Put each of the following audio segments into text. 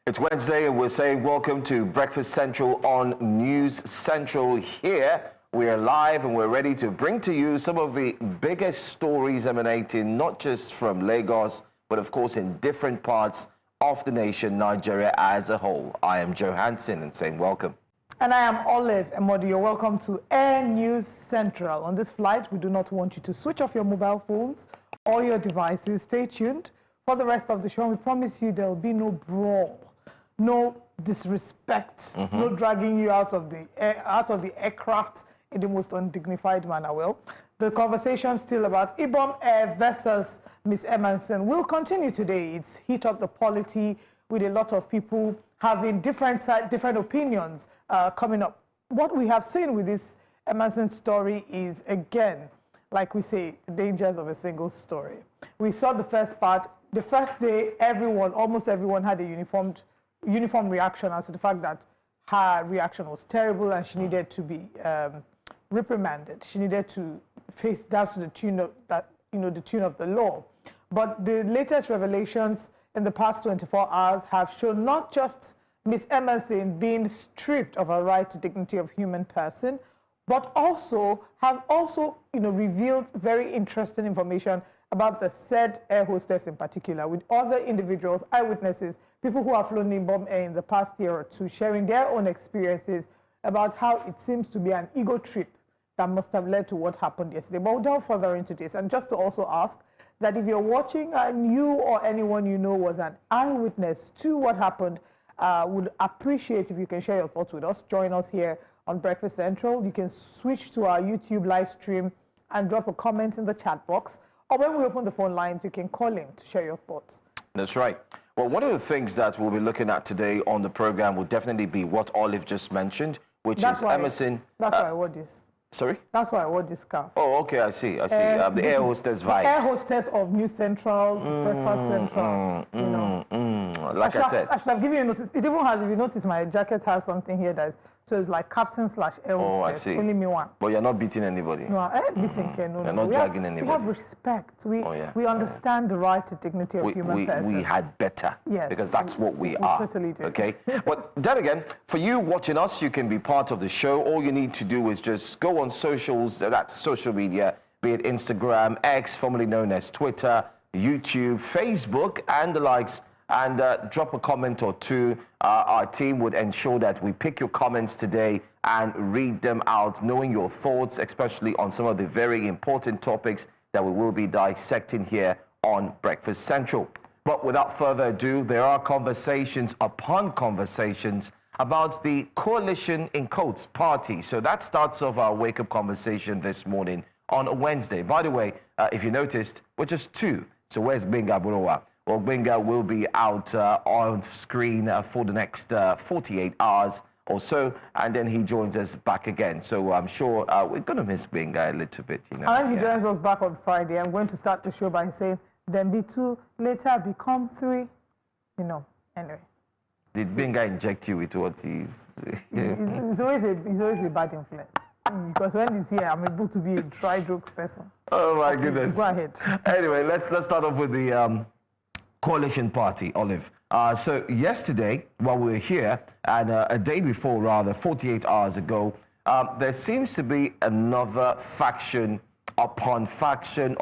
It's Wednesday and we're saying welcome to Breakfast Central on News Central. Here we're live and we're ready to bring to you some of the biggest stories emanating not just from Lagos, but of course in different parts of the nation, Nigeria as a whole. I am Joe Hansen and saying welcome. And I am Olive Emodi. You're welcome to Air News Central. On this flight, we do not want you to switch off your mobile phones or your devices. Stay tuned for the rest of the show. We promise you there will be no brawl, no disrespect, no dragging you out of the aircraft in the most undignified manner. Well, the conversation still about Ibom Air versus Ms. Emmanson will continue today. It's heat up the polity with a lot of people having different opinions coming up. What we have seen with this Emmanson story is, again, like we say, the dangers of a single story. We saw the first part. The first day, almost everyone had a uniform reaction as to the fact that her reaction was terrible and she needed to be reprimanded. She needed to face down to the tune of the tune of the law. But the latest revelations in the past 24 hours have shown not just Ms. Emmanson being stripped of her right to dignity of human person, but have revealed very interesting information about the said air hostess in particular, with other individuals, eyewitnesses, people who have flown in Ibom Air in the past year or two, sharing their own experiences about how it seems to be an ego trip that must have led to what happened yesterday. But we'll delve further into this. And just to also ask that if you're watching and you or anyone you know was an eyewitness to what happened, would appreciate if you can share your thoughts with us. Join us here on Breakfast Central. You can switch to our YouTube live stream and drop a comment in the chat box. Or when we open the phone lines, you can call in to share your thoughts. That's right. Well, one of the things that we'll be looking at today on the program will definitely be what Olive just mentioned, which is Emmanson. That's why I wore this. Sorry? That's why I wore this scarf. Oh, okay, I see. The air hostess vibes. Air hostess of News Central's Breakfast Central. Like I said. I should have given you a notice. It even has, if you notice, my jacket has something here that is, so it's like captain / air hostess. Oh, I see. Only me one. But you're not beating anybody. No, beating can. You're not dragging anybody. We have respect. We understand the right to dignity of human person. We had better. Yes. Because that's what we are. Totally do. Okay? But then again, for you watching us, you can be part of the show. All you need to do is just go on socials, that's social media, be it Instagram, X, formerly known as Twitter, YouTube, Facebook, and the likes, and drop a comment or two. Our team would ensure that we pick your comments today and read them out, knowing your thoughts, especially on some of the very important topics that we will be dissecting here on Breakfast Central. But without further ado, there are conversations upon conversations about the coalition in quotes party. So that starts off our wake-up conversation this morning on a Wednesday. By the way, if you noticed, we're just two. So where's Benga Burowa? Well, Benga will be out on screen for the next 48 hours or so, and then he joins us back again. So I'm sure we're going to miss Benga a little bit. And when he joins us back on Friday, I'm going to start the show by saying, then be two, later become three. Anyway. Did Benga inject you with what he's... He's always a bad influence. Because when he's here, I'm able to be a dry jokes person. Oh, my goodness. Go ahead. Anyway, let's start off with the coalition party, Olive. So yesterday, while we were here, and a day before, rather, 48 hours ago, there seems to be another faction upon faction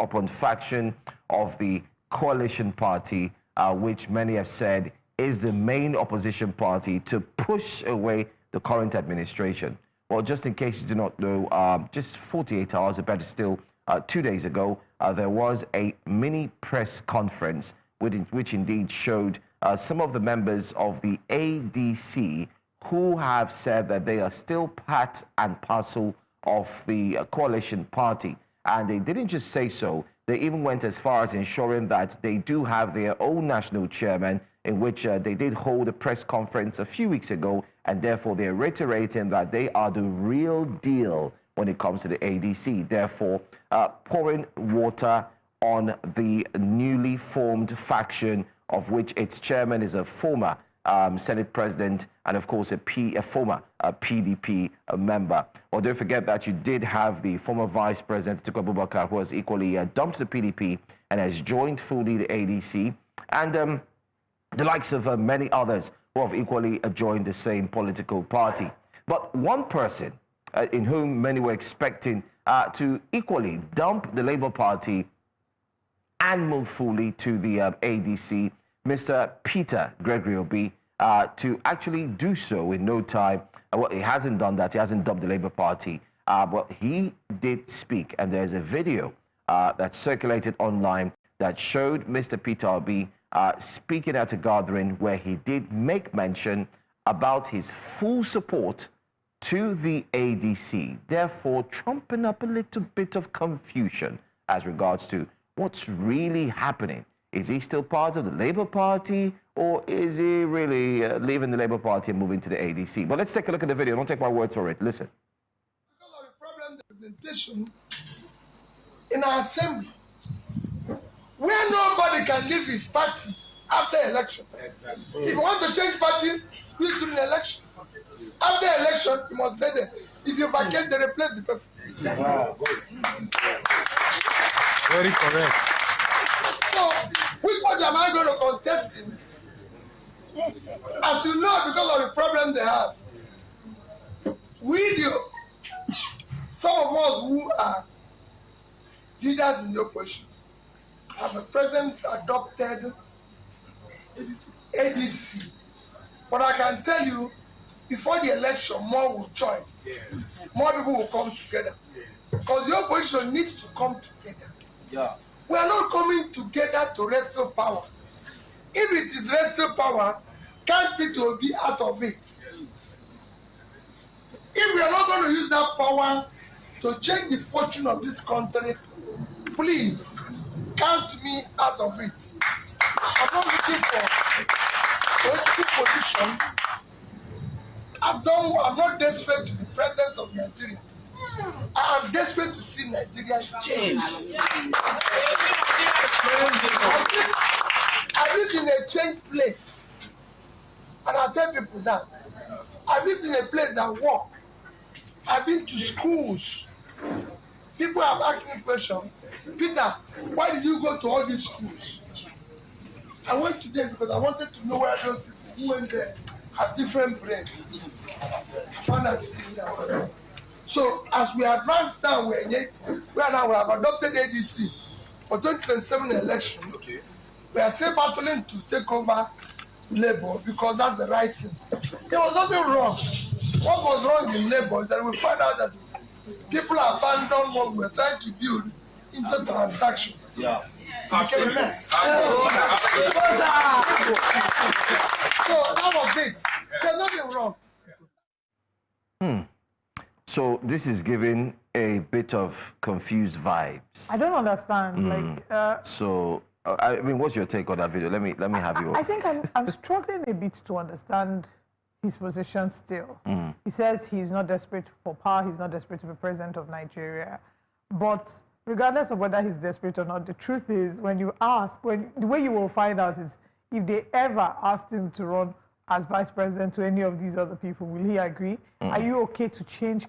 of the coalition party, which many have said is the main opposition party to push away the current administration. Well, just in case you do not know, just 48 hours, or better still, 2 days ago, there was a mini press conference which indeed showed some of the members of the ADC who have said that they are still part and parcel of the coalition party. And they didn't just say so, they even went as far as ensuring that they do have their own national chairman, in which they did hold a press conference a few weeks ago, and therefore they're reiterating that they are the real deal when it comes to the ADC, therefore pouring water on the newly formed faction, of which its chairman is a former Senate president and, of course, a former PDP member. Well, don't forget that you did have the former Vice President, Tinubu Abubakar, who has equally dumped the PDP and has joined fully the ADC. And the likes of many others who have equally joined the same political party. But one person in whom many were expecting to equally dump the Labour Party and move fully to the ADC, Mr. Peter Gregory Obi, to actually do so in no time. Well, he hasn't done that. He hasn't dumped the Labour Party. But he did speak, and there's a video that circulated online that showed Mr. Peter Obi speaking at a gathering where he did make mention about his full support to the ADC, therefore trumping up a little bit of confusion as regards to what's really happening. Is he still part of the Labour Party, or is he really leaving the Labour Party and moving to the ADC? But let's take a look at the video. Don't take my word for it. Listen. Because of the problem, the representation in our assembly, where nobody can leave his party after election. Exactly. If you want to change party, do it during election. After election, you must stay there. If you vacate, they replace the person. Exactly. Wow. Very correct. So, which party am I going to contest in? As you know, because of the problem they have, some of us who are leaders in the opposition have a president adopted ADC. But I can tell you, before the election, more will join. Yes. More people will come together. Because the opposition needs to come together. Yeah. We are not coming together to wrestle power. If it is wrestle power, can't people be out of it? If we are not going to use that power to change the fortune of this country, please count me out of it. I'm not looking for political position. I'm not desperate to be president of Nigeria. I am desperate to see Nigeria change. I live in a changed place. And I tell people that. I live in a place that work. I've been to schools. People have asked me questions. Peter, why did you go to all these schools? I went to them because I wanted to know where those people who went there have different brains. So as we advance now, we have adopted ADC for 2027 election. Okay. We are still battling to take over Labour because that's the right thing. There was nothing wrong. What was wrong in Labour is that we find out that people abandoned what we were trying to build into transaction. Yeah. Became a mess. So that was it. There's nothing wrong. So this is giving a bit of confused vibes. I don't understand. I mean, what's your take on that video? Let me have you. I think I'm struggling a bit to understand his position still. He says he's not desperate for power. He's not desperate to be president of Nigeria. But regardless of whether he's desperate or not, the truth is, when you ask, the way you will find out is if they ever asked him to run as vice president to any of these other people, will he agree? Are you okay to change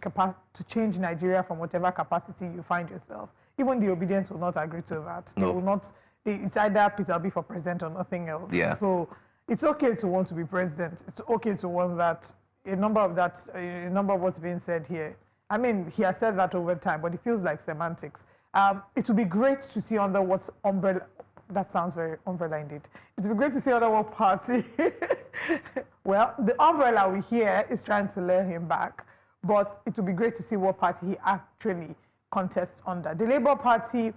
Nigeria from whatever capacity you find yourself? Even the obedience will not agree to that. They will not. It's either Peter Obi for president or nothing else. Yeah. So it's okay to want to be president. It's okay to want that. A number of what's being said here. I mean, he has said that over time, but it feels like semantics. It would be great to see under what umbrella. That sounds very umbrella indeed. It would be great to see under what party. Well, the umbrella we hear is trying to lure him back, but it would be great to see what party he actually contests under. The Labour Party,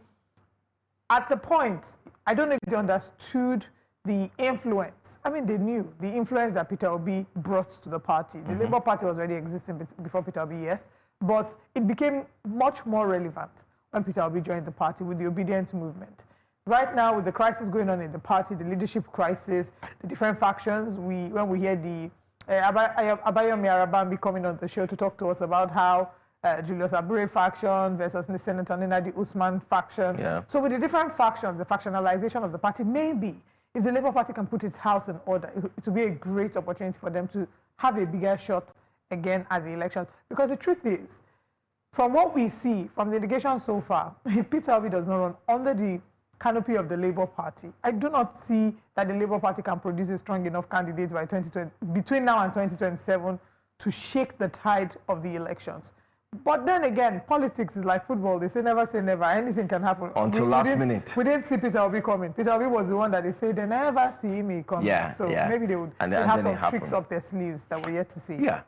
at the point, I don't know if they understood the influence. I mean, they knew the influence that Peter Obi brought to the party. The Labour Party was already existing before Peter Obi, yes, but it became much more relevant when Peter Obi joined the party with the obedience movement. Right now, with the crisis going on in the party, the leadership crisis, the different factions, when we hear the Ibom Air coming on the show to talk to us about how Julius Abure faction versus Senator Nnamdi Usman faction. Yeah. So with the different factions, the factionalization of the party, maybe if the Labour Party can put its house in order, it will be a great opportunity for them to have a bigger shot again at the elections. Because the truth is, from what we see from the delegation so far, if Peter Obi does not run under the canopy of the Labour Party, I do not see that the Labour Party can produce a strong enough candidate by 2020, between now and 2027 to shake the tide of the elections. But then again, politics is like football. They say never, anything can happen. Until last minute. We didn't see Peter Obi coming. Peter Obi was the one that they said they never see me coming. Yeah, so yeah. maybe they would have some tricks up their sleeves that we're yet to see. Yeah.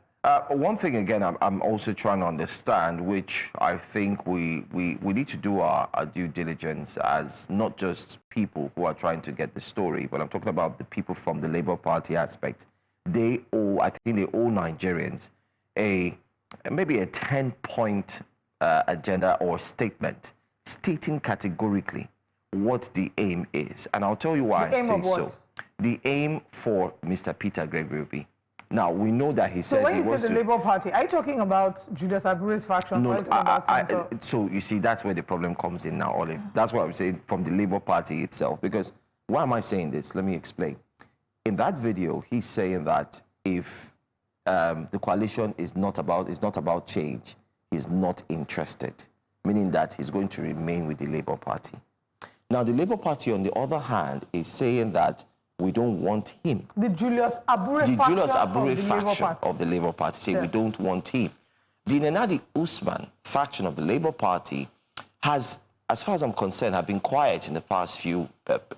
One thing, again, I'm also trying to understand, which I think we need to do our due diligence as not just people who are trying to get the story, but I'm talking about the people from the Labour Party aspect. I think they owe Nigerians maybe a 10-point agenda or statement stating categorically what the aim is. And I'll tell you why I say so. The aim for Mr. Peter Gregory. Now, we know that he says so when he you wants say the Labour Party, are you talking about Julius Abure's faction? No, so you see, that's where the problem comes in now, Olive. That's what I'm saying from the Labour Party itself. Because why am I saying this? Let me explain. In that video, he's saying that if the coalition is not about change, he's not interested, meaning that he's going to remain with the Labour Party. Now, the Labour Party, on the other hand, is saying that we don't want him. The Julius Abure faction of the Labour Party say we don't want him. The Nenadi Usman faction of the Labour Party has, as far as I'm concerned, have been quiet in the past few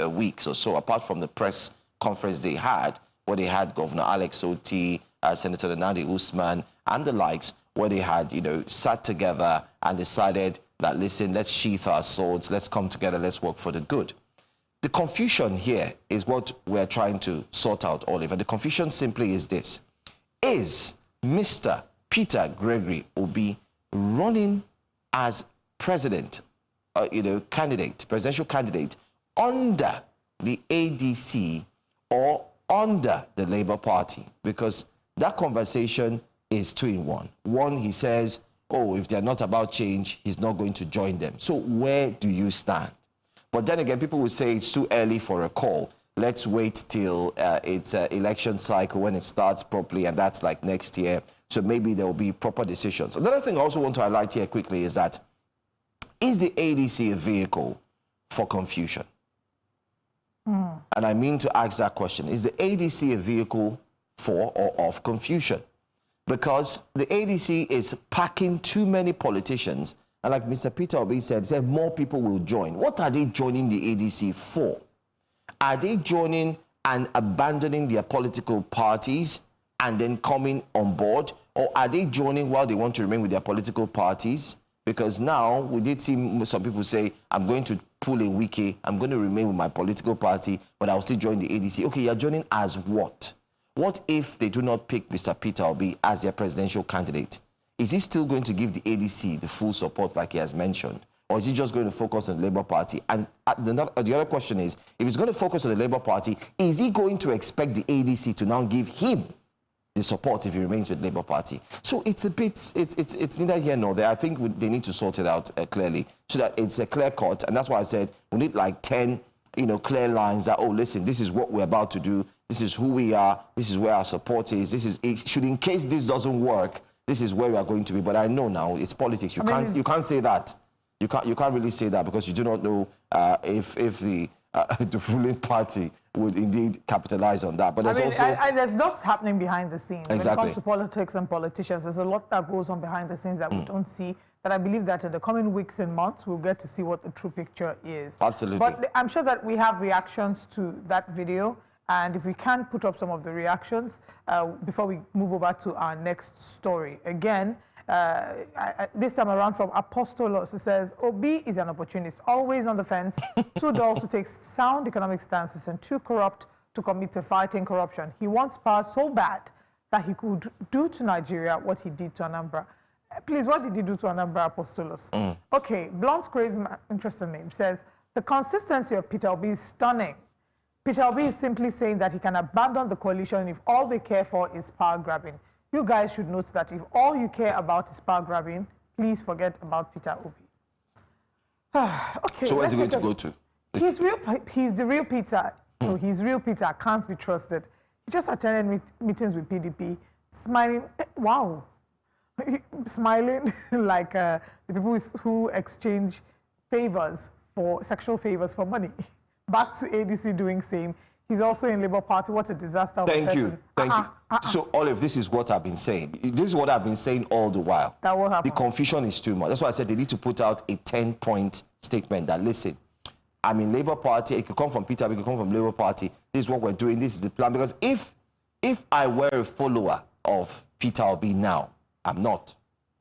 weeks or so, apart from the press conference they had, where they had Governor Alex Oti, Senator Nenadi Usman, and the likes, where they had, sat together and decided that, listen, let's sheath our swords, let's come together, let's work for the good. The confusion here is what we're trying to sort out, Oliver. The confusion simply is this. Is Mr. Peter Gregory Obi running as president, presidential candidate under the ADC or under the Labour Party? Because that conversation is two in one. One, he says, oh, if they're not about change, he's not going to join them. So where do you stand? But then again, people will say it's too early for a call. Let's wait till it's an election cycle when it starts properly, and that's like next year. So maybe there will be proper decisions. Another thing I also want to highlight here quickly is that, is the ADC a vehicle for confusion? And I mean to ask that question. Is the ADC a vehicle for or of confusion? Because the ADC is packing too many politicians. And like Mr. Peter Obi said more people will join. What are they joining the ADC for? Are they joining and abandoning their political parties and then coming on board? Or are they joining while they want to remain with their political parties? Because now we did see some people say, I'm going to pull a wiki, I'm going to remain with my political party, but I'll still join the ADC. Okay, you're joining as what? What if they do not pick Mr. Peter Obi as their presidential candidate? Is he still going to give the ADC the full support like he has mentioned? Or is he just going to focus on the Labour Party? And the other question is, if he's going to focus on the Labour Party, is he going to expect the ADC to now give him the support if he remains with Labour Party? So it's a bit, it's neither here nor there. I think they need to sort it out clearly so that it's a clear cut. And that's why I said we need like 10, clear lines that, oh, listen, this is what we're about to do. This is who we are. This is where our support is. Should in case this doesn't work, this is where we are going to be. But I know now it's politics. You can't say that. You can't really say that because you do not know if the ruling party would indeed capitalize on that. But there's there's lots happening behind the scenes. Exactly. When it comes to politics and politicians, there's a lot that goes on behind the scenes that we don't see. But I believe that in the coming weeks and months, we'll get to see what the true picture is. Absolutely. But I'm sure that we have reactions to that video. And if we can put up some of the reactions before we move over to our next story. Again, this time around from Apostolos, it says, Obi is an opportunist, always on the fence, too dull to take sound economic stances, and too corrupt to commit to fighting corruption. He wants power so bad that he could do to Nigeria what he did to Anambra. Please, what did he do to Anambra, Apostolos? Okay, Blunt Crazy, interesting name, says, the consistency of Peter Obi is stunning. Peter Obi is simply saying that he can abandon the coalition if all they care for is power grabbing. You guys should note that if all you care about is power grabbing, please forget about Peter Obi. Okay. So where's he going to go to? He's the real Peter. No, he's real Peter. Can't be trusted. He just attended meetings with PDP, smiling. Wow. Smiling like the people who exchange favors for sexual favors for money. Back to ADC doing same. He's also in Labour Party. What a disaster of a person. Thank you. Thank you. So, Olive, this is what I've been saying. This is what I've been saying all the while. That will happen. The confusion is too much. That's why I said they need to put out a 10-point statement that, listen, I'm in Labour Party. It could come from Peter, it could come from Labour Party. This is what we're doing. This is the plan. Because if I were a follower of Peter Obi now, I'm not.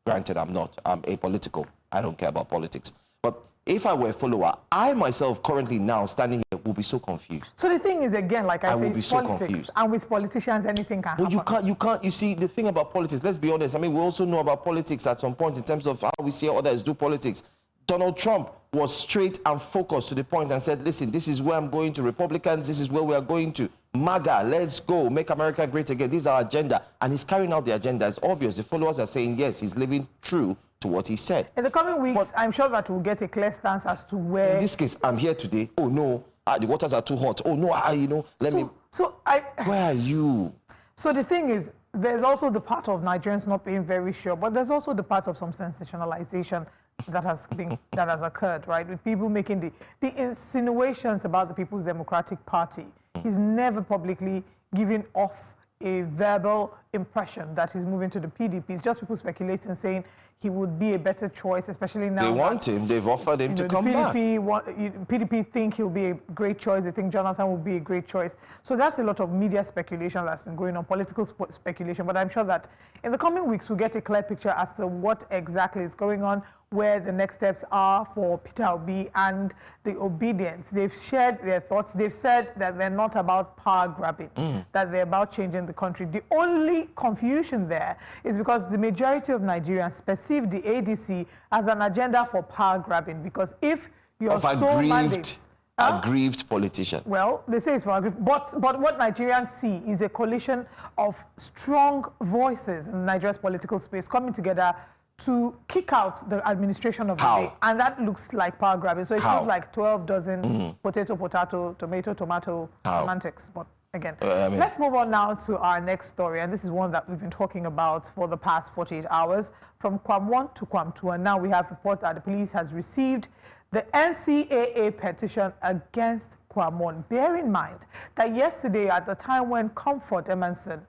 Granted, I'm not. I'm apolitical. I don't care about politics. But if I were a follower, I myself currently now standing here will be so confused. So the thing is, again, like I say, will be it's so politics. confused. And with politicians, anything can happen. You can't, you see, the thing about politics, let's be honest, I mean, we also know about politics at some point in terms of how we see others do politics. Donald Trump was straight and focused to the point and said, listen, this is where I'm going to. Republicans, this is where we are going to. MAGA, let's go, make America great again. This is our agenda. And he's carrying out the agenda. It's obvious. The followers are saying, yes, he's living true to what he said. In the coming weeks, I'm sure that we'll get a clear stance as to where... In this case, I'm here today. Oh, no, the waters are too hot. Oh, no, you know, where are you? So the thing is, there's also the part of Nigerians not being very sure, but there's also the part of some sensationalization that has occurred, right? With people making the insinuations about the People's Democratic Party. He's never publicly given off a verbal impression that he's moving to the PDP. It's just people speculating, saying he would be a better choice, especially now. They want him. They've offered him to come back. PDP think he'll be a great choice. They think Jonathan will be a great choice. So that's a lot of media speculation that's been going on, political speculation. But I'm sure that in the coming weeks, we'll get a clear picture as to what exactly is going on, where the next steps are for Peter Obi and the obedience. They've shared their thoughts. They've said that they're not about power grabbing, that they're about changing the country. The only confusion there is because the majority of Nigerians perceive the ADC as an agenda for power grabbing, because if you're so mandates... Aggrieved politician. Well, they say it's for aggrieved, but what Nigerians see is a coalition of strong voices in Nigeria's political space coming together to kick out the administration of the day. And that looks like power grabbing. So it feels like 12 dozen potato, tomato semantics. But again, let's move on now to our next story. And this is one that we've been talking about for the past 48 hours, from Kwam 1 to Kwam 2. And now we have report that the police has received the NCAA petition against Kwam 1. Bear in mind that yesterday, at the time when Comfort Emmanson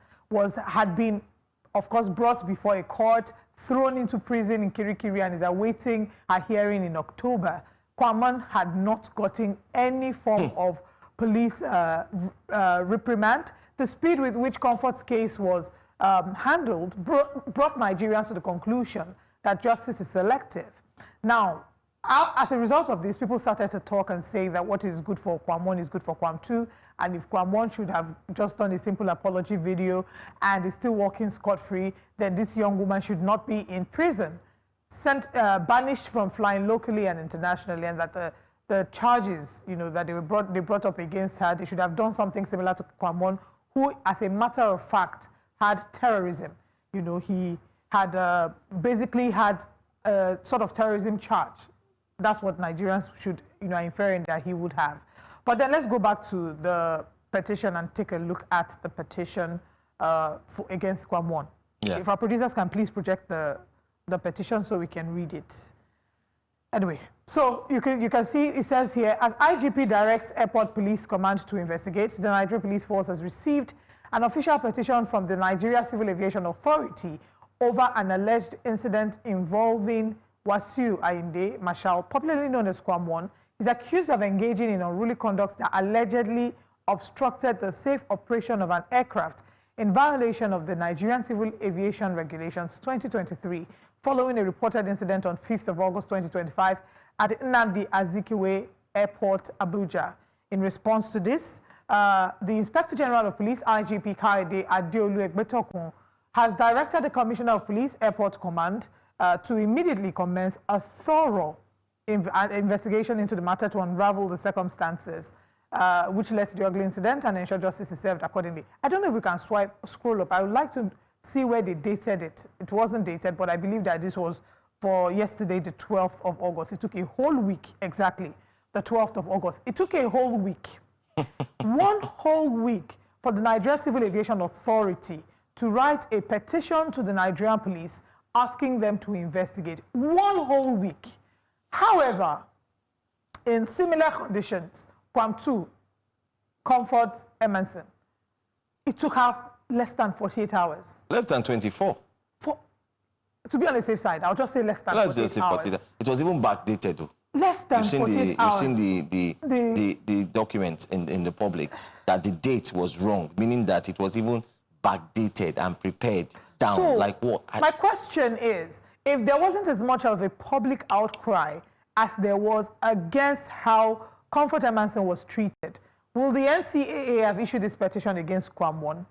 had been, of course, brought before a court, thrown into prison in Kirikiri, and is awaiting a hearing in October, Kwam 1 had not gotten any form of police reprimand. The speed with which Comfort's case was handled brought Nigerians to the conclusion that justice is selective. Now, as a result of this, people started to talk and say that what is good for Kwam 1 is good for Kwam 2, and if Kwam 1 should have just done a simple apology video and is still walking scot-free, then this young woman should not be in prison, banished from flying locally and internationally, and that the charges, you know, that they brought up against her, they should have done something similar to Kwam 1, who, as a matter of fact, had terrorism. You know, he had basically had a sort of terrorism charge. That's what Nigerians should, you know, inferring that he would have. But then let's go back to the petition and take a look at the petition against Kwam 1. Yeah. If our producers can please project the petition so we can read it. Anyway, so you can see it says here, as IGP directs Airport Police Command to investigate, the Nigerian Police Force has received an official petition from the Nigeria Civil Aviation Authority over an alleged incident involving Wasiu Ayinde Marshal, popularly known as Kwam 1, is accused of engaging in unruly conduct that allegedly obstructed the safe operation of an aircraft in violation of the Nigerian Civil Aviation Regulations 2023, following a reported incident on 5th of August 2025 at Nnamdi Azikiwe Airport, Abuja. In response to this, the Inspector General of Police, IGP Kaide Adeolu Egbetokun, has directed the Commissioner of Police Airport Command to immediately commence a thorough investigation into the matter to unravel the circumstances which led to the ugly incident and ensure justice is served accordingly. I don't know if we can scroll up. I would like to see where they dated it. It wasn't dated, but I believe that this was for yesterday, the 12th of August. It took a whole week, exactly, the 12th of August. It took a whole week, 1 whole week for the Nigeria Civil Aviation Authority to write a petition to the Nigerian police asking them to investigate. 1 whole week. However, in similar conditions, Kwam 2, Comfort Emmanson, it took her less than 48 hours. Less than 24. To be on the safe side, I'll just say less than 48 hours. It was even backdated, though. Less than 48 hours. You've seen the documents in the public that the date was wrong, meaning that it was even backdated and prepared down. So, like what? My question is, if there wasn't as much of a public outcry as there was against how Comfort Emmanson was treated, will the NCAA have issued this petition against Kwam 1?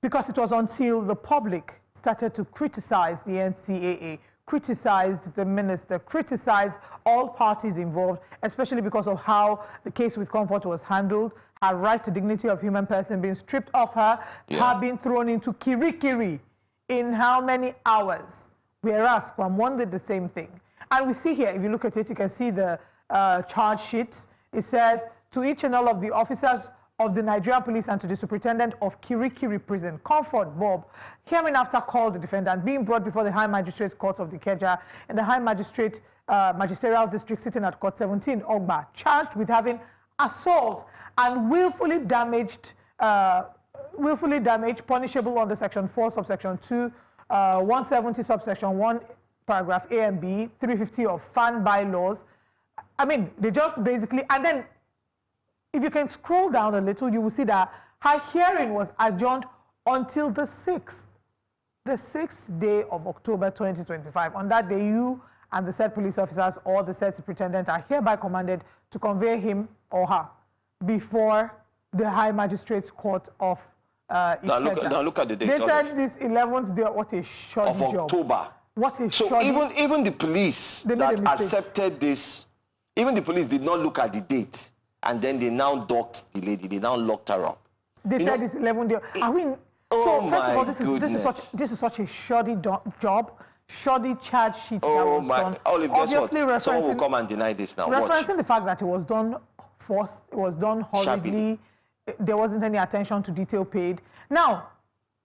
Because it was until the public started to criticize the NCAA, criticized the minister, criticized all parties involved, especially because of how the case with Comfort was handled, her right to dignity of human person being stripped off her, her being thrown into kirikiri in how many hours? Whereas Kwam 1 did the same thing. And we see here, if you look at it, you can see the charge sheet. It says, to each and all of the officers of the Nigerian police and to the superintendent of Kirikiri prison, Comfort Bob, hereinafter called the defendant, being brought before the High Magistrate Court of the Ikeja and the High Magistrate Magisterial District sitting at Court 17, Ogba, charged with having assault and willfully damaged, punishable under Section 4, subsection 2, 170, subsection 1, paragraph A and B, 350 of FAN bylaws. I mean, they just basically, and then if you can scroll down a little, you will see that her hearing was adjourned until the 6th day of October 2025. On that day, you and the said police officers or the said superintendent are hereby commanded to convey him or her before the High Magistrates Court of Ikeja. Now look at the date. They said this 11th day, what a short job. Of October. What a so short even the police that accepted this, even the police did not look at the date. And then they now docked the lady. They now locked her up. They said it's 11 days. I mean, so first of all, this is such a shoddy job, shoddy charge sheet that was done. Olive, guess what? Someone will come and deny this now. Referencing the fact that it was done forced, it was done hurriedly. There wasn't any attention to detail paid. Now,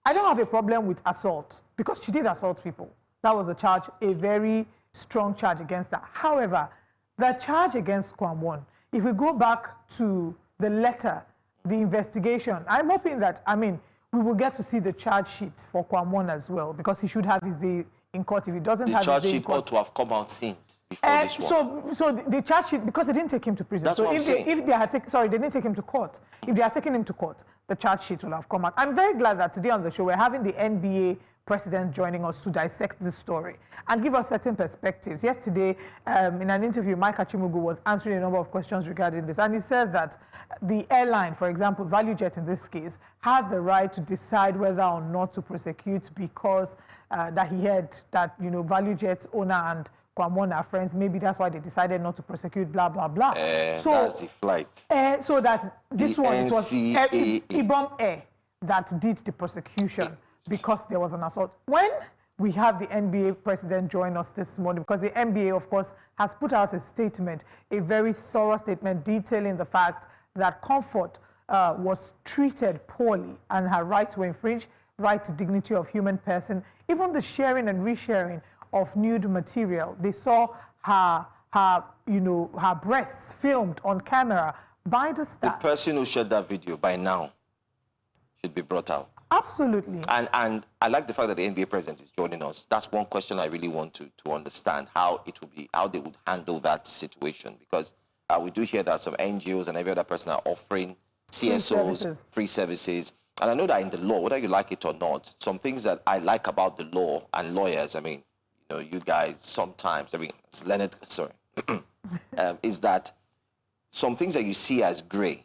I don't have a problem with assault because she did assault people. That was the charge, a very strong charge against her. However, the charge against Kwam 1, if we go back to the letter, the investigation, I'm hoping that, we will get to see the charge sheet for Kwam 1 as well, because he should have his day in court. If he doesn't have his day in court... The charge sheet ought to have come out since, before this one. So the charge sheet, because they didn't take him to prison. That's what I'm saying. If they had they didn't take him to court. If they had taken him to court, the charge sheet will have come out. I'm very glad that today on the show, we're having the NBA president joining us to dissect this story and give us certain perspectives. Yesterday, in an interview, Mike Achimugu was answering a number of questions regarding this, and he said that the airline, for example, ValueJet in this case, had the right to decide whether or not to prosecute because that he heard that, ValueJet's owner and Kwam 1 are friends. Maybe that's why they decided not to prosecute, blah, blah, blah. So that's the flight. So that this one, it was Ibom Air that did the prosecution. Because there was an assault. When we have the NBA president join us this morning, because the NBA, of course, has put out a statement, a very thorough statement detailing the fact that Comfort was treated poorly and her rights were infringed, right to dignity of human person, even the sharing and resharing of nude material. They saw her breasts filmed on camera by the staff. The person who shared that video by now should be brought out. Absolutely. And I like the fact that the NBA president is joining us. That's one question I really want to understand, how they would handle that situation. Because we do hear that some NGOs and every other person are offering CSOs, free services. And I know that in the law, whether you like it or not, some things that I like about the law and lawyers, you guys sometimes, Leonard, sorry, is that some things that you see as gray,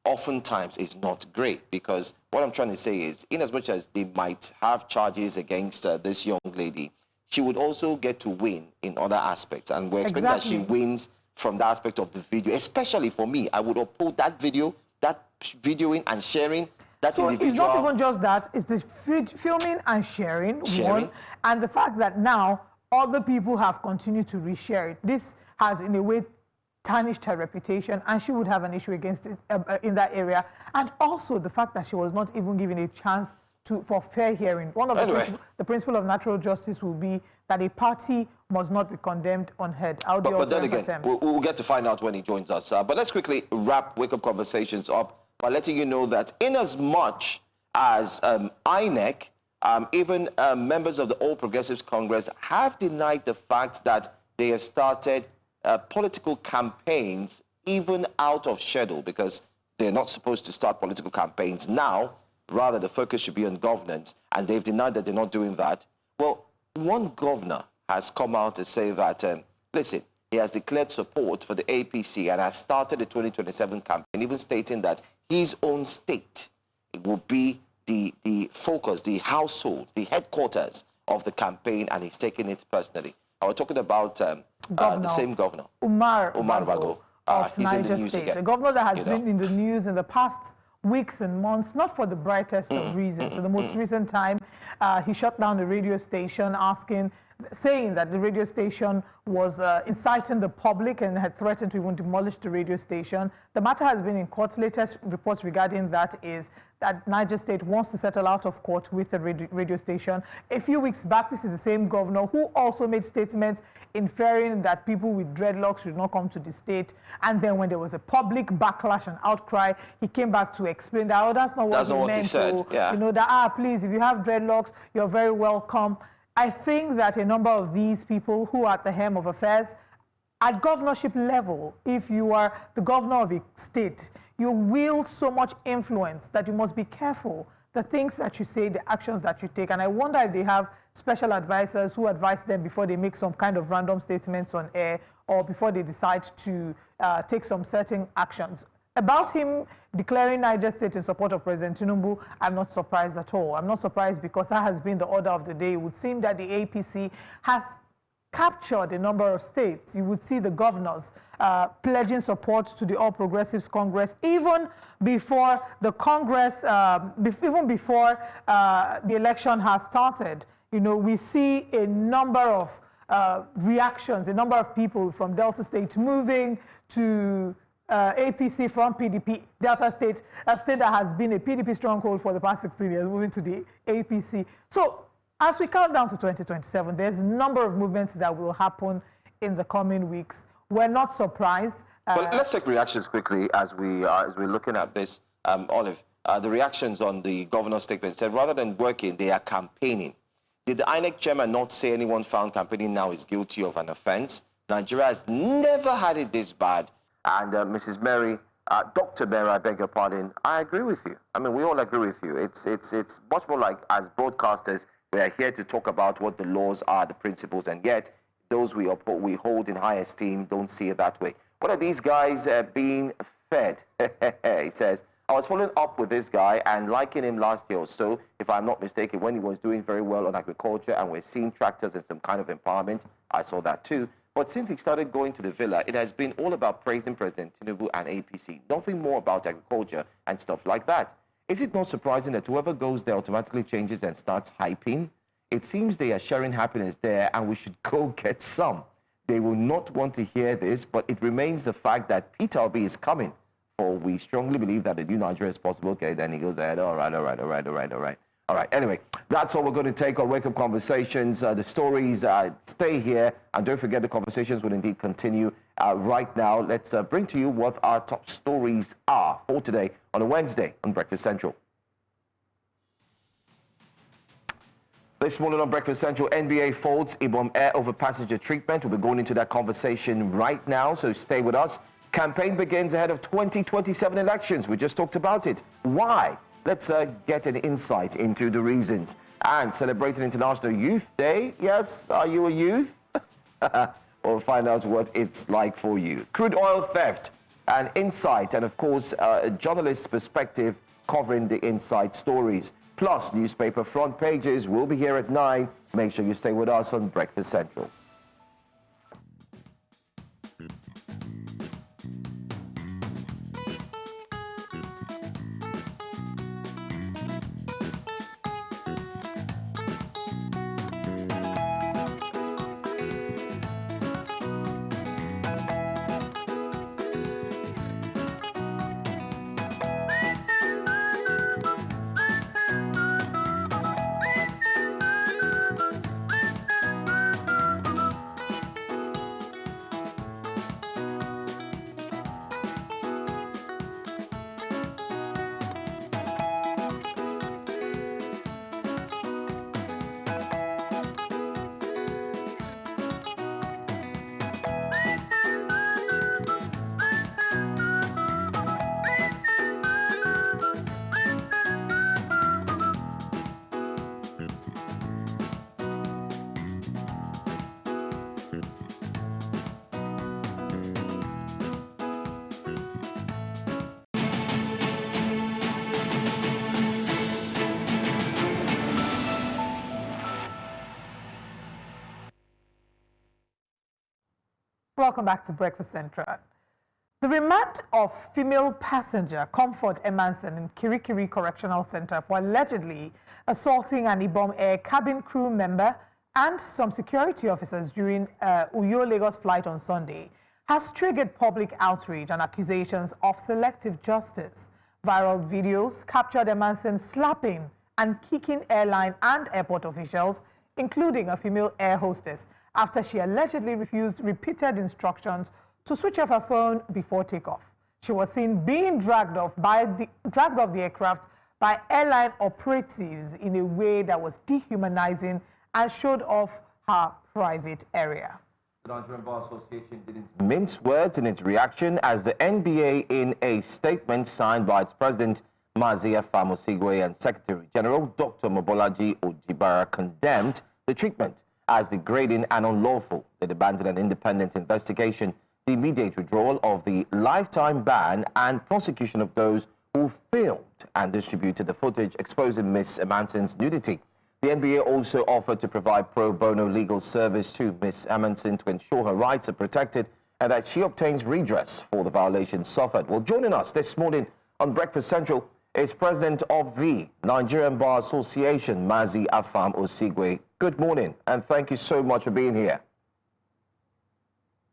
oftentimes is not great, because what I'm trying to say is, in as much as they might have charges against this young lady, she would also get to win in other aspects. And we're expecting that she wins from the aspect of the video. Especially for me, I would uphold that video, that videoing and sharing, that individual. It's not even just that, it's the filming and sharing. One, and the fact that now other people have continued to reshare it. This has, in a way, tarnished her reputation, and she would have an issue against it in that area. And also the fact that she was not even given a chance for fair hearing. One of the principle of natural justice will be that a party must not be condemned unheard. How do you But then also again, attempt? we'll get to find out when he joins us. But let's quickly wrap Wake Up Conversations up by letting you know that in as much as INEC, even members of the All Progressives Congress have denied the fact that they have started political campaigns even out of schedule, because they're not supposed to start political campaigns now. Rather, the focus should be on governance, and they've denied that they're not doing that. Well, one governor has come out to say that, listen, he has declared support for the APC and has started the 2027 campaign, even stating that his own state will be the focus, the household, the headquarters of the campaign, and he's taking it personally. I was talking about the same governor, Umar Bago, of he's in the Niger news State, again, a governor that has you know. been in the news in the past weeks and months, not for the brightest of reasons. So the most recent time, he shut down a radio station saying that the radio station was inciting the public and had threatened to even demolish the radio station. The matter has been in court. Latest reports regarding that is that Niger State wants to settle out of court with the radio station. A few weeks back, this is the same governor who also made statements inferring that people with dreadlocks should not come to the state. And then when there was a public backlash and outcry, he came back to explain that, oh, that's not what he said. So, yeah. you know, that, please, if you have dreadlocks, you're very welcome. I think that a number of these people who are at the helm of affairs at governorship level, if you are the governor of a state, you wield so much influence that you must be careful the things that you say, the actions that you take. And I wonder if they have special advisors who advise them before they make some kind of random statements on air or before they decide to take some certain actions. About him declaring Niger State in support of President Tinubu, I'm not surprised at all. I'm not surprised because that has been the order of the day. It would seem that the APC has captured a number of states. You would see the governors pledging support to the All Progressives Congress even before the Congress, even before the election has started. You know, we see a number of reactions, a number of people from Delta State moving to APC from PDP, Delta State, a state that has been a PDP stronghold for the past 16 years, moving to the APC. So as we count down to 2027, there's a number of movements that will happen in the coming weeks. We're not surprised. But let's take reactions quickly as we're looking at this. Olive, the reactions on the governor's statement said rather than working, they are campaigning. Did the INEC chairman not say anyone found campaigning now is guilty of an offense? Nigeria has never had it this bad. And Mrs. Mary, Dr. Mary, I beg your pardon, I agree with you. I mean, we all agree with you. It's much more like, as broadcasters, we are here to talk about what the laws are, the principles, and yet those we hold in high esteem don't see it that way. What are these guys being fed? He says, I was following up with this guy and liking him last year or so, if I'm not mistaken, when he was doing very well on agriculture and we're seeing tractors and some kind of empowerment. I saw that too. But since he started going to the villa, it has been all about praising President Tinubu and APC. Nothing more about agriculture and stuff like that. Is it not surprising that whoever goes there automatically changes and starts hyping? It seems they are sharing happiness there and we should go get some. They will not want to hear this, but it remains the fact that Peter Obi is coming. For we strongly believe that the new Nigeria is possible. Okay, then he goes ahead. All right. All right, anyway, that's all we're going to take on Wake Up Conversations. The stories stay here, and don't forget the conversations will indeed continue right now. Let's bring to you what our top stories are for today on a Wednesday on Breakfast Central. This morning on Breakfast Central, NBA folds Ibom Air over passenger treatment. We'll be going into that conversation right now, so stay with us. Campaign begins ahead of 2027 elections. We just talked about it. Why? Let's get an insight into the reasons. And celebrating International Youth Day. Yes, are you a youth? We'll find out what it's like for you. Crude oil theft and insight, and of course, a journalist's perspective covering the inside stories. Plus, newspaper front pages. We'll be here at 9. Make sure you stay with us on Breakfast Central. Welcome back to Breakfast Central. The remand of female passenger Comfort Emmanson in Kirikiri Correctional Center for allegedly assaulting an Ibom Air cabin crew member and some security officers during Uyo-Lagos flight on Sunday has triggered public outrage and accusations of selective justice. Viral videos captured Emmanson slapping and kicking airline and airport officials, including a female air hostess, after she allegedly refused repeated instructions to switch off her phone before takeoff. She was seen being dragged off the aircraft by airline operatives in a way that was dehumanizing and showed off her private area. The Nigerian Bar Association didn't mince words in its reaction as the NBA, in a statement signed by its president, Mazi Afam Osigwe, and Secretary General Dr. Mobolaji Ojibara, condemned the treatment as degrading and unlawful. They demanded an independent investigation, the immediate withdrawal of the lifetime ban, and prosecution of those who filmed and distributed the footage exposing Ms. Emmanson's nudity. The NBA also offered to provide pro bono legal service to Ms. Emmanson to ensure her rights are protected and that she obtains redress for the violations suffered. Well, joining us this morning on Breakfast Central is President of the Nigerian Bar Association, Mazi Afam Osigwe. Good morning, and thank you so much for being here.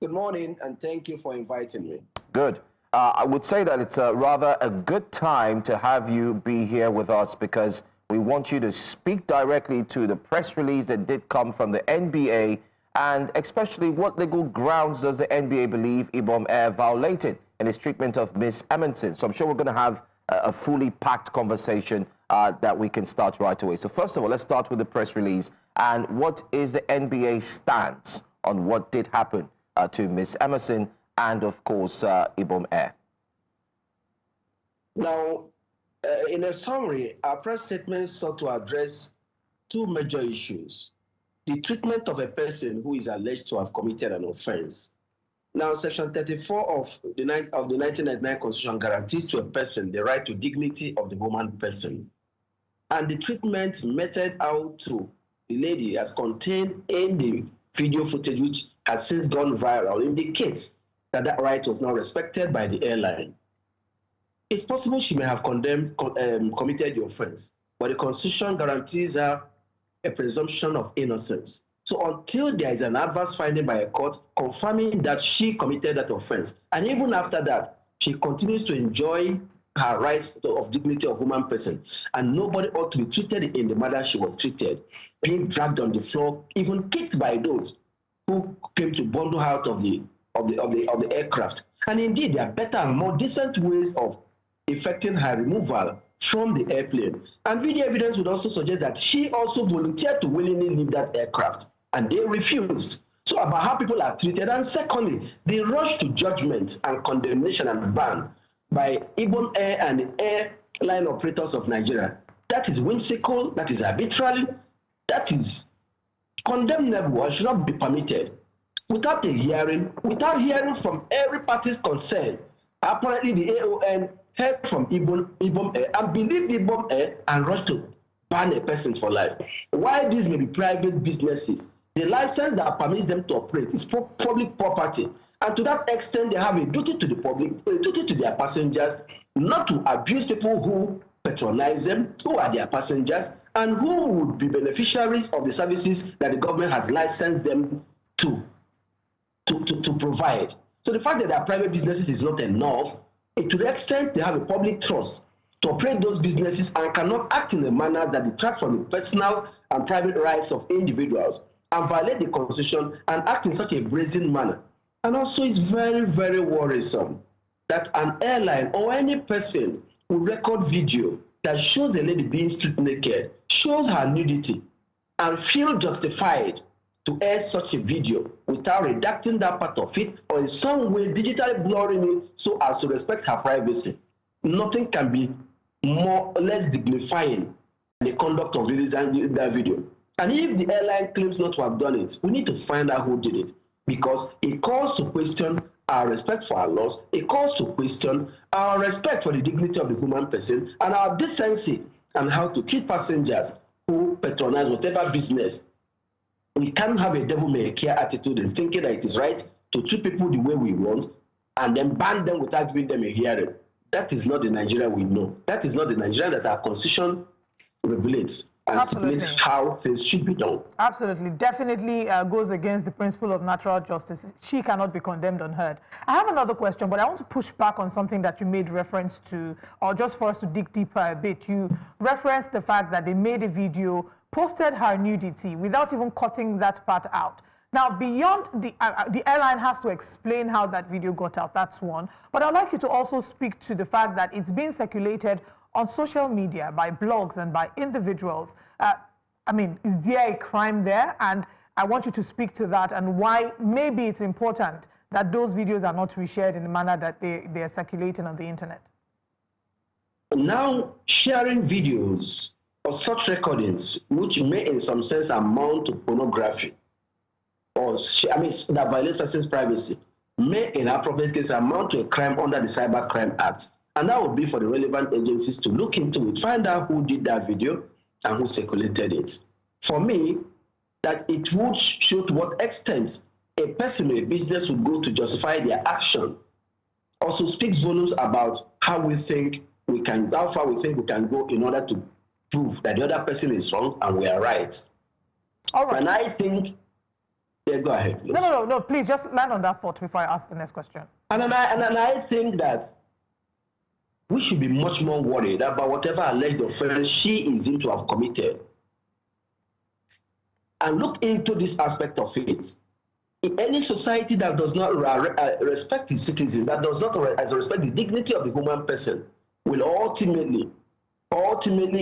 Good morning, and thank you for inviting me. Good. I would say that it's rather a good time to have you be here with us because we want you to speak directly to the press release that did come from the NBA, and especially what legal grounds does the NBA believe Ibom Air violated in its treatment of Ms. Emmanson. So I'm sure we're going to have a fully packed conversation that we can start right away. So first of all, let's start with the press release. And what is the NBA stance on what did happen to Ms. Emmanson and, of course, Ibom Air? Now, in a summary, our press statement sought to address two major issues: the treatment of a person who is alleged to have committed an offense. Now, Section 34 of the 1999 Constitution guarantees to a person the right to dignity of the woman person. And the treatment meted out to the lady, as contained in the video footage, which has since gone viral, indicates that that right was not respected by the airline. It's possible she may have committed the offense, but the Constitution guarantees her a presumption of innocence. So until there is an adverse finding by a court confirming that she committed that offense, and even after that, she continues to enjoy her rights of dignity of human person, and nobody ought to be treated in the manner she was treated, being dragged on the floor, even kicked by those who came to bundle her out of the aircraft. And indeed, there are better and more decent ways of effecting her removal from the airplane. And video evidence would also suggest that she also volunteered to willingly leave that aircraft, and they refused. So about how people are treated. And secondly, the rush to judgment and condemnation and ban by Ibom Air and the airline operators of Nigeria, that is whimsical, that is arbitrary, that is condemnable and should not be permitted. Without hearing from every party's concerned, apparently the AON heard from Ibom Air and believed Ibom Air and rushed to ban a person for life. While these may be private businesses, the license that permits them to operate is public property. And to that extent, they have a duty to the public, a duty to their passengers, not to abuse people who patronize them, who are their passengers, and who would be beneficiaries of the services that the government has licensed them to provide. So the fact that they are private businesses is not enough. To the extent they have a public trust to operate those businesses and cannot act in a manner that detracts from the personal and private rights of individuals and violate the Constitution and act in such a brazen manner. And also, it's very, very worrisome that an airline or any person will record video that shows a lady being stripped naked, shows her nudity, and feel justified to air such a video without redacting that part of it or in some way digitally blurring it so as to respect her privacy. Nothing can be more or less dignifying than the conduct of releasing that video. And if the airline claims not to have done it, we need to find out who did it, because it calls to question our respect for our laws, it calls to question our respect for the dignity of the human person and our decency and how to treat passengers who patronize whatever business. We can't have a devil-may-care attitude in thinking that it is right to treat people the way we want and then ban them without giving them a hearing. That is not the Nigeria we know. That is not the Nigeria that our constitution regulates and stipulates how things should be done. Absolutely. Definitely goes against the principle of natural justice. She cannot be condemned unheard. I have another question, but I want to push back on something that you made reference to, or just for us to dig deeper a bit. You referenced the fact that they made a video, posted her nudity without even cutting that part out. Now, beyond the airline has to explain how that video got out, that's one. But I'd like you to also speak to the fact that it's being circulated on social media by blogs and by individuals. I mean, is there a crime there? And I want you to speak to that and why maybe it's important that those videos are not reshared in the manner that they are circulating on the internet. Now, sharing videos or such recordings, which may in some sense amount to pornography, or that violates person's privacy, may in appropriate case amount to a crime under the Cybercrime Act. And that would be for the relevant agencies to look into it, find out who did that video and who circulated it. For me, that it would show to what extent a person or a business would go to justify their action also speaks volumes about how far we think we can go in order to prove that the other person is wrong and we are right. All right. And I think, yeah, go ahead, please. No, please just land on that thought before I ask the next question. And I think that we should be much more worried about whatever alleged offense she is deemed to have committed. And look into this aspect of it. In any society that does not respect its citizens, that does not respect the dignity of the human person, will ultimately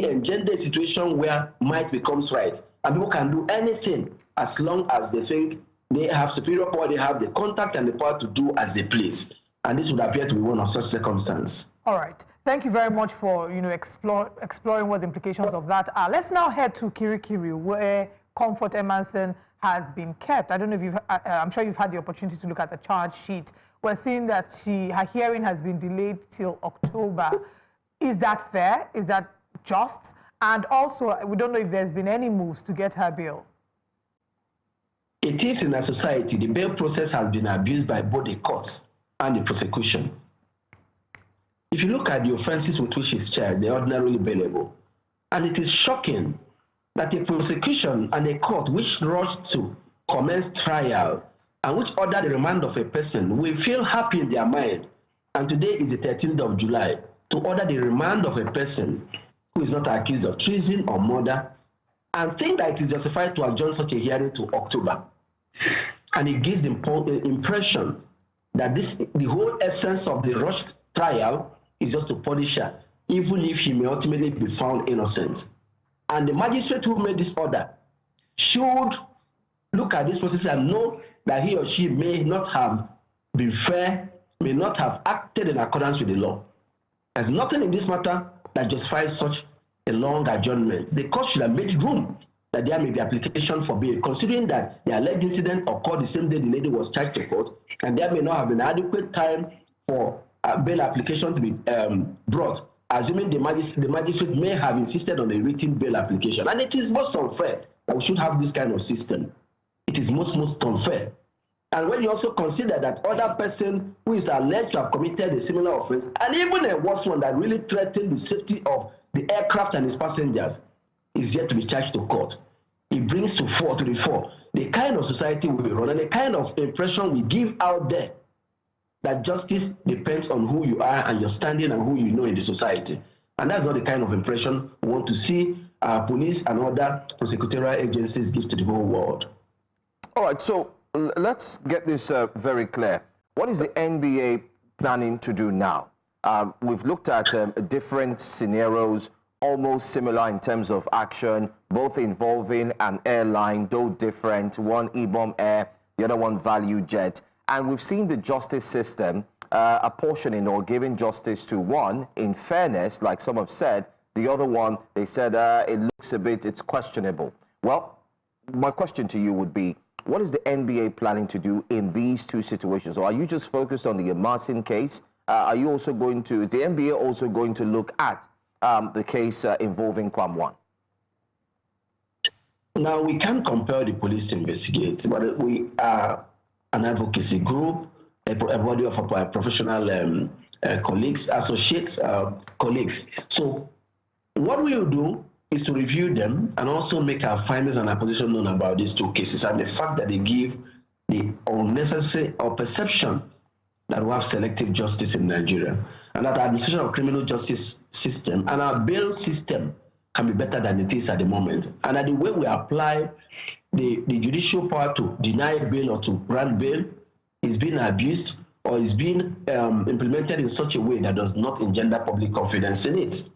engender a situation where might becomes right. And people can do anything as long as they think they have superior power, they have the contact and the power to do as they please. And this would appear to be one of such circumstances. All right. Thank you very much for exploring what the implications of that are. Let's now head to Kirikiri, where Comfort Emmanson has been kept. I don't know if you've, I'm sure you've had the opportunity to look at the charge sheet. We're seeing that her hearing has been delayed till October. Is that fair? Is that just? And also, we don't know if there's been any moves to get her bail. It is in a society. The bail process has been abused by both the courts and the prosecution. If you look at the offenses with which she's charged, they're ordinarily bailable. And it is shocking that a prosecution and a court which rushed to commence trial and which ordered the remand of a person will feel happy in their mind, and today is the 13th of July, to order the remand of a person who is not accused of treason or murder, and think that it is justified to adjourn such a hearing to October. And it gives the impression that the whole essence of the rushed trial is just to punish her, even if she may ultimately be found innocent. And the magistrate who made this order should look at this process and know that he or she may not have been fair, may not have acted in accordance with the law. There's nothing in this matter that justifies such a long adjournment. The court should have made room that there may be application for bail, considering that the alleged incident occurred the same day the lady was charged to court, and there may not have been adequate time for a bail application to be brought, assuming the magistrate may have insisted on a written bail application. And it is most unfair that we should have this kind of system. It is most unfair. And when you also consider that other person who is alleged to have committed a similar offense, and even a worse one that really threatened the safety of the aircraft and its passengers, is yet to be charged to court, it brings to the fore the kind of society we run and the kind of impression we give out there that justice depends on who you are and your standing and who you know in the society. And that's not the kind of impression we want to see police and other prosecutorial agencies give to the whole world. All right, so let's get this very clear. What is the NBA planning to do now? We've looked at different scenarios, almost similar in terms of action, both involving an airline, though different, one Ibom Air, the other one Value Jet. And we've seen the justice system apportioning or giving justice to one, in fairness, like some have said. The other one, they said it looks it's questionable. Well, my question to you would be, what is the NBA planning to do in these two situations? Or are you just focused on the Emmanson case? Are you also going to, is the NBA also going to look at the case involving Kwam One? Now, we can't compel the police to investigate, but we are an advocacy group, a body of professional colleagues, associates, colleagues. So what we will do is to review them and also make our findings and our position known about these two cases and the fact that they give the unnecessary or perception that we have selective justice in Nigeria and that our administration of criminal justice system and our bail system can be better than it is at the moment. And that the way we apply the judicial power to deny bail or to grant bail is being abused or is being implemented in such a way that does not engender public confidence in it.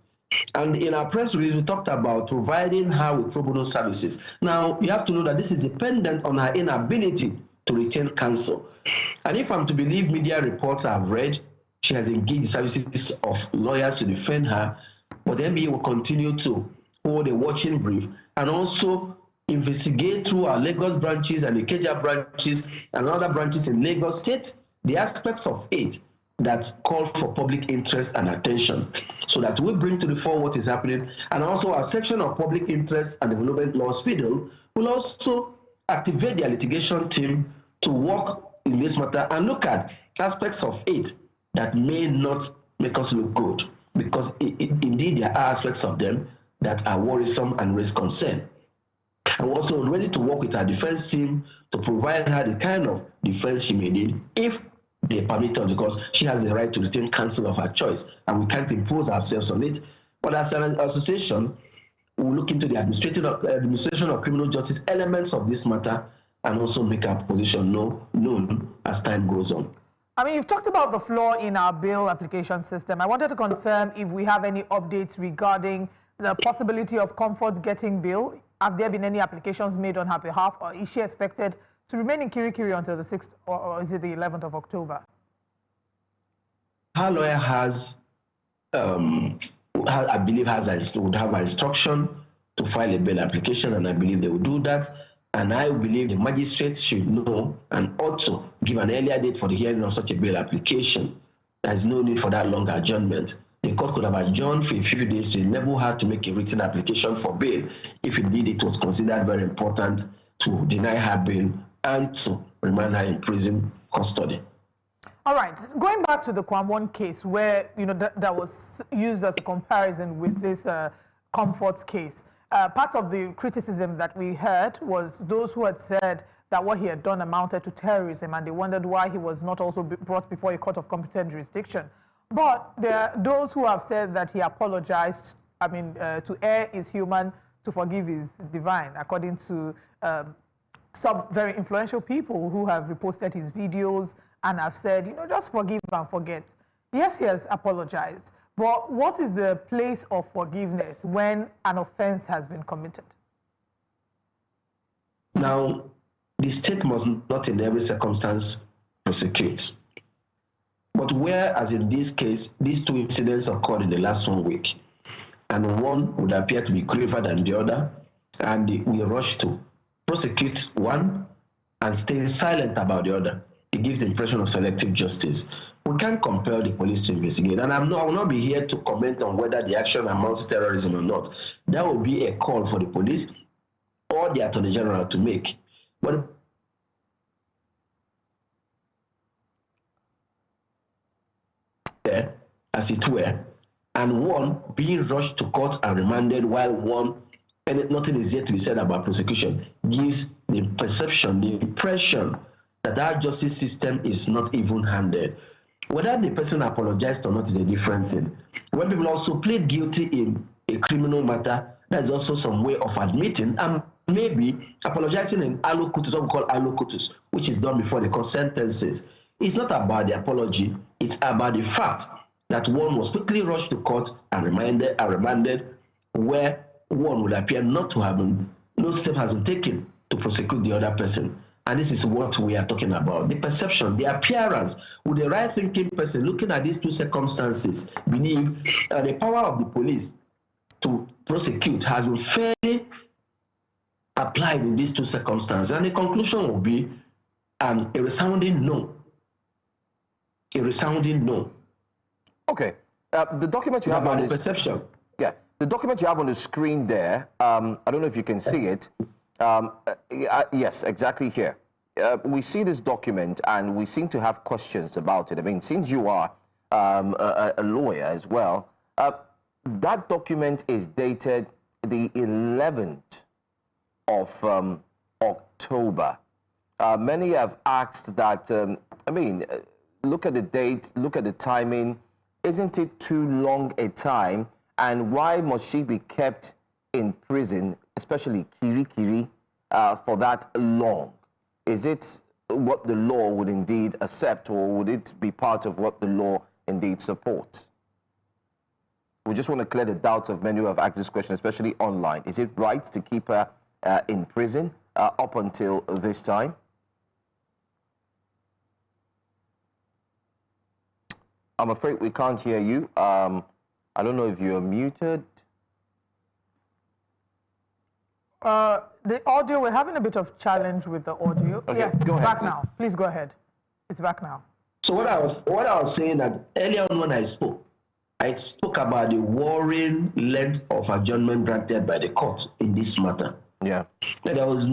And in our press release, we talked about providing her with pro bono services. Now, you have to know that this is dependent on her inability to retain counsel. And if I'm to believe media reports I've read, she has engaged the services of lawyers to defend her, but the NBA will continue to hold a watching brief and also investigate through our Lagos branches and the Ikeja branches and other branches in Lagos State the aspects of it that call for public interest and attention, so that we bring to the fore what is happening. And also our section of public interest and development law Speedle will also activate their litigation team to work in this matter and look at aspects of it that may not make us look good, because indeed there are aspects of them that are worrisome and raise concern. And we're also ready to work with our defense team to provide her the kind of defense she may need if they permit her, because she has the right to retain counsel of her choice, and we can't impose ourselves on it. But as an association, we'll look into the administration of criminal justice elements of this matter and also make our position known as time goes on. I mean, you've talked about the flaw in our bail application system. I wanted to confirm if we have any updates regarding the possibility of Comfort getting bail. Have there been any applications made on her behalf, or is she expected to remain in Kirikiri until the 6th, or is it the 11th of October? Her lawyer I believe would have an instruction to file a bail application, and I believe they will do that. And I believe the magistrate should know and also give an earlier date for the hearing of such a bail application. There's no need for that long adjournment. The court could have adjourned for a few days to enable her to make a written application for bail if indeed it was considered very important to deny her bail and to remand her in prison custody. All right, going back to the Kwamwon case where, that was used as a comparison with this Comfort case. Part of the criticism that we heard was those who had said that what he had done amounted to terrorism, and they wondered why he was not also brought before a court of competent jurisdiction. But there are those who have said that he apologized. I mean, to err is human, to forgive is divine, according to some very influential people who have reposted his videos and have said, just forgive and forget. Yes, he has apologized. But what is the place of forgiveness when an offense has been committed? Now, the state must not in every circumstance prosecute. But whereas in this case, these two incidents occurred in the last 1 week, and one would appear to be graver than the other, and we rush to prosecute one and stay silent about the other, it gives the impression of selective justice. We can't compel the police to investigate, and I will not be here to comment on whether the action amounts to terrorism or not. That would be a call for the police or the Attorney General to make. But as it were, and one being rushed to court and remanded while one, and nothing is yet to be said about prosecution, gives the perception, the impression that our justice system is not even-handed. Whether the person apologized or not is a different thing. When people also plead guilty in a criminal matter, there's also some way of admitting and maybe apologizing in allocutus, what we call allocutus, which is done before the court sentences. It's not about the apology, it's about the fact that one was quickly rushed to court and remanded, where one would appear not to have been, no step has been taken to prosecute the other person. And this is what we are talking about. The perception, the appearance, with the right-thinking person looking at these two circumstances, believe the power of the police to prosecute has been fairly applied in these two circumstances. And the conclusion will be a resounding no. A resounding no. Okay. The document you have on the perception. Yeah. The document you have on the screen there, I don't know if you can see it. Yes, exactly here. we see this document and we seem to have questions about it. I mean, since you are a lawyer as well, that document is dated the 11th of October. Many have asked that, look at the date, look at the timing. Isn't it too long a time? And why must she be kept in prison, especially Kiri, for that long? Is it what the law would indeed accept, or would it be part of what the law indeed supports? We just want to clear the doubts of many who have asked this question, especially online. Is it right to keep her in prison up until this time? I'm afraid we can't hear you. I don't know if you're muted. The audio, we're having a bit of challenge with the audio. Okay, yes, it's go ahead, back please. now. Please go ahead. It's back now. So what I was saying that earlier on when I spoke about the worrying length of adjournment granted by the court in this matter. Yeah. That there was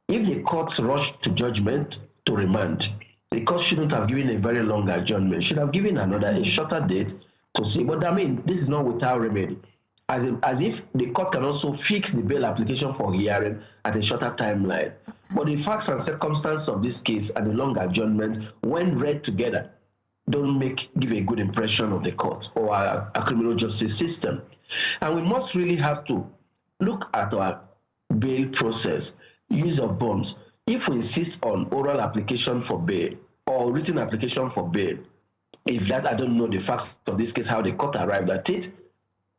if the court rushed to judgment to remand, the court shouldn't have given a very long adjournment. Should have given a shorter date to see. But this is not without remedy. As if the court can also fix the bail application for hearing at a shorter timeline. But the facts and circumstances of this case and the long adjournment, when read together, don't give a good impression of the court or our criminal justice system. And we must really have to look at our bail process, use of bonds. If we insist on oral application for bail or written application for bail, if that, I don't know the facts of this case, how the court arrived at it,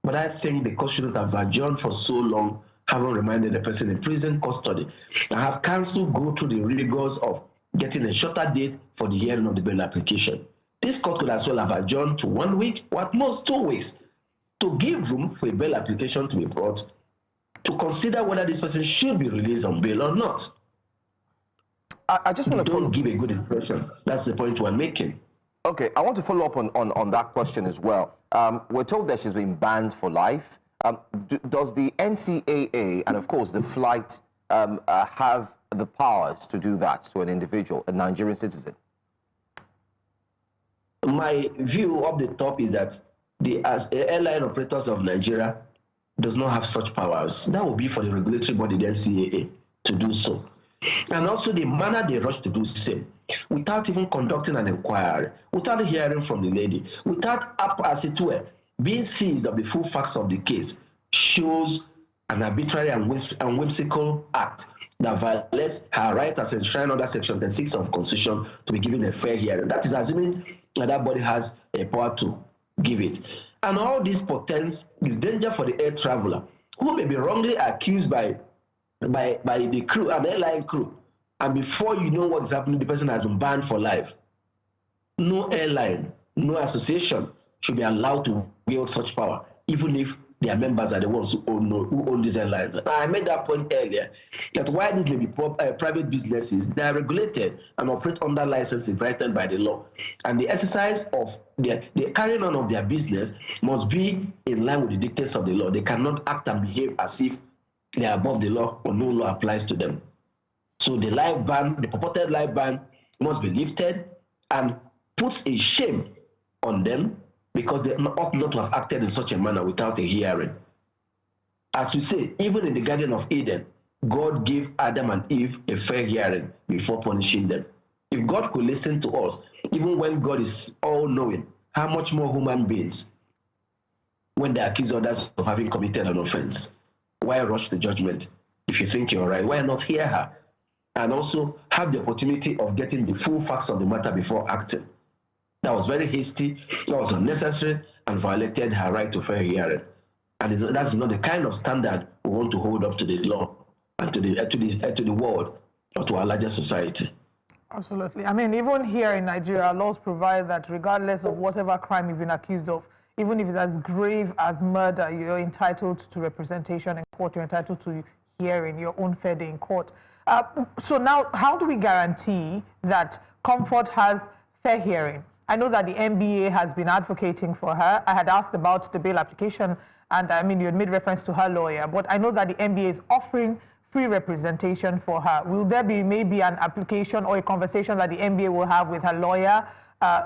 but I think the court shouldn't have adjourned for so long, having reminded the person in prison custody. I have counsel go through the rigors of getting a shorter date for the hearing of the bail application. This court could as well have adjourned to 1 week or at most 2 weeks to give room for a bail application to be brought to consider whether this person should be released on bail or not. I just want to don't give a good impression. That's the point we're making. Okay, I want to follow up on that question as well. We're told that she's been banned for life. Does the NCAA and, of course, the flight have the powers to do that to an individual, a Nigerian citizen? My view of the top is that the airline operators of Nigeria does not have such powers. That will be for the regulatory body, the NCAA, to do so. And also the manner they rush to do the same, without even conducting an inquiry, without hearing from the lady, without, as it were, being seized of the full facts of the case, shows an arbitrary and whimsical act that violates her right as enshrined under Section 36 of the Constitution to be given a fair hearing. That is assuming that body has a power to give it. And all this portends is danger for the air traveler, who may be wrongly accused by the crew, an airline crew, and before you know what is happening, the person has been banned for life. No airline, no association should be allowed to wield such power, even if their members are the ones who own these airlines. I made that point earlier, that while these may be private businesses, they are regulated and operate under licenses granted by the law. And the exercise of the carrying on of their business must be in line with the dictates of the law. They cannot act and behave as if they are above the law or no law applies to them. So the live ban, the purported live ban, must be lifted and puts a shame on them, because they ought not to have acted in such a manner without a hearing. As we say, even in the Garden of Eden, God gave Adam and Eve a fair hearing before punishing them. If God could listen to us, even when God is all-knowing, how much more human beings, when they accuse others of having committed an offense? Why rush to judgment? If you think you're right, why not hear her? And also have the opportunity of getting the full facts of the matter before acting. That was very hasty, that was unnecessary, and violated her right to fair hearing. And that's not the kind of standard we want to hold up to the law and to the world or to our larger society. Absolutely. I mean, even here in Nigeria, laws provide that regardless of whatever crime you've been accused of, even if it's as grave as murder, you're entitled to representation in court, you're entitled to hearing your own fair day in court. So now, how do we guarantee that Comfort has fair hearing? I know that the NBA has been advocating for her. I had asked about the bail application, and I mean, you had made reference to her lawyer, but I know that the NBA is offering free representation for her. Will there be maybe an application or a conversation that the NBA will have with her lawyer?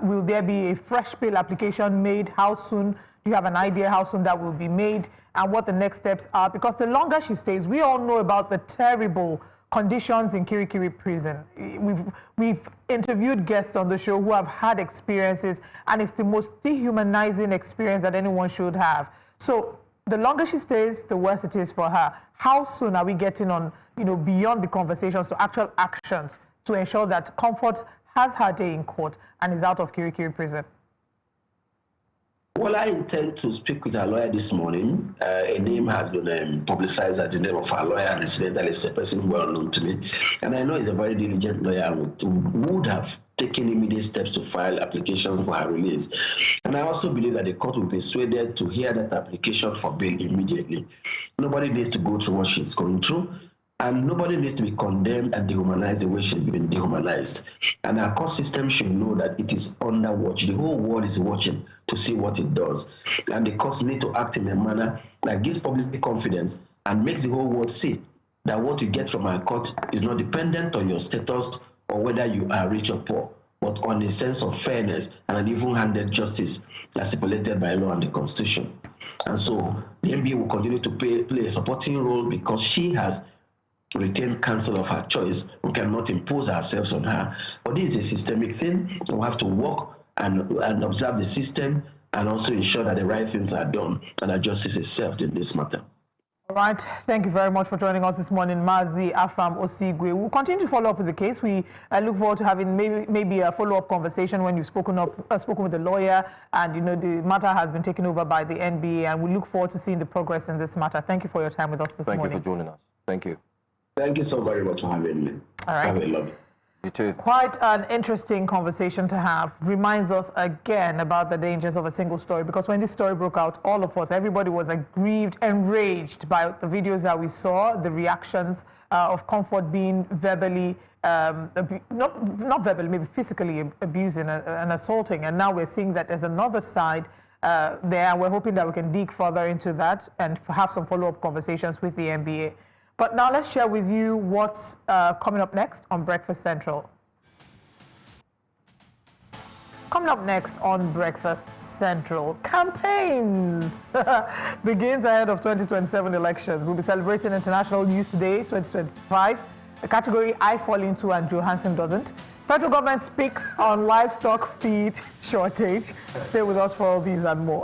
Will there be a fresh bail application made? How soon? Do you have an idea how soon that will be made and what the next steps are? Because the longer she stays, we all know about the terrible conditions in Kirikiri prison. We've interviewed guests on the show who have had experiences, and it's the most dehumanizing experience that anyone should have. So the longer she stays, the worse it is for her. How soon are we getting on, beyond the conversations to actual actions to ensure that Comfort has her day in court and is out of Kirikiri prison? Well, I intend to speak with our lawyer this morning. A name has been publicized as the name of our lawyer, and incidentally, it's a person well known to me. And I know he's a very diligent lawyer who would have taken immediate steps to file application for her release. And I also believe that the court will be persuaded to hear that application for bail immediately. Nobody needs to go through what she's going through, and nobody needs to be condemned and dehumanized the way she's been dehumanized. And our court system should know that it is under watch. The whole world is watching to see what it does. And the courts need to act in a manner that gives public confidence and makes the whole world see that what you get from our court is not dependent on your status or whether you are rich or poor, but on a sense of fairness and an even-handed justice as stipulated by law and the Constitution. And so the NBA will continue to play a supporting role because she has retained counsel of her choice. We cannot impose ourselves on her. But this is a systemic thing. We have to work and observe the system and also ensure that the right things are done and that justice is served in this matter. All right. Thank you very much for joining us this morning, Mazi Afam Osigwe. We'll continue to follow up with the case. We look forward to having maybe a follow-up conversation when you've spoken with the lawyer, and the matter has been taken over by the NBA, and we look forward to seeing the progress in this matter. Thank you for your time with us this morning. Thank you for joining us. Thank you. Thank you so very much for having me. All right. Have a lovely. You too. Quite an interesting conversation to have. Reminds us again about the dangers of a single story, because when this story broke out, all of us, everybody was aggrieved, enraged by the videos that we saw, the reactions of Comfort being verbally, not verbally, maybe physically abusing and assaulting. And now we're seeing that there's another side there. We're hoping that we can dig further into that and have some follow-up conversations with the NBA. But now let's share with you what's coming up next on Breakfast Central. Coming up next on Breakfast Central, campaigns begins ahead of 2027 elections. We'll be celebrating International Youth Day 2025, the category I fall into and Johansson doesn't. Federal government speaks on livestock feed shortage. Stay with us for all these and more.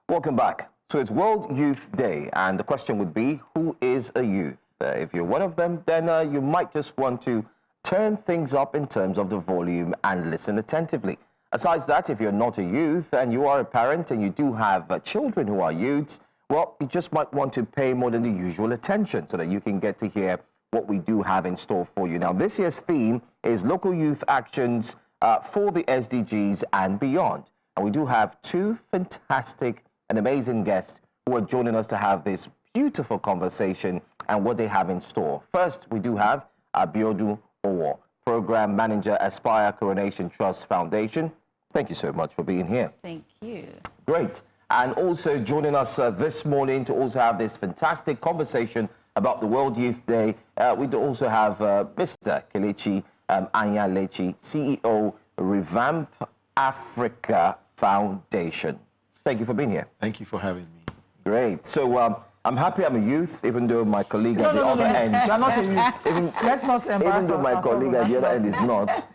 Welcome back. So it's World Youth Day, and the question would be, who is a youth? If you're one of them, then you might just want to turn things up in terms of the volume and listen attentively. Aside that, if you're not a youth and you are a parent and you do have children who are youths, well, you just might want to pay more than the usual attention so that you can get to hear what we do have in store for you. Now, this year's theme is local youth actions for the SDGs and beyond. And we do have two fantastic and amazing guests who are joining us to have this beautiful conversation and what they have in store. First, we do have Abiodun Owo, Program Manager, Aspire Coronation Trust Foundation. Thank you so much for being here. Thank you. Great. And also joining us this morning to also have this fantastic conversation about the World Youth Day, we do also have Mr. Kelechi Anyalechi, CEO, Revamp Africa Foundation. Thank you for being here. Thank you for having me. Great. So I'm happy I'm a youth, even though my colleague at the other end... You're not a youth. Let's not embarrass Even though my colleague at the other end is not.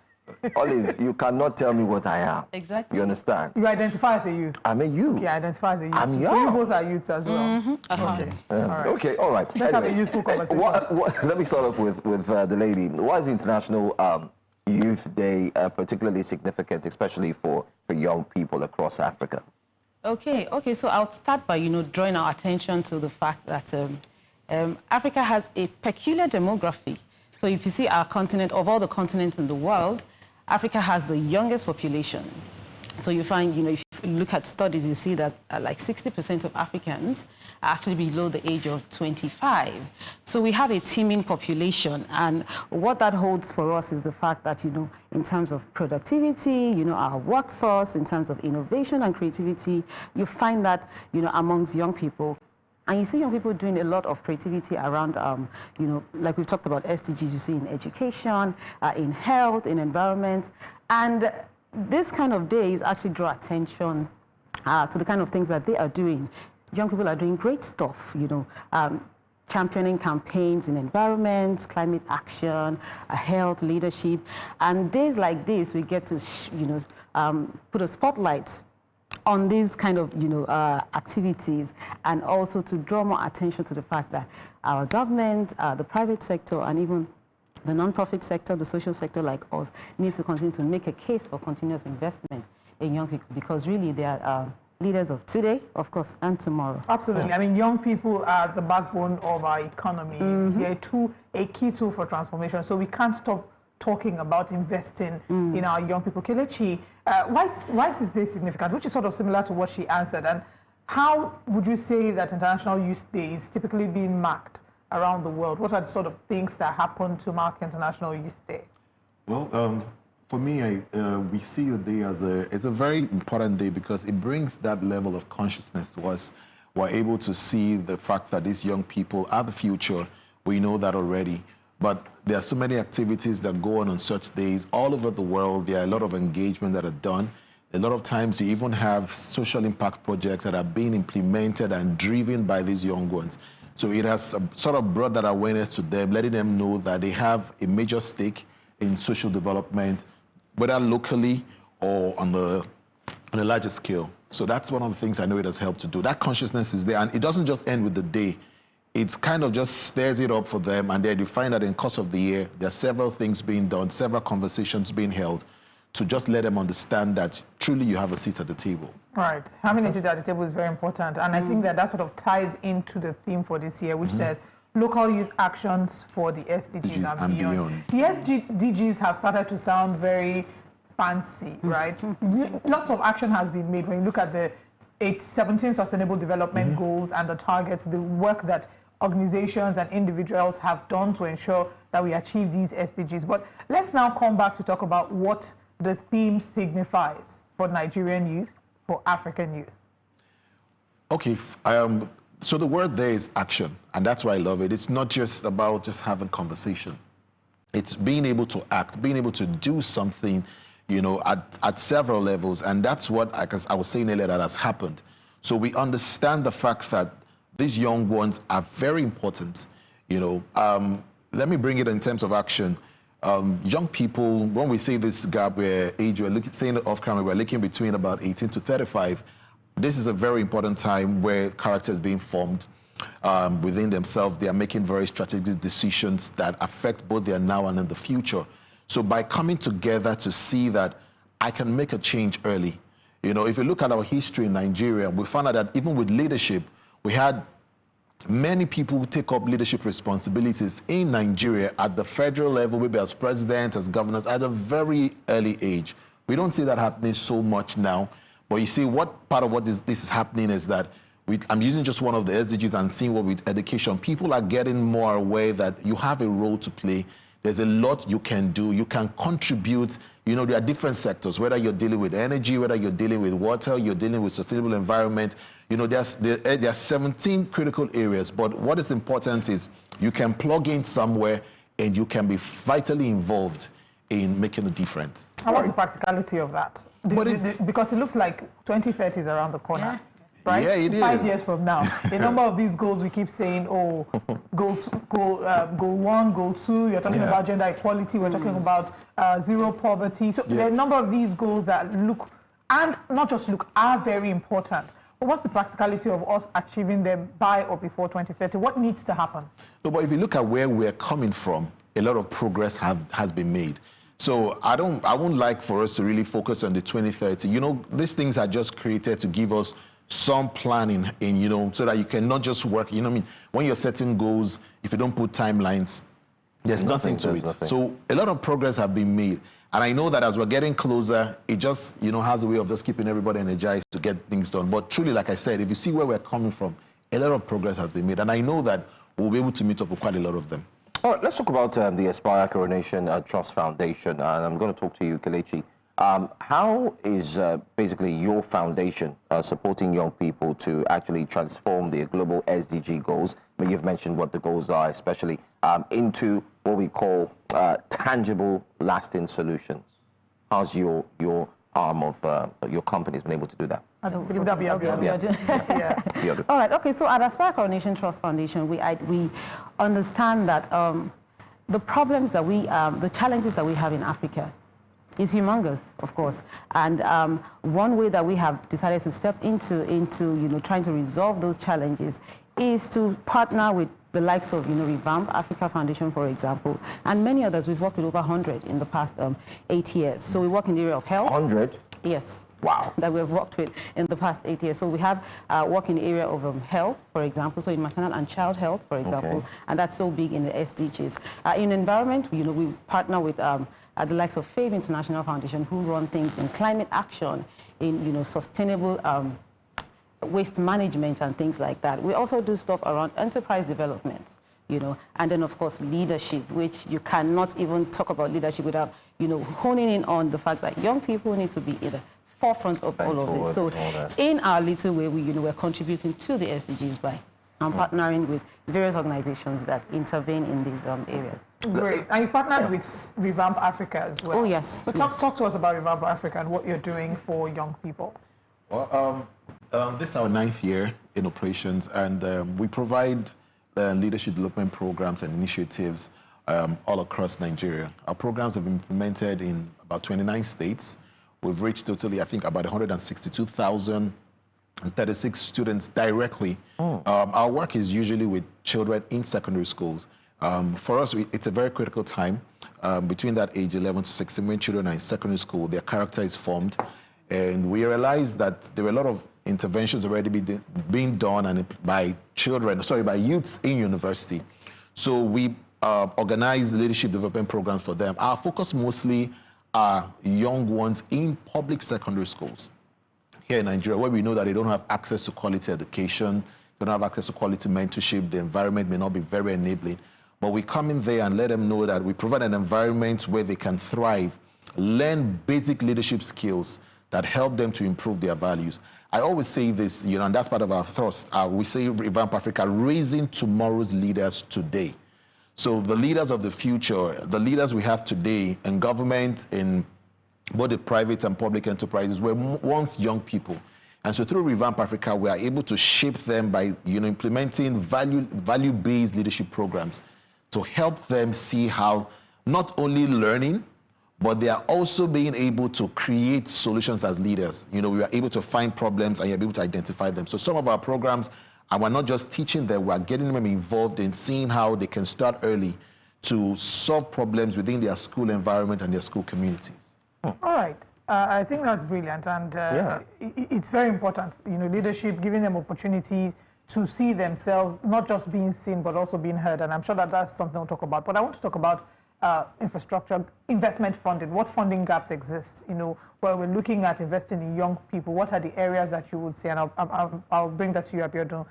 Olive, you cannot tell me what I am. Exactly. You understand? You identify as a youth. I'm a youth. Yeah, identify as a youth. I'm So young. you both are youths as well. Okay. Okay, all right. Let's have a useful conversation. Let me start off with the lady. Why is the International Youth Day particularly significant, especially for young people across Africa? Okay. So I'll start by, drawing our attention to the fact that Africa has a peculiar demography. So if you see our continent, of all the continents in the world, Africa has the youngest population. So you find, if you look at studies, you see that like 60% of Africans are actually below the age of 25. So we have a teeming population, and what that holds for us is the fact that, in terms of productivity, our workforce, in terms of innovation and creativity, you find that, amongst young people. And you see young people doing a lot of creativity around, like we've talked about SDGs, you see in education, in health, in environment. And this kind of days actually draw attention to the kind of things that they are doing. Young people are doing great stuff, championing campaigns in environment, climate action, health, leadership. And days like this, we get to, put a spotlight on these kind of, activities, and also to draw more attention to the fact that our government, the private sector, and even the non-profit sector, the social sector like us, need to continue to make a case for continuous investment in young people, because really they are leaders of today, of course, and tomorrow. Absolutely. I mean, young people are the backbone of our economy. They're a key tool for transformation. So we can't stop talking about investing in our young people. Kelechi, why is this significant? Which is sort of similar to what she answered. And how would you say that International Youth Day is typically being marked around the world? What are the sort of things that happen to mark International Youth Day? Well, for me, we see the day as it's a very important day because it brings that level of consciousness to us. We're able to see the fact that these young people are the future. We know that already. But there are so many activities that go on such days all over the world. There are a lot of engagement that are done. A lot of times you even have social impact projects that are being implemented and driven by these young ones. So it has sort of brought that awareness to them, letting them know that they have a major stake in social development, whether locally or on a larger scale. So that's one of the things I know it has helped to do. That consciousness is there, and it doesn't just end with the day. It's kind of just stirs it up for them, and then you find that in the course of the year, there are several things being done, several conversations being held to just let them understand that truly you have a seat at the table. Right. Having a seat at the table is very important. And I think that sort of ties into the theme for this year, which says local youth actions for the SDGs and beyond. The SDGs have started to sound very fancy, right? Lots of action has been made. When you look at the 17 Sustainable Development Goals and the targets, the work that organizations and individuals have done to ensure that we achieve these SDGs. But let's now come back to talk about what the theme signifies for Nigerian youth, for African youth. Okay, so the word there is action, and that's why I love it. It's not just about just having conversation. It's being able to act, being able to do something, at several levels, and that's what, as I was saying earlier, that has happened. So we understand the fact that these young ones are very important. Let me bring it in terms of action. Young people, when we say this gap where age, we're saying it off camera, we're looking between about 18 to 35. This is a very important time where character is being formed within themselves. They are making very strategic decisions that affect both their now and in the future. So by coming together to see that I can make a change early. If you look at our history in Nigeria, we found out that even with leadership, we had many people who take up leadership responsibilities in Nigeria at the federal level, maybe as presidents, as governors, at a very early age. We don't see that happening so much now. But you see, what part of what this is happening is that I'm using just one of the SDGs and seeing what with education. People are getting more aware that you have a role to play. There's a lot you can do. You can contribute. There are different sectors, whether you're dealing with energy, whether you're dealing with water, you're dealing with sustainable environment. There are 17 critical areas, but what is important is you can plug in somewhere and you can be vitally involved in making a difference. How about the practicality of that? Because it looks like 2030 is around the corner. Yeah. Right? Yeah, it is. 5 years from now. A number of these goals we keep saying, goal 1, goal 2, you're talking about gender equality, we're talking about zero poverty. So there are a number of these goals that look, and not just look, are very important. But what's the practicality of us achieving them by or before 2030? What needs to happen? No, but if you look at where we're coming from, a lot of progress has been made. So I wouldn't like for us to really focus on the 2030. These things are just created to give us some planning in, so that you can not just work, when you're setting goals, if you don't put timelines, there's nothing to it. So a lot of progress have been made. And I know that as we're getting closer, it just, has a way of just keeping everybody energized to get things done. But truly, like I said, if you see where we're coming from, a lot of progress has been made. And I know that we'll be able to meet up with quite a lot of them. All right, let's talk about the Aspire Coronation Trust Foundation. And I'm going to talk to you, Kelechi. How is basically your foundation supporting young people to actually transform their global SDG goals? I mean, you've mentioned what the goals are, especially into what we call tangible, lasting solutions. How's your arm of your company's been able to do that? I believe that'd be yeah. All right. Okay. So at Aspire Coronation Trust Foundation, we understand that the problems that the challenges that we have in Africa is humongous, of course. And one way that we have decided to step into trying to resolve those challenges is to partner with the likes of Revamp Africa Foundation, for example, and many others. We've worked with over 100 in the past 8 years. So we work in the area of health. 100? Yes. Wow. That we've worked with in the past 8 years. So we have work in the area of health, for example, so in maternal and child health, for example, and that's so big in the SDGs. In environment, we partner with the likes of FAVE International Foundation, who run things in climate action, in sustainable waste management and things like that. We also do stuff around enterprise development, and then of course leadership, which you cannot even talk about leadership without honing in on the fact that young people need to be in the forefront of all of this. So in our little way, we're contributing to the SDGs by partnering with various organizations that intervene in these areas. Great. And you've partnered with Revamp Africa as well. Oh, yes. So talk to us about Revamp Africa and what you're doing for young people. Well, this is our 9th year in operations, and we provide leadership development programs and initiatives all across Nigeria. Our programs have been implemented in about 29 states. We've reached totally, I think, about 162,036 students directly. Our work is usually with children in secondary schools. For us, it's a very critical time between that age 11 to 16, when children are in secondary school, their character is formed. And we realized that there were a lot of interventions already being done by youths in university. So we organize leadership development programs for them. Our focus mostly are young ones in public secondary schools here in Nigeria, where we know that they don't have access to quality education, they don't have access to quality mentorship, the environment may not be very enabling. But we come in there and let them know that we provide an environment where they can thrive, learn basic leadership skills that help them to improve their values. I always say this, and that's part of our thrust. We say Revamp Africa, raising tomorrow's leaders today. So the leaders of the future, the leaders we have today in government, in both the private and public enterprises, were once young people. And so through Revamp Africa, we are able to shape them by implementing value-based leadership programs to help them see how not only learning, but they are also being able to create solutions as leaders. We are able to find problems and you're able to identify them. So some of our programs, and we're not just teaching them, we're getting them involved in seeing how they can start early to solve problems within their school environment and their school communities. All right. I think that's brilliant. And it's very important, leadership, giving them opportunity to see themselves, not just being seen, but also being heard. And I'm sure that that's something we'll talk about. But I want to talk about infrastructure, investment funding. What funding gaps exist, where we're looking at investing in young people? What are the areas that you would see? And I'll bring that to you, Abiodun,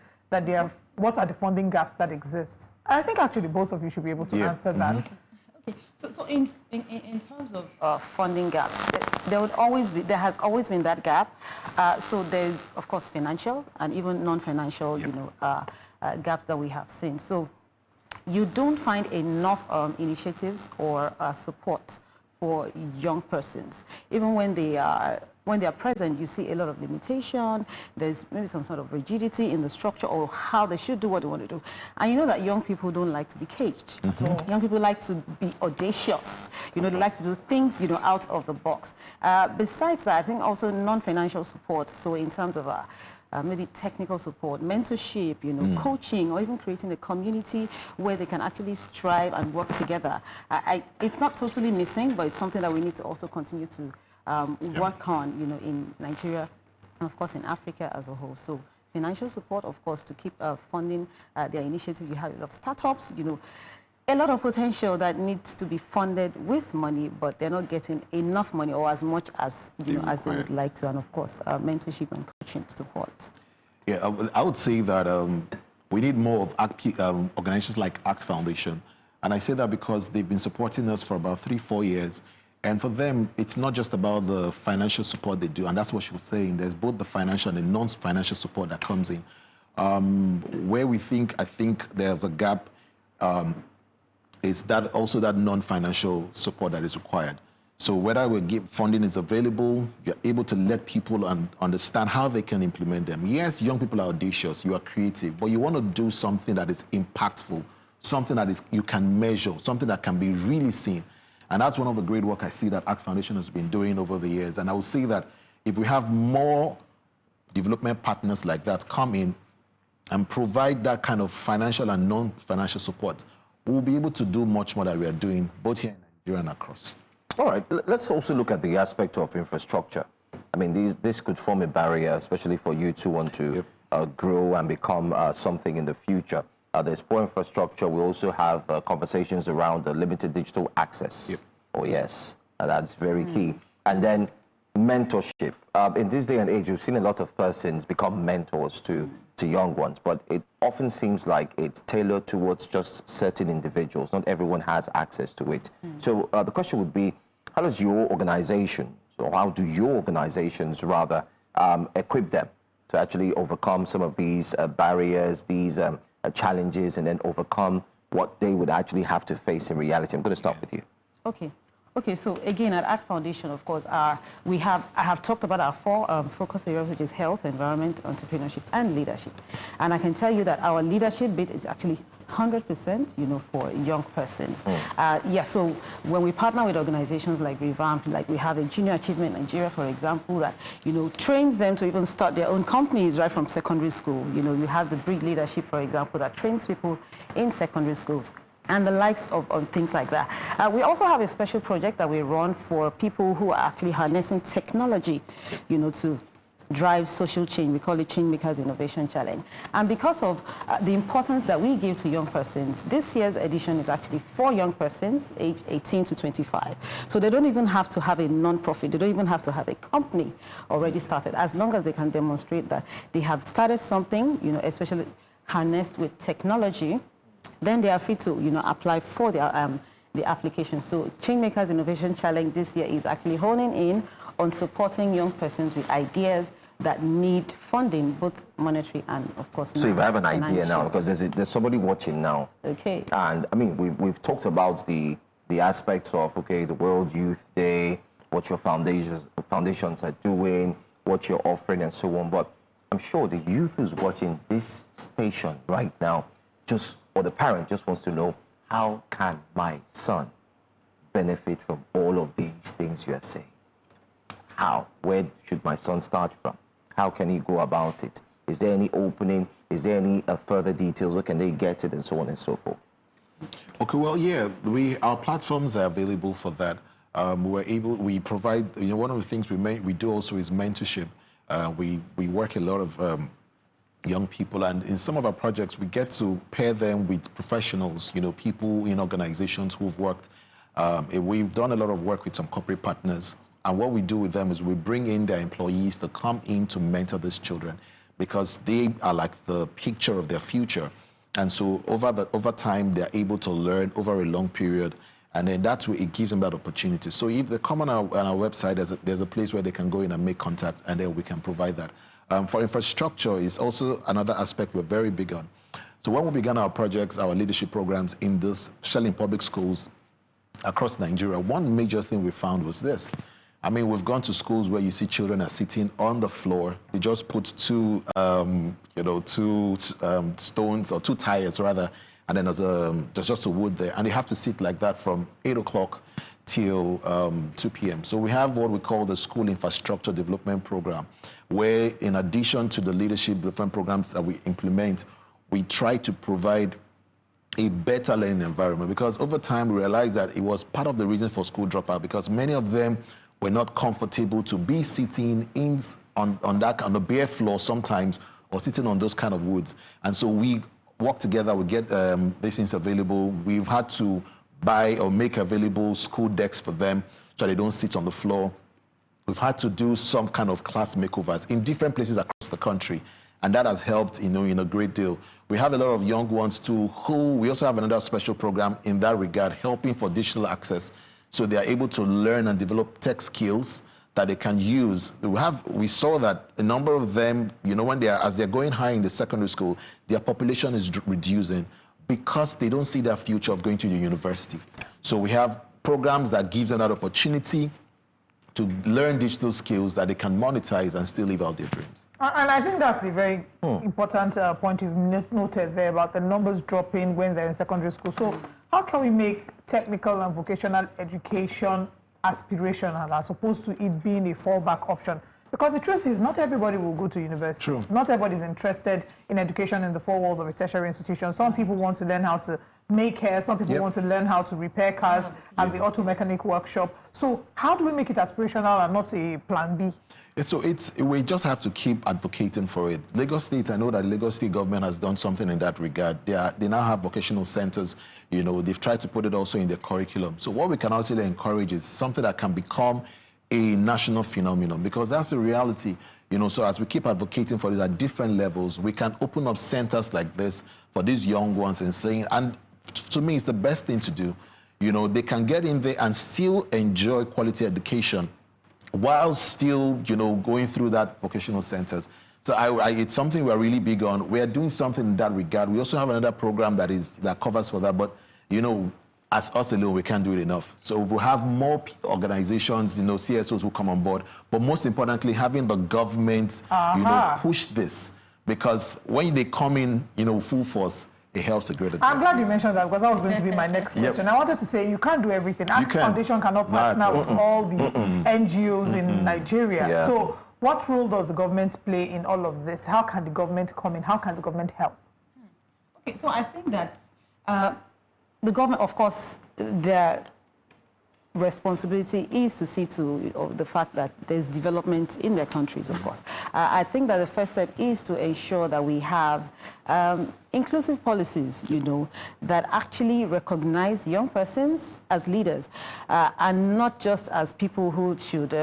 what are the funding gaps that exist? I think actually both of you should be able to answer that. Okay. So in terms of funding gaps, there has always been that gap. So there's, of course, financial and even non-financial, gaps that we have seen. So you don't find enough initiatives or support for young persons. Even when they are present, you see a lot of limitation. There's maybe some sort of rigidity in the structure or how they should do what they want to do. And you know that young people don't like to be caged at all. Young people like to be audacious. They like to do things, out of the box. Besides that, I think also non-financial support. So in terms of maybe technical support, mentorship, coaching, or even creating a community where they can actually strive and work together. It's not totally missing, but it's something that we need to also continue to work on, in Nigeria and, of course, in Africa as a whole. So financial support, of course, to keep funding their initiative. You have a lot of startups, a lot of potential that needs to be funded with money, but they're not getting enough money or as much as, as they would like to. And, of course, mentorship and coaching support. Yeah, I would say that we need more of organizations like ACT Foundation. And I say that because they've been supporting us for about 3-4 years. And for them, it's not just about the financial support they do. And that's what she was saying. There's both the financial and the non-financial support that comes in. Where I think there's a gap is that also that non-financial support that is required. So whether funding is available, you're able to let people understand how they can implement them. Yes, young people are audacious, you are creative, but you want to do something that is impactful, something that you can measure, something that can be really seen. And that's one of the great work I see that ACT Foundation has been doing over the years. And I would say that if we have more development partners like that come in and provide that kind of financial and non-financial support, we'll be able to do much more than we are doing, both here in Nigeria and across. All right, let's also look at the aspect of infrastructure. I mean, this could form a barrier, especially for you to want to grow and become something in the future. There's poor infrastructure. We also have conversations around the limited digital access. Yep. Oh, yes, that's very key. And then mentorship. In this day and age, we've seen a lot of persons become mentors to young ones, but it often seems like it's tailored towards just certain individuals. Not everyone has access to it. So the question would be, how does your organization, or how do your organizations rather, equip them to actually overcome some of these barriers, these challenges, and then overcome what they would actually have to face in reality? I'm going to start with you. Okay, so again, at ACT Foundation, of course, I have talked about our 4 focus areas, which is health, environment, entrepreneurship, and leadership. And I can tell you that our leadership bit is actually 100%, for young persons. So when we partner with organizations like Revamp, like we have a Junior Achievement Nigeria, for example, that, trains them to even start their own companies right from secondary school. You have the Brig Leadership, for example, that trains people in secondary schools, and the likes of things like that. We also have a special project that we run for people who are actually harnessing technology, to drive social change. We call it Changemakers Innovation Challenge. And because of the importance that we give to young persons, this year's edition is actually for young persons aged 18 to 25. So they don't even have to have a non-profit. They don't even have to have a company already started. As long as they can demonstrate that they have started something, especially harnessed with technology, then they are free to, apply for their, the application. So Changemakers Innovation Challenge this year is actually honing in on supporting young persons with ideas that need funding, both monetary and, of course, so if I have an idea now, because there's somebody watching now. Okay. And I mean, we've talked about the aspects of, the World Youth Day, what your foundations are doing, what you're offering, and so on. But I'm sure the youth who's watching this station right now, or the parent just wants to know, how can my son benefit from all of these things you are saying? How? Where should my son start from? How can he go about it? Is there any opening? Is there any further details? Where can they get it, and so on and so forth? Okay, well, yeah, our platforms are available for that. We provide, one of the things we do also is mentorship. We work a lot of young people, and in some of our projects, we get to pair them with professionals, people in organizations who've worked. We've done a lot of work with some corporate partners. And what we do with them is we bring in their employees to come in to mentor these children, because they are like the picture of their future. And so over time, they're able to learn over a long period. And then that way, it gives them that opportunity. So if they come on our website, there's a place where they can go in and make contact, and then we can provide that. For infrastructure is also another aspect we're very big on. So when we began our projects, our leadership programs especially in public schools across Nigeria, one major thing we found was this. I mean, we've gone to schools where you see children are sitting on the floor. They just put two stones, or 2 tires rather, and then there's just a wood there. And they have to sit like that from 8 o'clock till 2 p.m. So we have what we call the School Infrastructure Development Program, where in addition to the leadership development programs that we implement, we try to provide a better learning environment. Because over time, we realized that it was part of the reason for school dropout, because many of them were not comfortable to be sitting on the bare floor sometimes, or sitting on those kind of woods. And so we work together, we get these things available. We've had to buy or make available school decks for them so they don't sit on the floor. We've had to do some kind of class makeovers in different places across the country. And that has helped, in a great deal. We have a lot of young ones too, who we also have another special program in that regard, helping for digital access. So they are able to learn and develop tech skills that they can use. We saw that a number of them, as they're going high in the secondary school, their population is reducing because they don't see their future of going to the university. So we have programs that give them that opportunity to learn digital skills that they can monetize and still live out their dreams. And I think that's a very important point you've noted there about the numbers dropping when they're in secondary school. So how can we make technical and vocational education aspirational as opposed to it being a fallback option? Because the truth is, not everybody will go to university. True. Not everybody is interested in education in the four walls of a tertiary institution. Some people want to learn how to make hair. Some people want to learn how to repair cars at the auto mechanic workshop. So how do we make it aspirational and not a plan B? So we just have to keep advocating for it. Lagos State, I know that Lagos State government has done something in that regard. They now have vocational centers. They've tried to put it also in their curriculum. So what we can actually encourage is something that can become a national phenomenon, because that's the reality. So as we keep advocating for it at different levels, we can open up centers like this for these young ones and to me, it's the best thing to do. They can get in there and still enjoy quality education while still, going through that vocational centers. So it's something we're really big on. We're doing something in that regard. We also have another program that covers for that, but, as us alone, we can't do it enough. So we'll have more organizations, CSOs who come on board, but most importantly, having the government, push this, because when they come in, full force, it helps a greater deal. I'm glad you mentioned that, because that was going to be my next question. I wanted to say you can't do everything. Act Foundation cannot partner with all the NGOs in Nigeria. Yeah. So what role does the government play in all of this? How can the government come in? How can the government help? Okay, so I think that the government, of course, their responsibility is to see to the fact that there's development in their countries, of course. I think that the first step is to ensure that we have inclusive policies, that actually recognize young persons as leaders and not just as people who should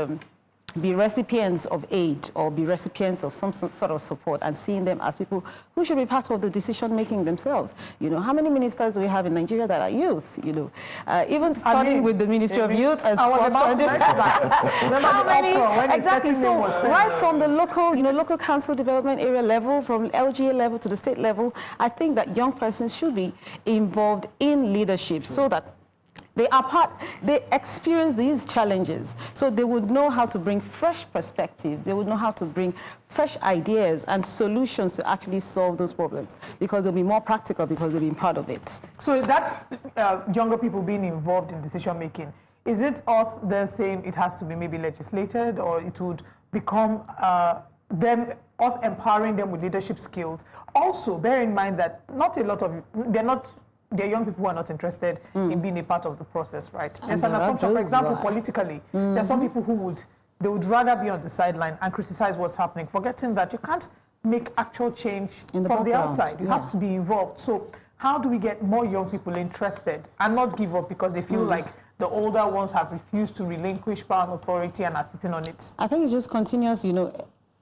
be recipients of aid or be recipients of some sort of support, and seeing them as people who should be part of the decision-making themselves. How many ministers do we have in Nigeria that are youth? Even starting with the Ministry of Youth and Sports. How many? Exactly. So right from the local, local council development area level, from LGA level to the state level, I think that young persons should be involved in leadership so that they experience these challenges, so they would know how to bring fresh perspective, they would know how to bring fresh ideas and solutions to actually solve those problems, because they'll be more practical because they've been part of it. So that's younger people being involved in decision making. Is it us then saying it has to be maybe legislated, or it would become us empowering them with leadership skills? Also, bear in mind that not a lot of they're young people who are not interested in being a part of the process, right? There's an assumption, for example, politically, there's some people who would rather be on the sideline and criticize what's happening, forgetting that you can't make actual change from the outside. You have to be involved. So how do we get more young people interested and not give up because they feel like the older ones have refused to relinquish power and authority and are sitting on it? I think it's just continuous,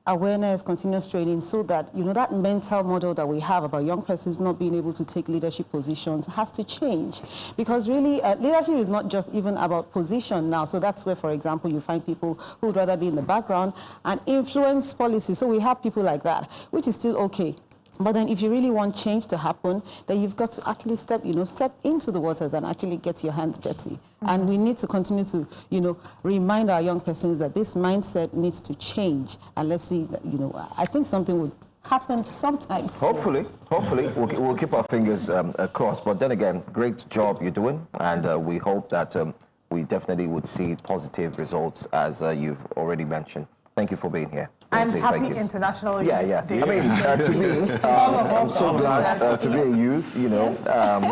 awareness, continuous training, so that, that mental model that we have about young persons not being able to take leadership positions has to change. Because really, leadership is not just even about position now. So that's where, for example, you find people who would rather be in the background and influence policy. So we have people like that, which is still okay. But then if you really want change to happen, then you've got to actually step into the waters and actually get your hands dirty. And we need to continue to, remind our young persons that this mindset needs to change. And let's see that, I think something would happen sometimes. Hopefully, we'll keep our fingers crossed. But then again, great job you're doing. And we hope that we definitely would see positive results, as you've already mentioned. Thank you for being here. And happy International Youth Day. I mean, to me, I'm so glad to be a youth,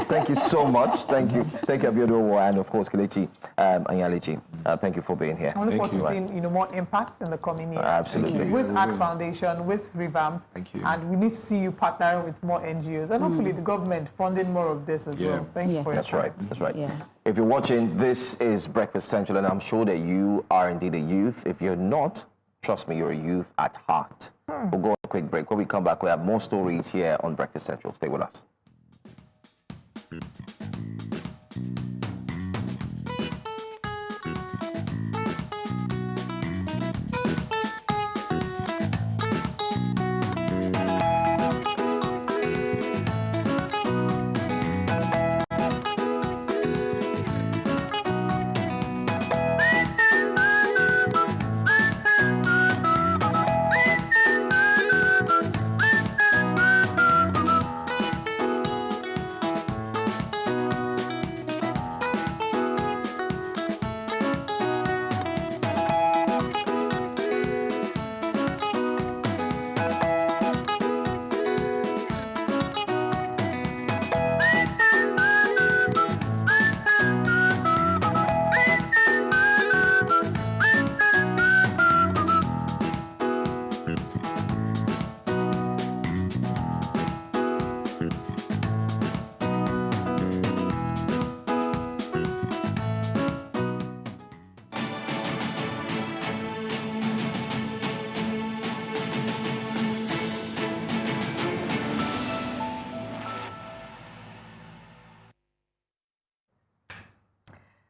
Thank you so much. Thank you, Abiodun, and of course, Kelechi Anyalechi. Thank you for being here. I look forward to seeing, more impact in the coming years. Absolutely. With Act Foundation, with Revamp. Thank you. And we need to see you partnering with more NGOs. And hopefully the government funding more of this as well. Thank you for your time. That's right. Yeah. If you're watching, this is Breakfast Central, and I'm sure that you are indeed a youth. If you're not, trust me, you're a youth at heart. We'll go on a quick break. When we come back, we have more stories here on Breakfast Central. Stay with us.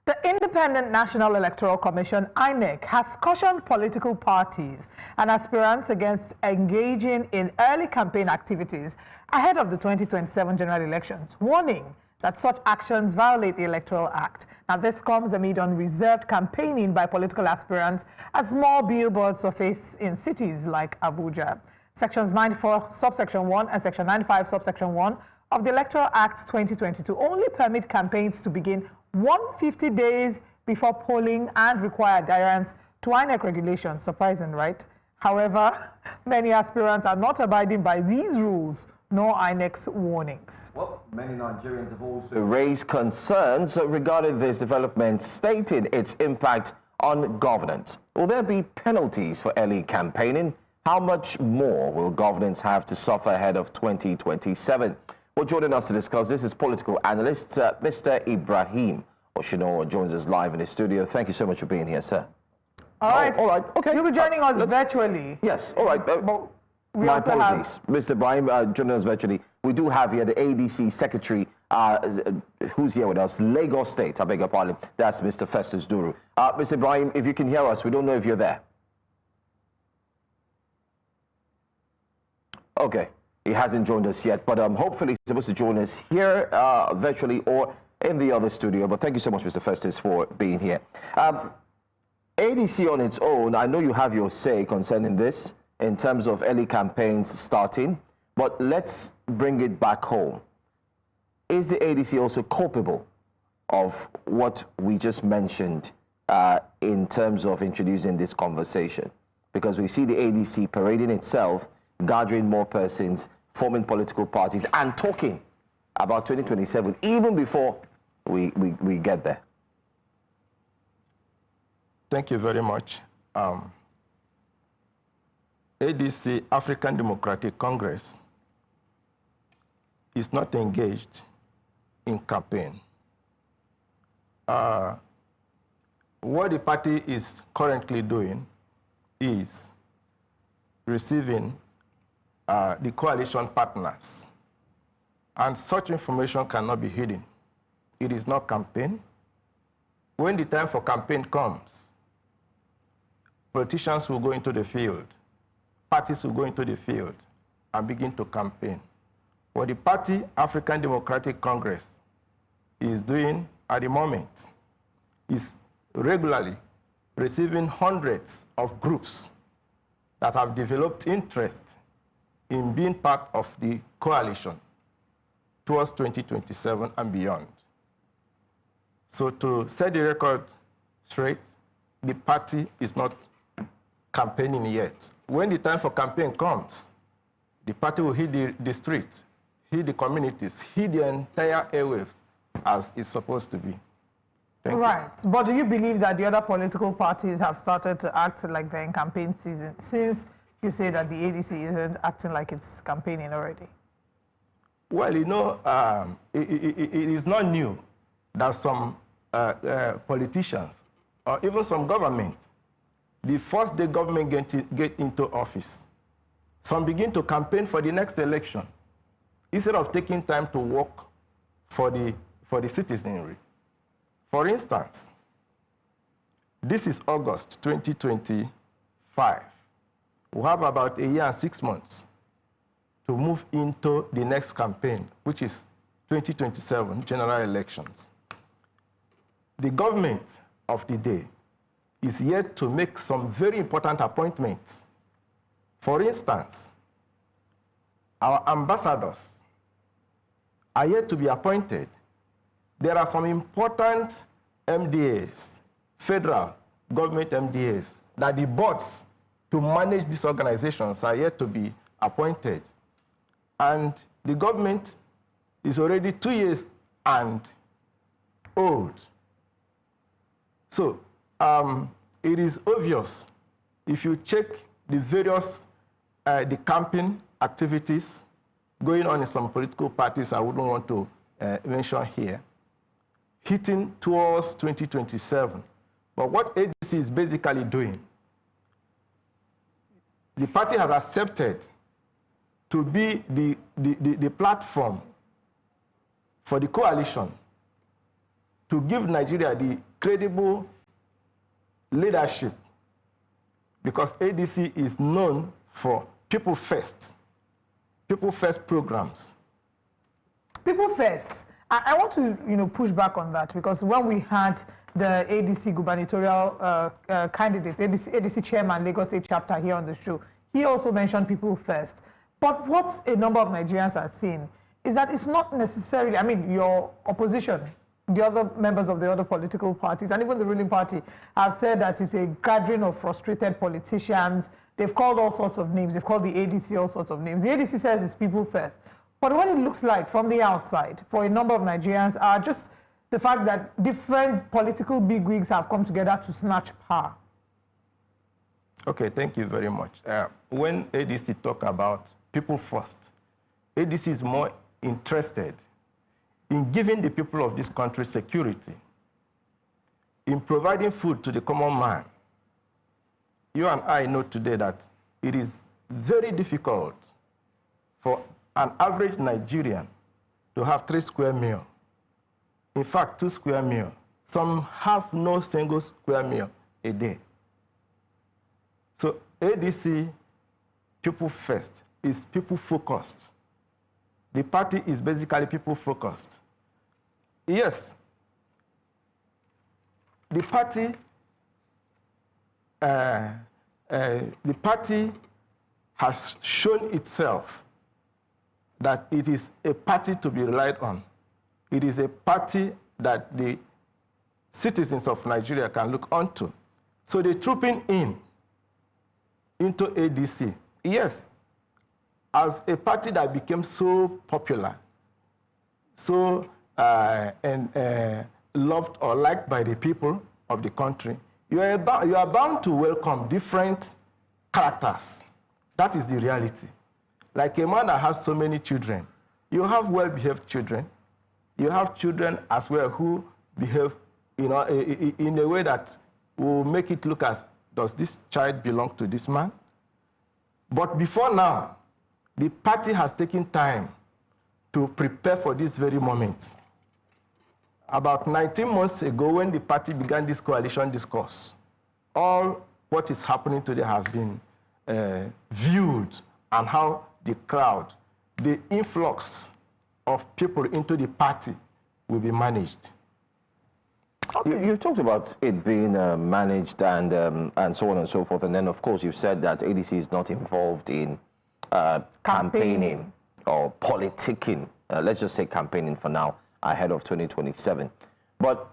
The Independent National Electoral Commission, INEC, has cautioned political parties and aspirants against engaging in early campaign activities ahead of the 2027 general elections, warning that such actions violate the Electoral Act. Now, this comes amid unreserved campaigning by political aspirants as more billboards surface in cities like Abuja. Sections 94, subsection 1 and section 95, subsection 1 of the Electoral Act 2022 only permit campaigns to begin 150 days before polling and require adherence to INEC regulations. Surprising, right? However, many aspirants are not abiding by these rules nor INEC's warnings. Well, many Nigerians have also raised concerns regarding this development, stating its impact on governance. Will there be penalties for early campaigning? How much more will governance have to suffer ahead of 2027? Well, joining us to discuss this is political analyst Mr. Ibrahim Oshino, joins us live in the studio. Thank you so much for being here, sir. All right. All right. Okay. You'll be joining us virtually. Yes. All right. But we My also apologies, Mr. Ibrahim, joining us virtually. We do have here the ADC Secretary, who's here with us, Lagos State. I beg your pardon. That's Mr. Festus Duru. Mr. Ibrahim, if you can hear us, we don't know if you're there. Okay. He hasn't joined us yet, but hopefully he's supposed to join us here virtually or in the other studio. But thank you so much, Mr. Festus, for being here. ADC on its own, I know you have your say concerning this in terms of early campaigns starting, but let's bring it back home. Is the ADC also culpable of what we just mentioned in terms of introducing this conversation? Because we see the ADC parading itself, gathering more persons, forming political parties, and talking about 2027, even before we get there. Thank you very much. ADC, African Democratic Congress, is not engaged in campaign. What the party is currently doing is receiving the coalition partners. And such information cannot be hidden. It is not campaign. When the time for campaign comes, politicians will go into the field, parties will go into the field and begin to campaign. What the party, African Democratic Congress, is doing at the moment is regularly receiving hundreds of groups that have developed interest in being part of the coalition towards 2027 and beyond. So to set the record straight, the party is not campaigning yet. When the time for campaign comes, the party will hit the streets, hit the communities, hit the entire airwaves as it's supposed to be. Thank you. But do you believe that the other political parties have started to act like they're in campaign season, since you say that the ADC isn't acting like it's campaigning already? Well, you know, it is not new that some politicians, or even some government, the first day government get into office, Some begin to campaign for the next election instead of taking time to work for the citizenry. For instance, this is August 2025. We have about a year and 6 months to move into the next campaign, which is 2027 general elections. The government of the day is yet to make some very important appointments. For instance, our ambassadors are yet to be appointed. There are some important MDAs, federal government MDAs, that the boards to manage these organizations are yet to be appointed. And the government is already 2 years and old. So it is obvious, if you check the various the campaign activities going on in some political parties I wouldn't want to mention here, hitting towards 2027. But what ADC is basically doing, the party has accepted to be the platform for the coalition to give Nigeria the credible leadership, because ADC is known for people first programs. People first. I want to, push back on that, because when we had the ADC gubernatorial candidate, ADC chairman, Lagos State chapter here on the show, he also mentioned people first. But what a number of Nigerians are seeing is that it's not necessarily, your opposition, the other members of the other political parties, and even the ruling party, have said that it's a gathering of frustrated politicians. They've called all sorts of names. They've called the ADC all sorts of names. The ADC says it's people first. But what it looks like from the outside for a number of Nigerians are just the fact that different political bigwigs have come together to snatch power. Okay, thank you very much. When ADC talk about people first, ADC is more interested in giving the people of this country security, in providing food to the common man. You and I know today that it is very difficult for an average Nigerian to have 3 square meals. In fact, 2 square meals. Some have no single square meal a day. So ADC, people first, is people focused. The party is basically people focused. Yes, the party has shown itself that it is a party to be relied on. It is a party that the citizens of Nigeria can look onto. So they're trooping into ADC. Yes, as a party that became so popular, so loved or liked by the people of the country, you are bound to welcome different characters. That is the reality. Like a man that has so many children, you have well-behaved children. You have children as well who behave, in a way that will make it look as, does this child belong to this man? But before now, the party has taken time to prepare for this very moment. About 19 months ago, when the party began this coalition discourse, all what is happening today has been viewed, and how the crowd, the influx of people into the party will be managed. Okay. You talked about it being managed and so on and so forth, and then of course you've said that ADC is not involved in campaigning or politicking. Let's just say campaigning for now, ahead of 2027. But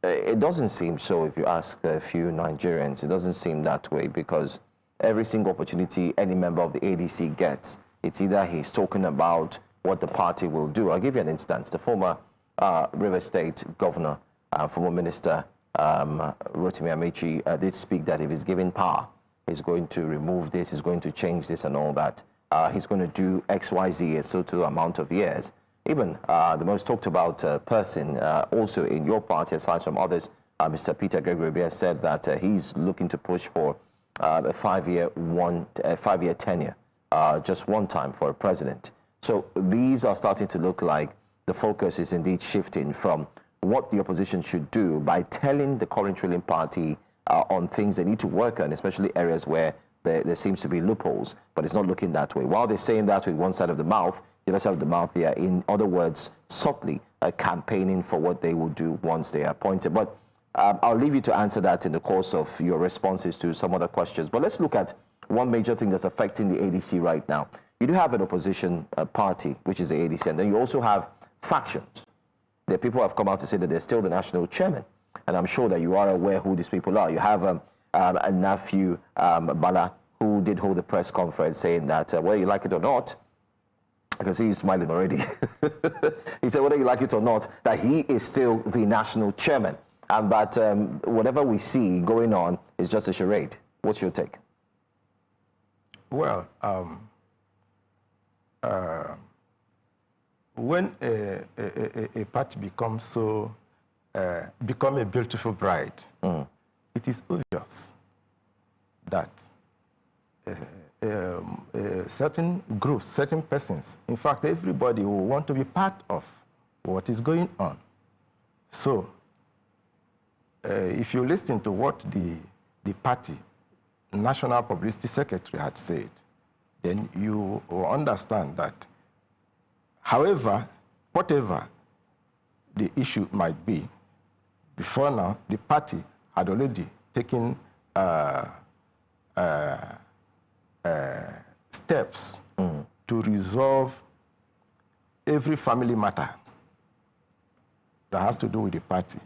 it doesn't seem so. If you ask a few Nigerians, it doesn't seem that way, because every single opportunity any member of the ADC gets, it's either he's talking about what the party will do. I'll give you an instance. The former River State governor, former minister Rotimi Amechi, did speak that if he's given power, he's going to remove this, he's going to change this and all that. He's going to do X, Y, Z a certain amount of years. Even the most talked about person also in your party, aside from others, Mr. Peter Gregory, has said that he's looking to push for a 5-year tenure just one time for a president. So these are starting to look like the focus is indeed shifting from what the opposition should do by telling the current ruling party on things they need to work on, especially areas where there seems to be loopholes, but it's not looking that way. While they're saying that with one side of the mouth, the other side of the mouth, they are, in other words, subtly campaigning for what they will do once they are appointed. But I'll leave you to answer that in the course of your responses to some other questions. But let's look at one major thing that's affecting the ADC right now. You do have an opposition party, which is the ADC, and then you also have factions. The people have come out to say that they're still the national chairman, and I'm sure that you are aware who these people are. You have a nephew, Bala, who did hold a press conference saying that whether you like it or not, I can see you smiling already. He said whether you like it or not, that he is still the national chairman, and that whatever we see going on is just a charade. What's your take? Well, when a party becomes so, become a beautiful bride, it is obvious that certain groups, certain persons, in fact, everybody will want to be part of what is going on. So, if you listen to what the party National Publicity Secretary had said, then you will understand that, however, whatever the issue might be, before now, the party had already taken steps to resolve every family matter that has to do with the party.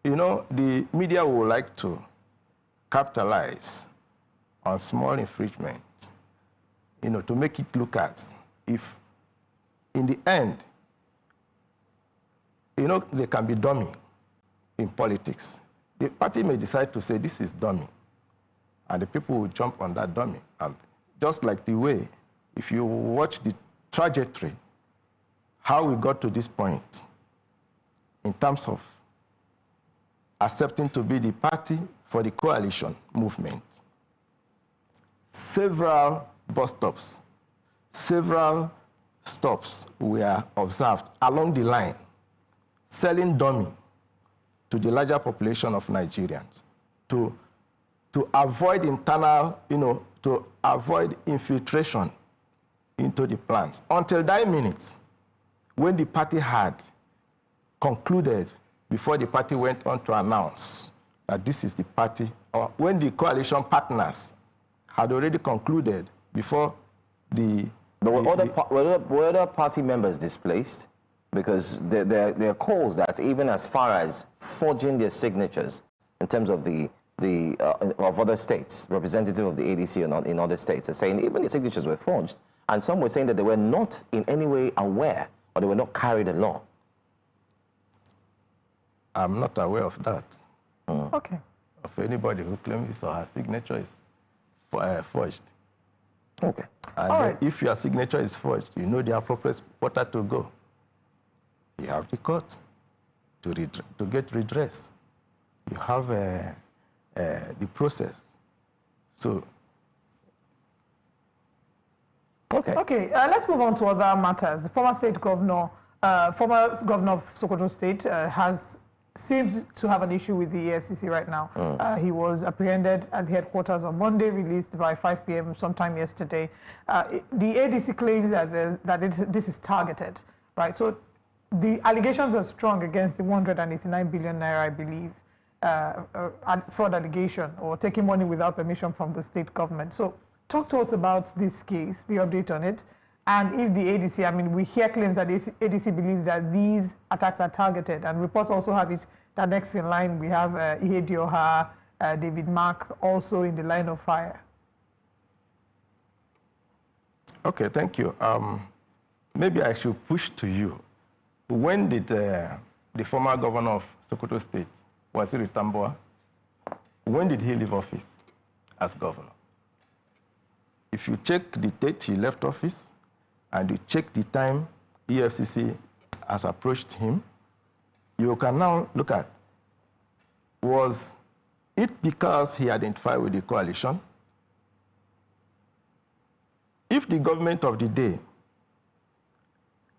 You know, the media would like to capitalize on small infringements, you know, to make it look as if, in the end, you know, there can be dummy in politics. The party may decide to say this is dummy, and the people will jump on that dummy. And just like the way, if you watch the trajectory, how we got to this point in terms of accepting to be the party for the coalition movement, several bus stops, several stops were observed along the line, selling dummy to the larger population of Nigerians to avoid internal, you know, to avoid infiltration into the plans. Until that minute, when the party had concluded, before the party went on to announce that this is the party, or when the coalition partners had already concluded before the... But were other party members displaced? Because there are calls that even as far as forging their signatures in terms of of other states, representative of the ADC in other states, are saying even the signatures were forged, and some were saying that they were not in any way aware or they were not carried along. I'm not aware of that. Okay. Of anybody who claims his or her signature is forged. Okay. And all right. If your signature is forged, you know the appropriate spot to go. You have the court to get redress. You have the process. So. Okay. Okay, let's move on to other matters. The former governor of Sokoto State seems to have an issue with the EFCC right now. He was apprehended at the headquarters on Monday, released by 5 p.m. sometime yesterday. The ADC claims that this is targeted, right? So the allegations are strong against the 189 billion naira, I believe, fraud allegation or taking money without permission from the state government. So talk to us about this case, the update on it, and if the ADC, I mean, we hear claims that the ADC believes that these attacks are targeted, and reports also have it that next in line we have Ihedioha, David Mark also in the line of fire. Okay, thank you. Maybe I should push to you. When did the former governor of Sokoto State, Waziri Tamboa, when did he leave office as governor? If you check the date he left office, and you check the time EFCC has approached him, you can now look at, was it because he identified with the coalition? if the government of the day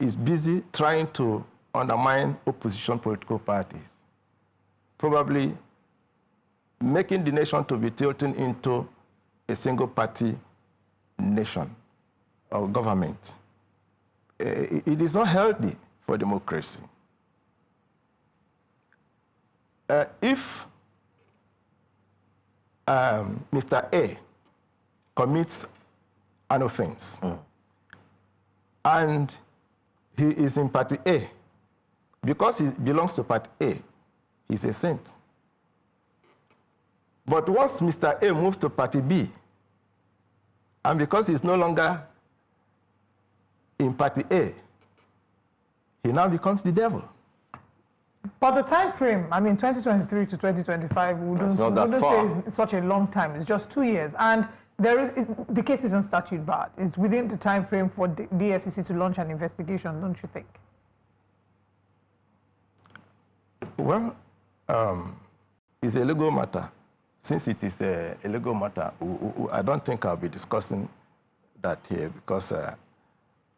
is busy trying to undermine opposition political parties, probably making the nation to be tilting into a single party nation or government, it is not healthy for democracy. If Mr. A commits an offense and he is in party A, because he belongs to party A, he's a saint. But once Mr. A moves to party B, and because he's no longer in party A, he now becomes the devil. But the time frame, I mean, 2023 to 2025, we wouldn't say it's such a long time. It's just 2 years. And the case isn't statute barred. It's within the time frame for the FCC to launch an investigation, don't you think? Well, it's a legal matter. Since it is a legal matter, I don't think I'll be discussing that here because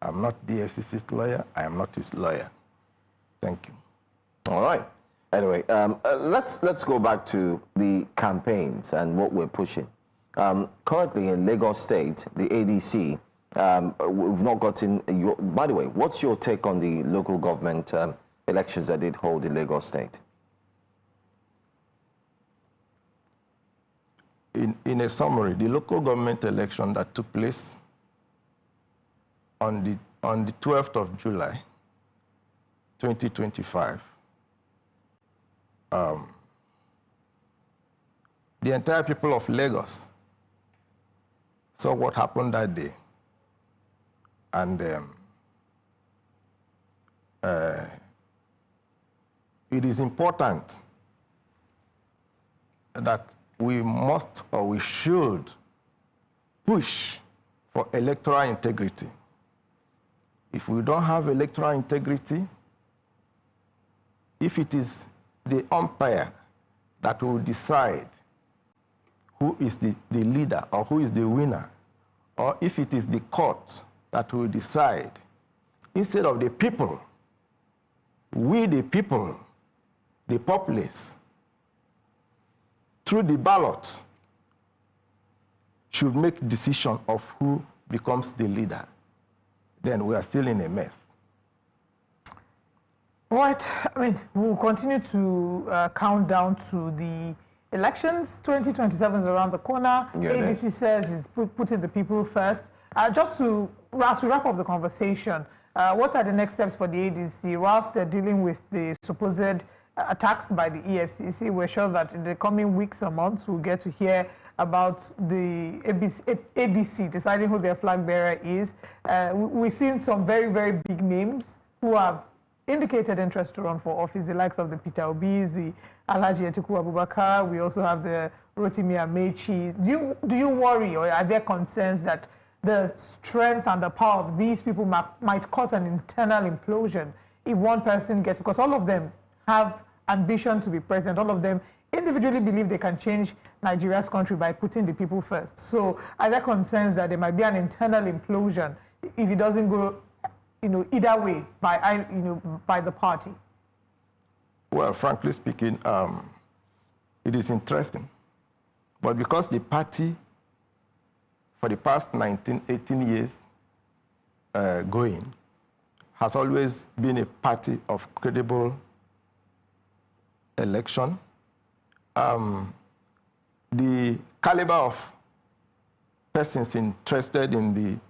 I'm not the FCC's lawyer. I am not his lawyer. Thank you. All right. Anyway, let's go back to the campaigns and what we're pushing. Currently in Lagos State, the ADC, we've not gotten your... By the way, what's your take on the local government elections that did hold in Lagos State? In a summary, the local government election that took place on the 12th of July, 2025, the entire people of Lagos saw what happened that day. And it is important that we must or we should push for electoral integrity. If we don't have electoral integrity, if it is the umpire that will decide who is the leader or who is the winner, or if it is the court that will decide, instead of the people, we the people, the populace, through the ballot, should make decision of who becomes the leader, then we are still in a mess. Right. I mean, we'll continue to count down to the elections. 2027 is around the corner. Yeah, ADC says it's putting the people first. Just to, as we wrap up the conversation, what are the next steps for the ADC whilst they're dealing with the supposed attacks by the EFCC? We're sure that in the coming weeks or months, we'll get to hear about the ADC deciding who their flag bearer is. We've seen some very, very big names who have indicated interest to run for office, the likes of the Peter Obis, the Alhaji Atiku Abubakar. We also have the Rotimi Amechi. Do you worry, or are there concerns that the strength and the power of these people might cause an internal implosion if one person gets, because all of them have ambition to be president, all of them individually believe they can change Nigeria's country by putting the people first. So are there concerns that there might be an internal implosion if it doesn't go, either way by the party? Well, frankly speaking, it is interesting. But because the party, for the past 18 years going, has always been a party of credible election, the caliber of persons interested in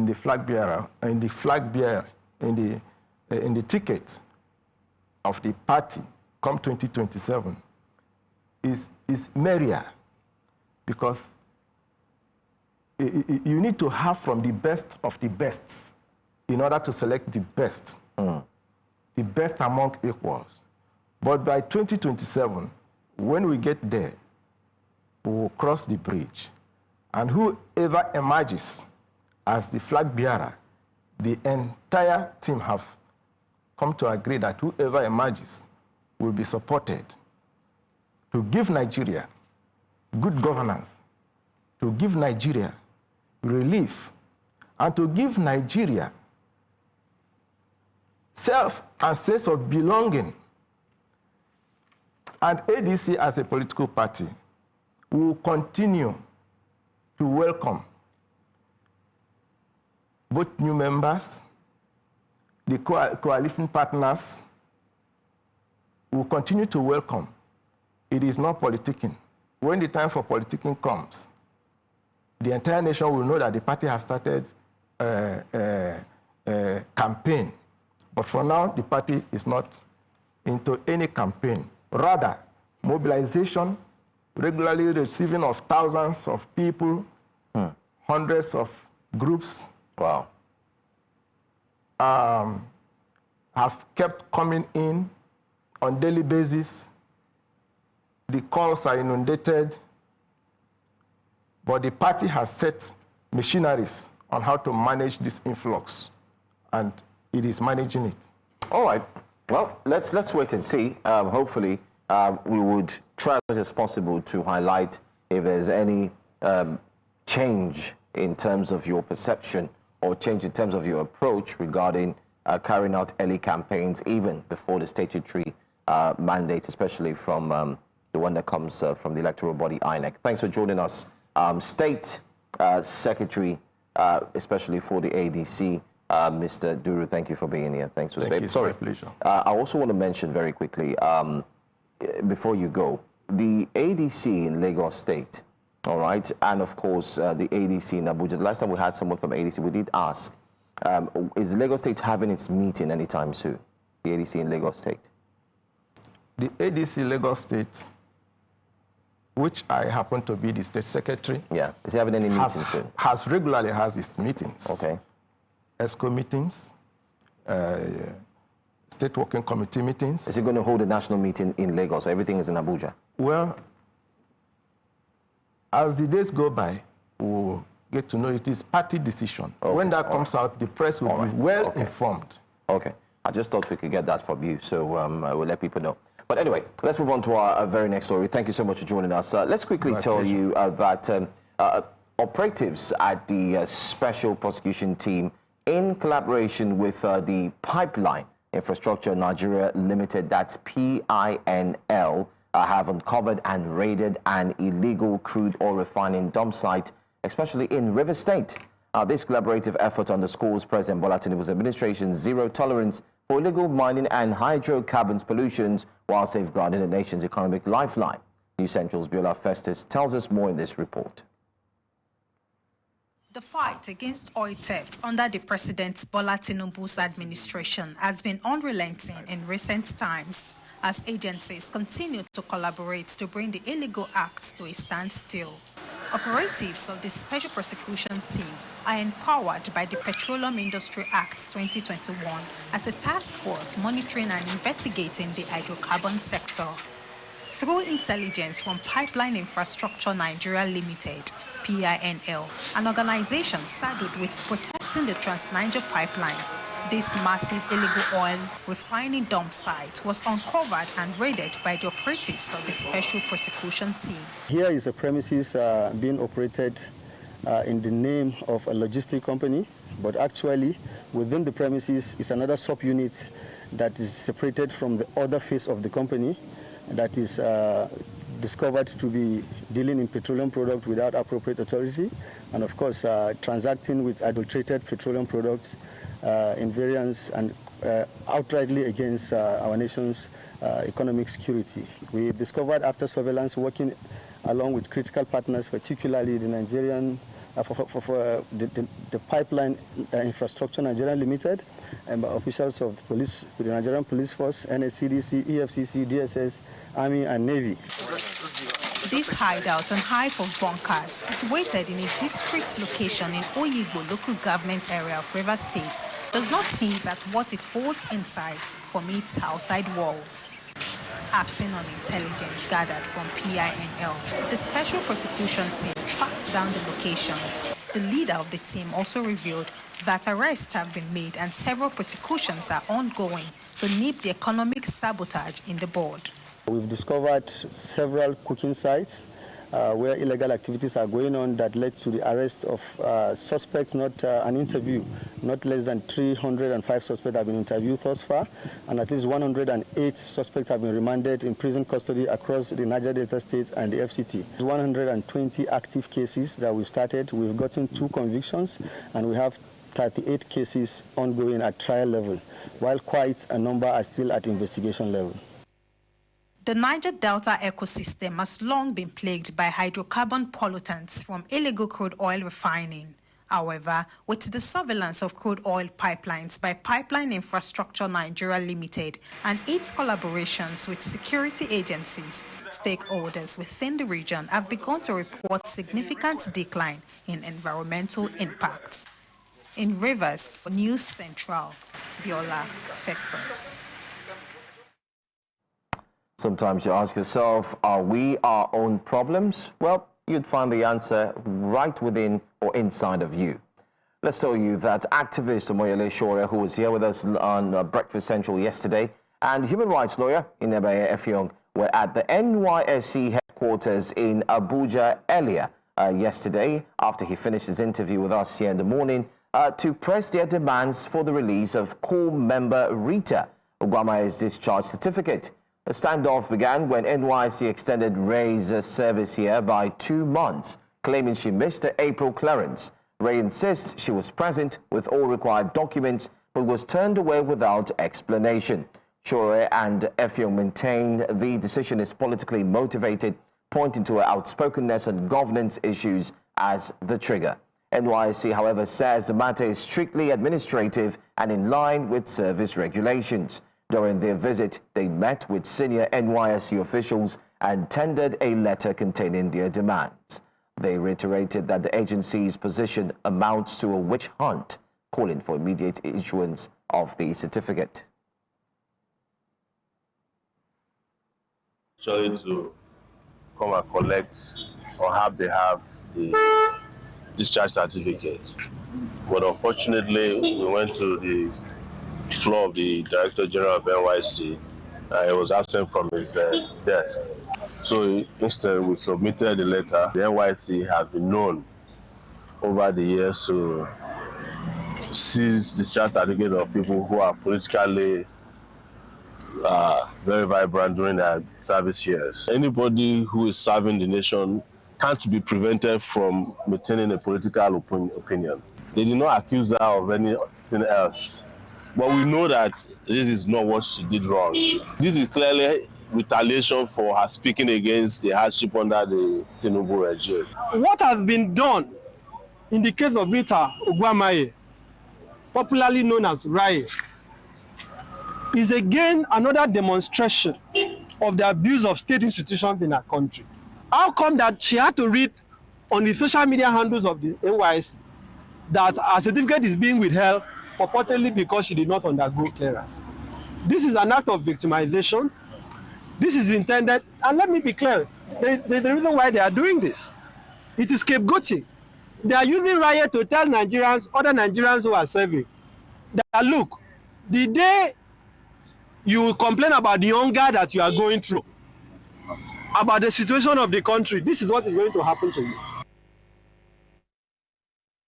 the flag bearer, in the ticket of the party come 2027 is merrier, because you need to have from the best of the best in order to select the best, the best among equals. But by 2027, when we get there, we will cross the bridge, and whoever emerges as the flag bearer, the entire team have come to agree that whoever emerges will be supported to give Nigeria good governance, to give Nigeria relief, and to give Nigeria self and sense of belonging. And ADC as a political party will continue to welcome both new members, the coalition partners will continue to welcome. It is not politicking. When the time for politicking comes, the entire nation will know that the party has started a campaign. But for now, the party is not into any campaign. Rather, mobilization, regularly receiving of thousands of people, hundreds of groups. Wow. Have kept coming in on daily basis. The calls are inundated, but the party has set machineries on how to manage this influx, and it is managing it. All right. Well, let's wait and see. Hopefully, we would try as much as possible to highlight if there's any change in terms of your perception or change in terms of your approach regarding carrying out early campaigns, even before the statutory mandate, especially from the one that comes from the electoral body INEC. Thanks for joining us. State Secretary, especially for the ADC, Mr. Duru, thank you for being here. Thanks for Thank you. Sorry. Pleasure. I also want to mention very quickly, before you go, the ADC in Lagos State, all right, and of course the ADC in Abuja. The last time we had someone from ADC, we did ask, is Lagos State having its meeting anytime soon? The ADC in Lagos State. The ADC Lagos State, which I happen to be the state secretary, Yeah, is he having any meetings soon? regularly has its meetings. Okay. ESCO meetings, state working committee meetings. Is he going to hold a national meeting in Lagos, or everything is in Abuja? Well, as the days go by, we'll get to know it is party decision. Okay. When that comes out, the press will be well informed. Okay. I just thought we could get that from you, so I will let people know. But anyway, let's move on to our very next story. Thank you so much for joining us. Let's quickly tell you that operatives at the Special Prosecution Team, in collaboration with the Pipeline Infrastructure Nigeria Limited, that's PINL, have uncovered and raided an illegal crude oil refining dump site, especially in River State. This collaborative effort underscores President Bola Tinubu's administration's zero tolerance for illegal mining and hydrocarbons pollutions while safeguarding the nation's economic lifeline. News Central's Biola Festus tells us more in this report. The fight against oil theft under the President Bola Tinubu's administration has been unrelenting in recent times as agencies continue to collaborate to bring the illegal act to a standstill. Operatives of the Special Prosecution Team are empowered by the Petroleum Industry Act 2021 as a task force monitoring and investigating the hydrocarbon sector. Through intelligence from Pipeline Infrastructure Nigeria Limited, PINL, an organization saddled with protecting the Trans-Niger pipeline, this massive illegal oil refining dump site was uncovered and raided by the operatives of the Special Prosecution Team. Here is a premises being operated in the name of a logistic company, but actually within the premises is another subunit that is separated from the other face of the company that is discovered to be dealing in petroleum products without appropriate authority, and of course transacting with adulterated petroleum products in variance and outrightly against our nation's economic security. We discovered after surveillance working along with critical partners, particularly the Nigerian, the Pipeline Infrastructure Nigeria Limited, and officials of the police, with the Nigerian Police Force, NSCDC, EFCC, DSS, Army, and Navy. This hideout and hive of bunkers, situated in a discreet location in Oyigbo local government area of River State, does not hint at what it holds inside from its outside walls. Acting on intelligence gathered from PINL, the Special Prosecution Team tracked down the location. The leader of the team also revealed that arrests have been made and several prosecutions are ongoing to nip the economic sabotage in the board. We've discovered several cooking sites where illegal activities are going on that led to the arrest of suspects, not an interview. Not less than 305 suspects have been interviewed thus far, and at least 108 suspects have been remanded in prison custody across the Niger Delta State and the FCT. 120 active cases that we've started. We've gotten 2 convictions, and we have 38 cases ongoing at trial level, while quite a number are still at investigation level. The Niger Delta ecosystem has long been plagued by hydrocarbon pollutants from illegal crude oil refining. However, with the surveillance of crude oil pipelines by Pipeline Infrastructure Nigeria Limited and its collaborations with security agencies, stakeholders within the region have begun to report significant decline in environmental impacts. In Rivers, for News Central, Biola Festus. Sometimes you ask yourself, are we our own problems? Well, you'd find the answer right within or inside of you. Let's tell you that activist Omoyele Sowore, who was here with us on Breakfast Central yesterday, and human rights lawyer Ibom Air were at the NYSC headquarters in Abuja earlier yesterday, after he finished his interview with us here in the morning, to press their demands for the release of core member Rita Ogwamaye's discharge certificate. The standoff began when NYSC extended Ray's service here by 2 months, claiming she missed the April clearance. Ray insists she was present with all required documents, but was turned away without explanation. Sowore and Effiong maintain the decision is politically motivated, pointing to her outspokenness on governance issues as the trigger. NYSC, however, says the matter is strictly administrative and in line with service regulations. During their visit, they met with senior NYSC officials and tendered a letter containing their demands. They reiterated that the agency's position amounts to a witch hunt, calling for immediate issuance of the certificate. Actually, to come and collect or have they have the discharge certificate. But unfortunately, we went to the floor of the Director General of NYSC. He was absent from his desk. So instead, we submitted the letter. The NYSC has been known over the years to seize discharge certificate of people who are politically very vibrant during their service years. Anybody who is serving the nation can't be prevented from maintaining a political opinion. They did not accuse her of anything else. But we know that this is not what she did wrong. This is clearly retaliation for her speaking against the hardship under the Tinubu regime. What has been done in the case of Rita Ogwamaye, popularly known as Rai, is again another demonstration of the abuse of state institutions in our country. How come that she had to read on the social media handles of the NYSC that her certificate is being withheld purportedly because she did not undergo clearance? This is an act of victimization. This is intended, and let me be clear, there's the reason why they are doing this. It is scapegoating. They are using riot to tell Nigerians, other Nigerians who are serving, that look, the day you complain about the hunger that you are going through, about the situation of the country, this is what is going to happen to you.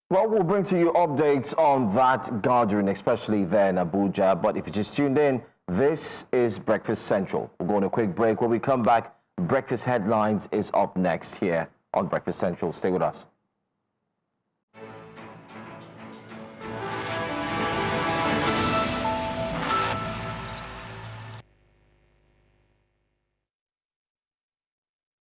Well, we'll bring to you updates on that gathering, especially there in Abuja. But if you just tuned in, this is Breakfast Central. We'll go on a quick break. When we come back, Breakfast Headlines is up next here on Breakfast Central. Stay with us.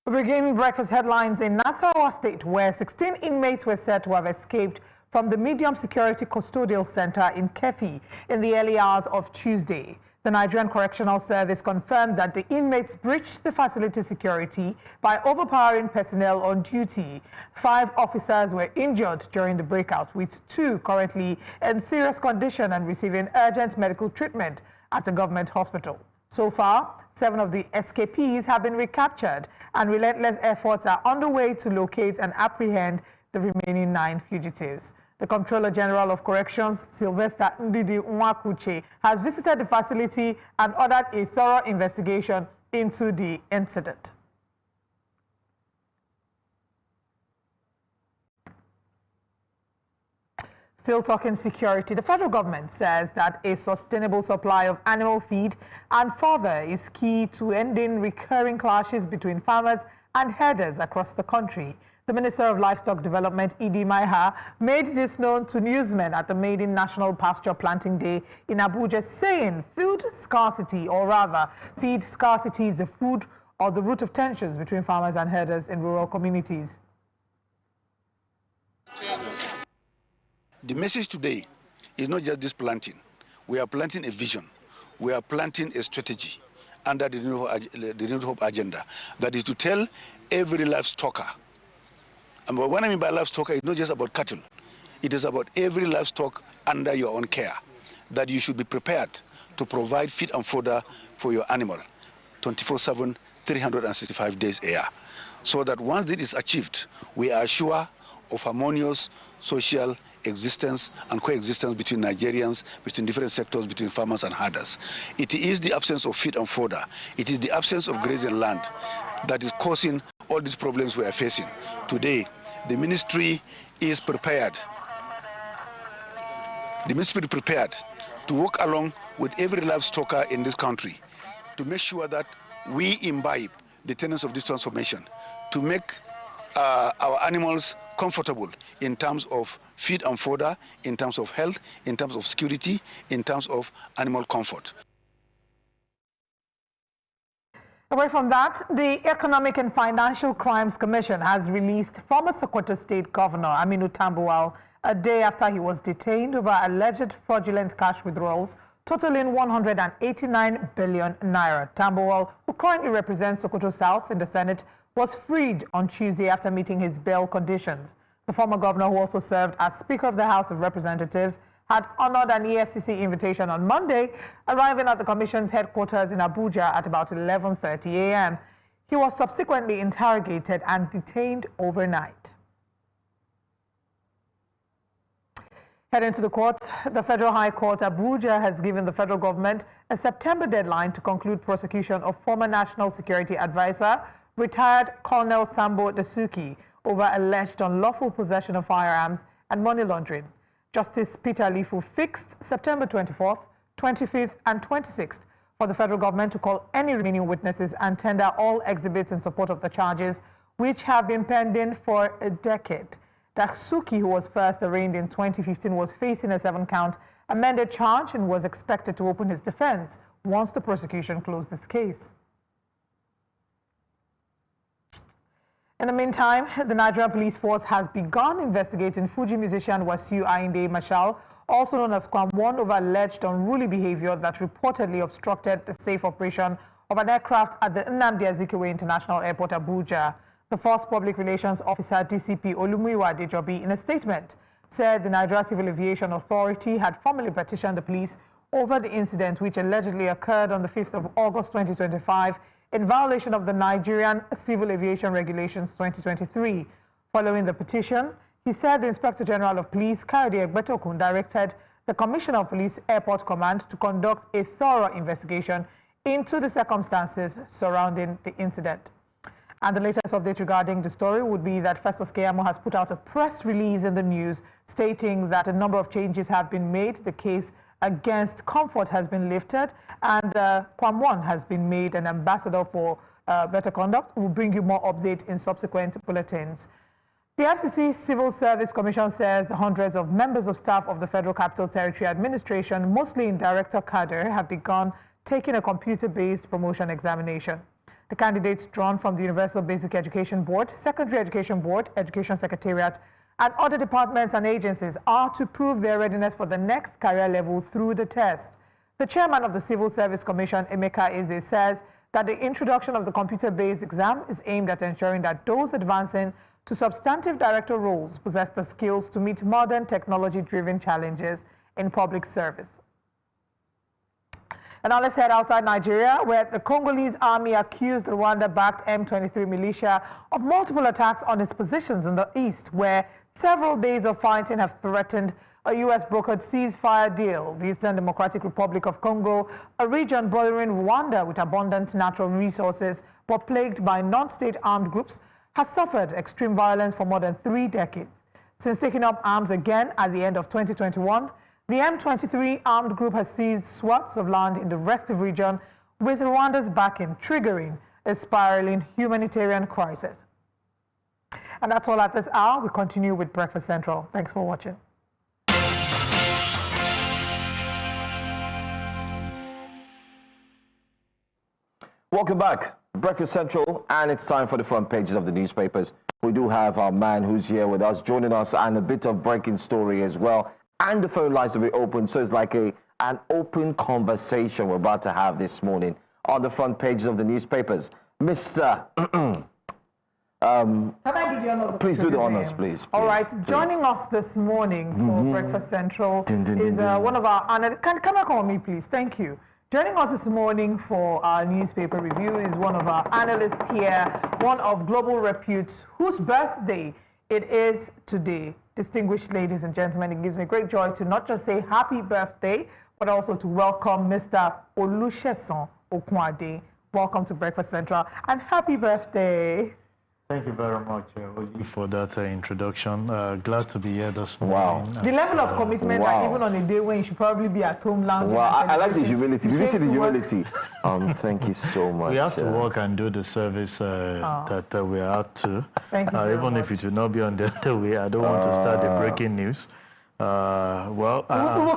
We begin Breakfast Headlines in Nasarawa State, where 16 inmates were said to have escaped from the medium security custodial center in Kefi in the early hours of Tuesday. The Nigerian Correctional Service confirmed that the inmates breached the facility security by overpowering personnel on duty. 5 officers were injured during the breakout, with 2 currently in serious condition and receiving urgent medical treatment at a government hospital. So far, 7 of the escapees have been recaptured, and relentless efforts are underway to locate and apprehend the remaining 9 fugitives. The Comptroller General of Corrections, Sylvester Ndidi Nwakuche, has visited the facility and ordered a thorough investigation into the incident. Still talking security, the federal government says that a sustainable supply of animal feed and fodder is key to ending recurring clashes between farmers and herders across the country. The Minister of Livestock Development, Ibom Air, made this known to newsmen at the Maiden National Pasture Planting Day in Abuja, saying food scarcity, or rather feed scarcity, is the food or the root of tensions between farmers and herders in rural communities. The message today is not just this planting. We are planting a vision. We are planting a strategy under the New Hope agenda. That is to tell every livestocker. And what I mean by livestocker is not just about cattle. It is about every livestock under your own care. That you should be prepared to provide feed and fodder for your animal 24/7, 365 days a year. So that once it is achieved, we are sure of harmonious social existence and coexistence between Nigerians, between different sectors, between farmers and herders. It is the absence of feed and fodder, it is the absence of grazing land that is causing all these problems we are facing. Today, the ministry is prepared. The ministry is prepared to work along with every livestocker in this country to make sure that we imbibe the tenets of this transformation, to make our animals comfortable in terms of feed and fodder, in terms of health, in terms of security, in terms of animal comfort. Away from that, the Economic and Financial Crimes Commission has released former Sokoto State Governor Aminu Tambuwal a day after he was detained over alleged fraudulent cash withdrawals totaling 189 billion naira. Tambuwal, who currently represents Sokoto South in the Senate, was freed on Tuesday after meeting his bail conditions. The former governor, who also served as Speaker of the House of Representatives, had honored an EFCC invitation on Monday, arriving at the Commission's headquarters in Abuja at about 11:30 a.m. He was subsequently interrogated and detained overnight. Heading to the court, the Federal High Court Abuja has given the federal government a September deadline to conclude prosecution of former National Security Advisor, retired Colonel Sambo Dasuki, over alleged unlawful possession of firearms and money laundering. Justice Peter Lifu fixed September 24th, 25th, and 26th for the federal government to call any remaining witnesses and tender all exhibits in support of the charges, which have been pending for a decade. Dasuki, who was first arraigned in 2015, was facing a 7-count amended charge and was expected to open his defense once the prosecution closed this case. In the meantime, the Nigerian Police Force has begun investigating Fuji musician Wasiu Ayinde Marshal, also known as Kwam1, over alleged unruly behavior that reportedly obstructed the safe operation of an aircraft at the Nnamdi Azikiwe International Airport, Abuja. The Force Public Relations Officer, DCP Olumuyiwa Adejobi, in a statement, said the Nigeria Civil Aviation Authority had formally petitioned the police over the incident, which allegedly occurred on the 5th of August 2025, in violation of the Nigerian Civil Aviation Regulations 2023. Following the petition, he said the Inspector General of Police, Kayode Egbetokun, directed the Commissioner of Police Airport Command to conduct a thorough investigation into the circumstances surrounding the incident. And the latest update regarding the story would be that Festus Keyamo has put out a press release in the news stating that a number of changes have been made. The case against Comfort has been lifted, and Kwam1 has been made an ambassador for better conduct. We'll bring you more updates in subsequent bulletins. The FCT Civil Service Commission says the hundreds of members of staff of the Federal Capital Territory Administration, mostly in director cadre, have begun taking a computer-based promotion examination. The candidates drawn from the Universal Basic Education Board, Secondary Education Board, Education Secretariat, and other departments and agencies are to prove their readiness for the next career level through the test. The chairman of the Civil Service Commission, Emeka Eze, says that the introduction of the computer-based exam is aimed at ensuring that those advancing to substantive director roles possess the skills to meet modern technology-driven challenges in public service. And now let's head outside Nigeria, where the Congolese army accused the Rwanda-backed M23 militia of multiple attacks on its positions in the east, where several days of fighting have threatened a U.S.-brokered ceasefire deal. The Eastern Democratic Republic of Congo, a region bordering Rwanda with abundant natural resources but plagued by non-state armed groups, has suffered extreme violence for more than 3 decades. Since taking up arms again at the end of 2021, the M23 armed group has seized swaths of land in the restive region with Rwanda's backing, triggering a spiraling humanitarian crisis. And that's all at this hour. We continue with Breakfast Central. Thanks for watching. Welcome back. Breakfast Central, and it's time for the front pages of the newspapers. We do have our man who's here with us, joining us, and a bit of breaking story as well. And the phone lines will be open, so it's like an open conversation we're about to have this morning on the front pages of the newspapers. Mr. Can I do the honors? Please do the honors, please. All right, joining us this morning for Breakfast Central is one of our analysts. Can I call me, please? Thank you. Joining us this morning for our newspaper review is one of our analysts here, one of global repute, whose birthday it is today. Distinguished ladies and gentlemen, it gives me great joy to not just say happy birthday, but also to welcome Mr. Olusegun Okunade. Welcome to Breakfast Central, and happy birthday. Thank you very much, Oli, for that introduction. Glad to be here this morning. Wow. The level of commitment that even on a day when you should probably be at home lounging. Wow, I like the humility. Did you see the humility? Thank you so much. We have to work and do the service that we are out to. Thank you even much. if it should not be on the way, I don't want to start the breaking news. We will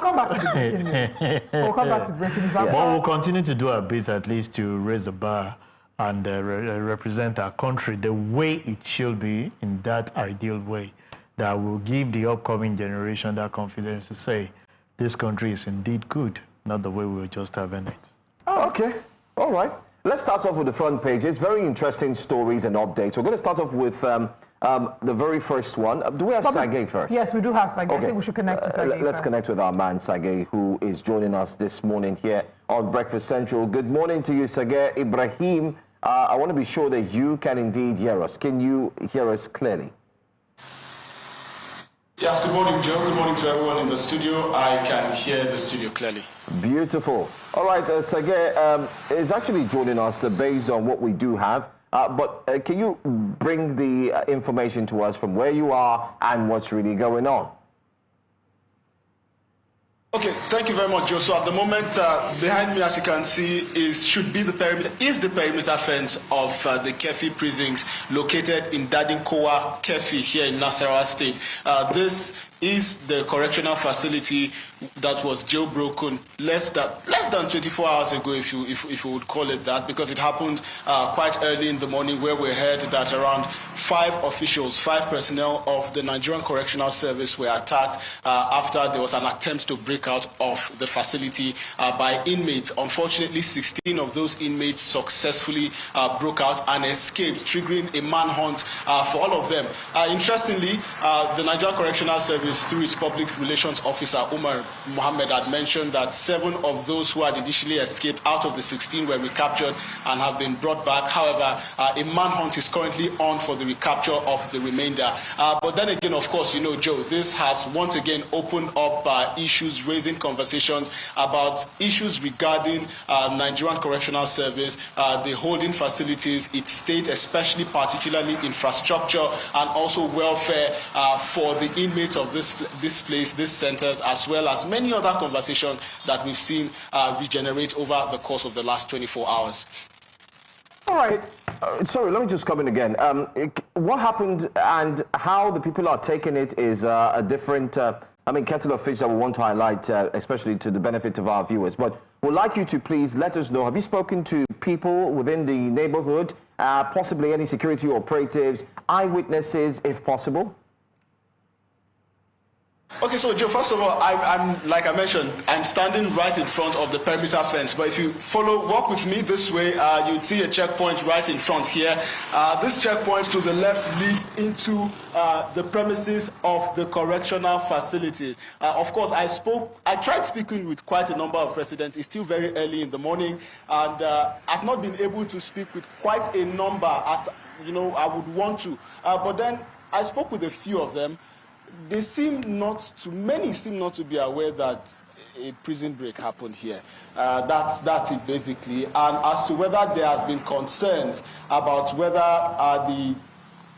come back to the breaking news. We'll come back to the breaking news. But we'll continue to do our bit at least to raise the bar and represent our country the way it should be, in that ideal way that will give the upcoming generation that confidence to say this country is indeed good, not the way we were just having it. Oh, okay. All right. Let's start off with the front pages. Very interesting stories and updates. We're going to start off with the very first one. Do we have Sage first? Yes, we do have Sage. Okay. I think we should connect to Sage Let's first. connect with our man, Sage, who is joining us this morning here on Breakfast Central. Good morning to you, Sage. Ibrahim, I want to be sure that you can indeed hear us. Can you hear us clearly? Yes, good morning, Joe. Good morning to everyone in the studio. I can hear the studio clearly. Beautiful. All right, Sage is actually joining us based on what we do have. But can you bring the information to us from where you are and what's really going on? Okay, thank you very much, Joe. So at the moment, behind me, as you can see, is the perimeter fence of the Kefi prisons located in Dadinkowa, Kefi, here in Nasarawa State. This is the correctional facility that was jailbroken less than 24 hours ago, if you would call it that, because it happened quite early in the morning, where we heard that around 5 personnel of the Nigerian Correctional Service were attacked after there was an attempt to break out of the facility by inmates. Unfortunately, 16 of those inmates successfully broke out and escaped, triggering a manhunt for all of them. Interestingly, the Nigerian Correctional Service, through its public relations officer, Umar Mohammed, had mentioned that 7 of those who had initially escaped out of the 16 were recaptured and have been brought back. However, a manhunt is currently on for the recapture of the remainder. But then again, of course, you know, Joe, this has once again opened up issues, raising conversations about issues regarding Nigerian Correctional Service, the holding facilities, its state, especially particularly infrastructure and also welfare for the inmates of this place, these centers, as well as many other conversations that we've seen regenerate over the course of the last 24 hours. All right. Sorry, let me just come in again. What happened and how the people are taking it is a different, kettle of fish that we want to highlight, especially to the benefit of our viewers. But we'd like you to please let us know, have you spoken to people within the neighborhood, possibly any security operatives, eyewitnesses, if possible? Okay, so Joe, first of all, I'm like I mentioned, I'm standing right in front of the perimeter fence. But if you walk with me this way, you'd see a checkpoint right in front here. This checkpoint to the left leads into the premises of the correctional facilities. Of course, I tried speaking with quite a number of residents. It's still very early in the morning, and I've not been able to speak with quite a number as I would want to. But then I spoke with a few of them. Many seem not to be aware that a prison break happened here. That's it basically. And as to whether there has been concerns about whether the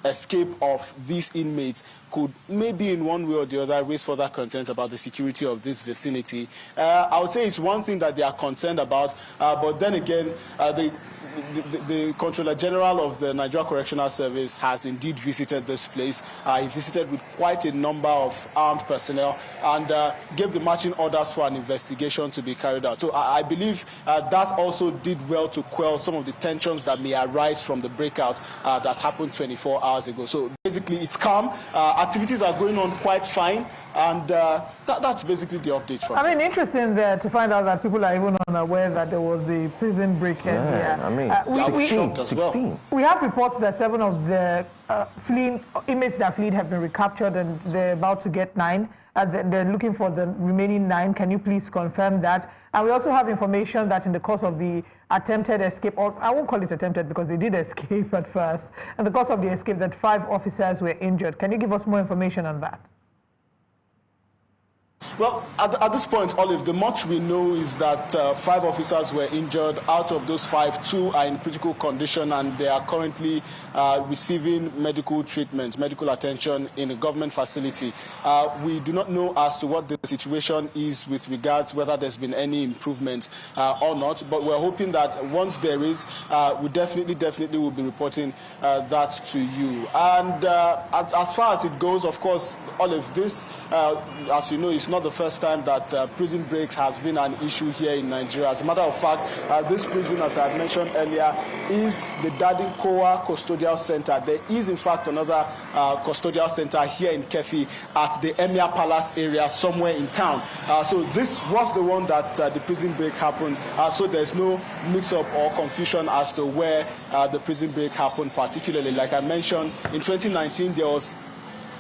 escape of these inmates could maybe in one way or the other raise further concerns about the security of this vicinity. I would say it's one thing that they are concerned about, but then again, the Controller General of the Nigeria Correctional Service has indeed visited this place. He visited with quite a number of armed personnel and gave the marching orders for an investigation to be carried out. So I believe that also did well to quell some of the tensions that may arise from the breakout that happened 24 hours ago. So basically it's calm. Activities are going on quite fine. And that's basically the update from I mean, interesting there to find out that people are even unaware that there was a prison break here. I mean, 16. We have reports that 7 of the inmates that fled have been recaptured and they're about to get 9. They're looking for the remaining 9. Can you please confirm that? And we also have information that in the course of the attempted escape, or I won't call it attempted because they did escape at first, in the course of the escape that 5 officers were injured. Can you give us more information on that? Well, at this point, Olive, the much we know is that 5 officers were injured. Out of those 5, 2 are in critical condition and they are currently receiving medical treatment, medical attention in a government facility. We do not know as to what the situation is with regards whether there's been any improvement or not, but we're hoping that once there is, we definitely will be reporting that to you. And as far as it goes, of course, Olive, this, as you know, is not the first time that prison breaks has been an issue here in Nigeria. As a matter of fact, this prison, as I mentioned earlier, is the Dadinkowa Custodial Center. There is, in fact, another custodial center here in Kefi at the Emir Palace area somewhere in town. So this was the one that the prison break happened. So there's no mix-up or confusion as to where the prison break happened particularly. Like I mentioned, in 2019, there was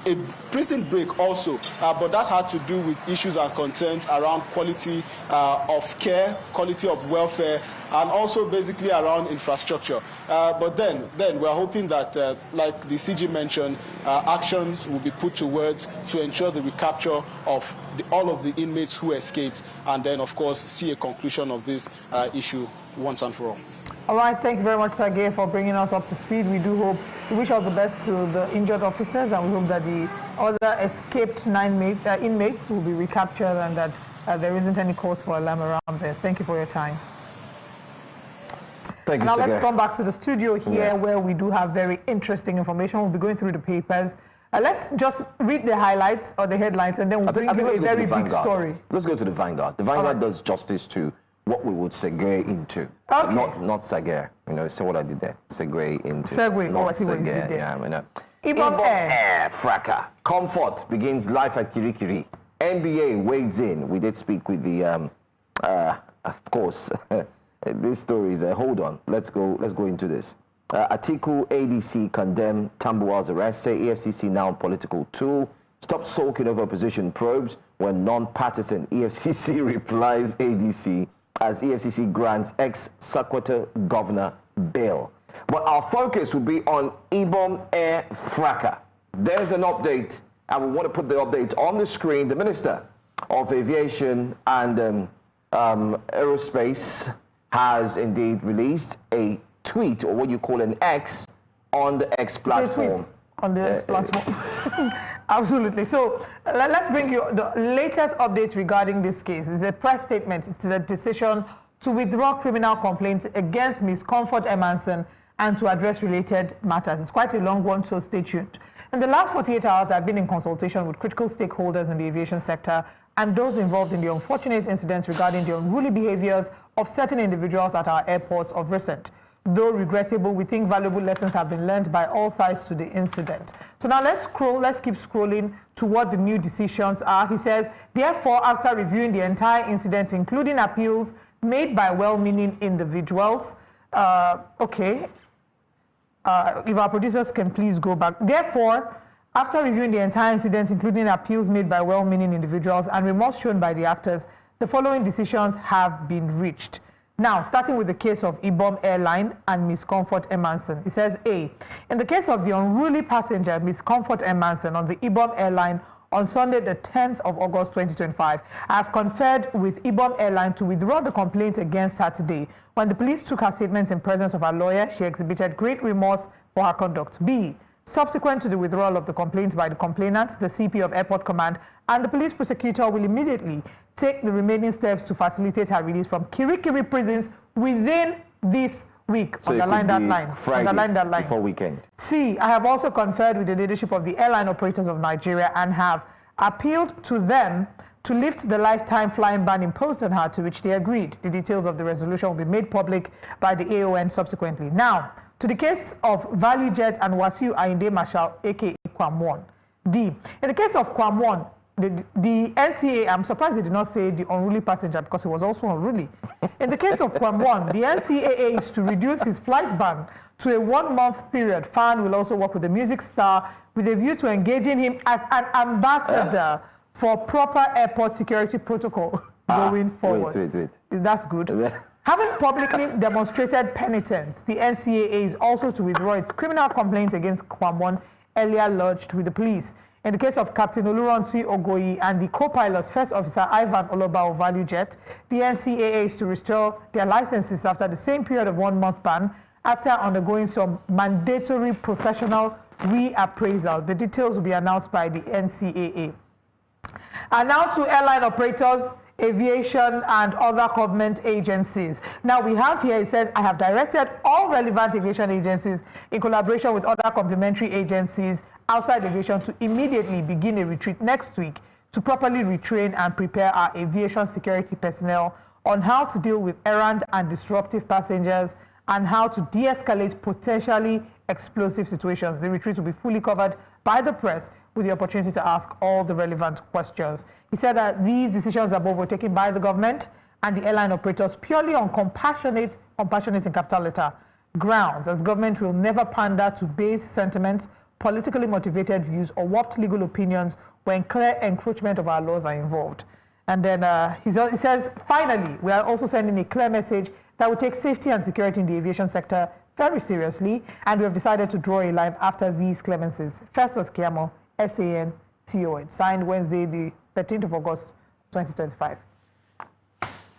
a prison break also, but that had to do with issues and concerns around quality of care, quality of welfare, and also basically around infrastructure. But then we're hoping that, like the CG mentioned, actions will be put towards to ensure the recapture of all of the inmates who escaped, and then, of course, see a conclusion of this issue once and for all. All right, thank you very much, Sergey, for bringing us up to speed. We wish all the best to the injured officers, and we hope that the other escaped 9 inmates will be recaptured and that there isn't any cause for alarm around there. Thank you for your time. Thank you, Now Sergey. let's come back to the studio here where we do have very interesting information. We'll be going through the papers. Let's just read the highlights or the headlines, and then we'll bring you a very big story. Let's go to the Vanguard. The Vanguard does justice to what we would segue into. Okay. Not segue. You know, see what I did there? Segue into. Segue. Oh, I see what you did there. Yeah, I know. Ibom Air. Fracas. Comfort begins life at Kirikiri. NBA wades in. We did speak with the, of course, this story is a hold on. Let's go into this. Atiku ADC condemn Tambuwal's arrest. Say EFCC now political tool. Stop sulking over opposition probes when non-partisan. EFCC replies ADC as EFCC grants ex-Sokoto governor bail. But our focus will be on Ibom Air fracas. There's an update, and we want to put the update on the screen. The Minister of Aviation and Aerospace has indeed released a tweet, or what you call an X, on the X platform. On the X platform. Absolutely. So let's bring you the latest updates regarding this case. It's a press statement. It's a decision to withdraw criminal complaints against Ms. Comfort Emmanson and to address related matters. It's quite a long one, so stay tuned. In the last 48 hours, I've been in consultation with critical stakeholders in the aviation sector and those involved in the unfortunate incidents regarding the unruly behaviors of certain individuals at our airports of recent. Though regrettable, we think valuable lessons have been learned by all sides to the incident. So now let's keep scrolling to what the new decisions are. He says, therefore, after reviewing the entire incident, including appeals made by well-meaning individuals, if our producers can please go back. Therefore, after reviewing the entire incident, including appeals made by well-meaning individuals and remorse shown by the actors, the following decisions have been reached. Now, starting with the case of Ibom Airline and Ms. Comfort Emmanson. It says, A, in the case of the unruly passenger, Ms. Comfort Emmanson, on the Ibom Airline on Sunday, the 10th of August, 2025, I have conferred with Ibom Airline to withdraw the complaint against her today. When the police took her statement in presence of her lawyer, she exhibited great remorse for her conduct. B, Subsequent to the withdrawal of the complaint by the complainant, the CP of Airport Command and the police prosecutor will immediately take the remaining steps to facilitate her release from Kirikiri prisons within this week. So underline that line. Friday, underline that line. before weekend. C, I have also conferred with the leadership of the airline operators of Nigeria and have appealed to them to lift the lifetime flying ban imposed on her, to which they agreed. The details of the resolution will be made public by the AON subsequently. Now, to the case of ValueJet and Wasiu Ayinde Marshal, aka Kwamwon. D, in the case of Kwamwon, the NCA, I'm surprised they did not say the unruly passenger because he was also unruly. In the case of Kwamwon, the NCAA is to reduce his flight ban to a 1-month period. FAN will also work with the music star with a view to engaging him as an ambassador for proper airport security protocol going forward. Wait. That's good. Having publicly demonstrated penitence, the NCAA is also to withdraw its criminal complaint against Kwamwon earlier lodged with the police. In the case of Captain Oluronsi Ogoyi and the co-pilot, First Officer Ivan Oloba of ValueJet, the NCAA is to restore their licenses after the same period of 1-month ban after undergoing some mandatory professional reappraisal. The details will be announced by the NCAA. And now to airline operators, aviation and other government agencies. Now we have here, it says, I have directed all relevant aviation agencies in collaboration with other complementary agencies outside aviation to immediately begin a retreat next week to properly retrain and prepare our aviation security personnel on how to deal with errant and disruptive passengers and how to de-escalate potentially explosive situations. The retreat will be fully covered by the press with the opportunity to ask all the relevant questions. He said that these decisions above were taken by the government and the airline operators purely on compassionate in capital letter grounds, as government will never pander to base sentiments, politically motivated views, or warped legal opinions when clear encroachment of our laws are involved. And then he says, finally, we are also sending a clear message that will take safety and security in the aviation sector very seriously, and we have decided to draw a line after these clemencies. Festus Kiamo, SAN-CON, signed Wednesday, the 13th of August, 2025.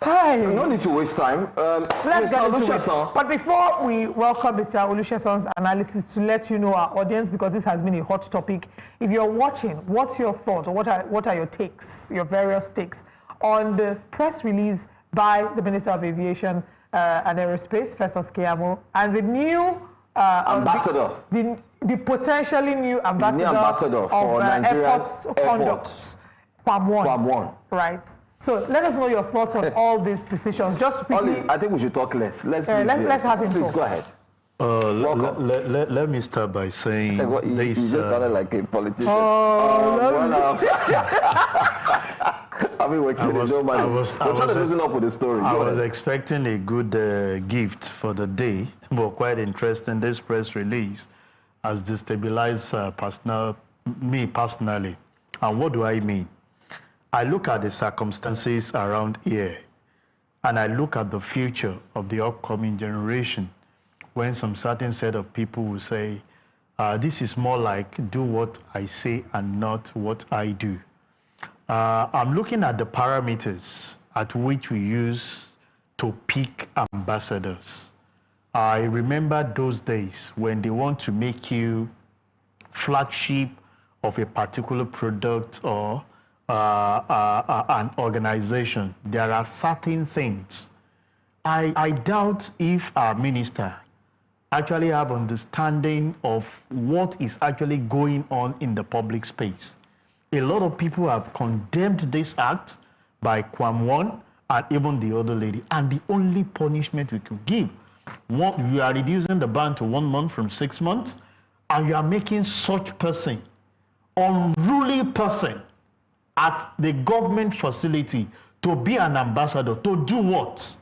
Hi. No need to waste time. Let's get into it. But before we welcome Mr. Olusheson's analysis, to let you know our audience, because this has been a hot topic, if you're watching, what's your thought, or what are your takes, your various takes on the press release by the Minister of Aviation and Aerospace, Festus Keyamo, and the new ambassador, the potentially new ambassador of airports conduct, Kwamwon. Right. So let us know your thoughts on all these decisions. Just quickly. I think we should talk less. Let's have him Please talk. go ahead. Let me start by saying you just sounded like a politician. I've been working in no money. We're trying to listen up with the story. I was expecting a good gift for the day, but quite interesting. This press release has destabilized me personally. And what do I mean? I look at the circumstances around here, and I look at the future of the upcoming generation, when some certain set of people will say, this is more like do what I say and not what I do. I'm looking at the parameters at which we use to pick ambassadors. I remember those days when they want to make you flagship of a particular product or an organization. There are certain things. I doubt if our minister actually have understanding of what is actually going on in the public space. A lot of people have condemned this act by Kwamwon and even the other lady, and the only punishment we could give, you are reducing the ban to 1 month from 6 months, and you are making such person, unruly person, at the government facility to be an ambassador, to do what?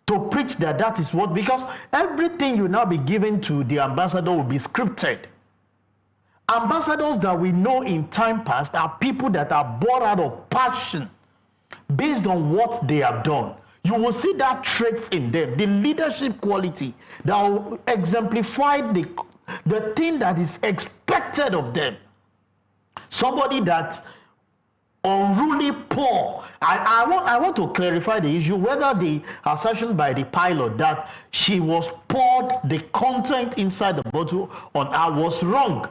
To preach that is what, because everything you now be given to the ambassador will be scripted. Ambassadors that we know in time past are people that are born out of passion based on what they have done. You will see that traits in them, the leadership quality that will exemplify the thing that is expected of them. Somebody that unruly, poor. I want to clarify the issue, whether the assertion by the pilot that she was poured the content inside the bottle on her was wrong.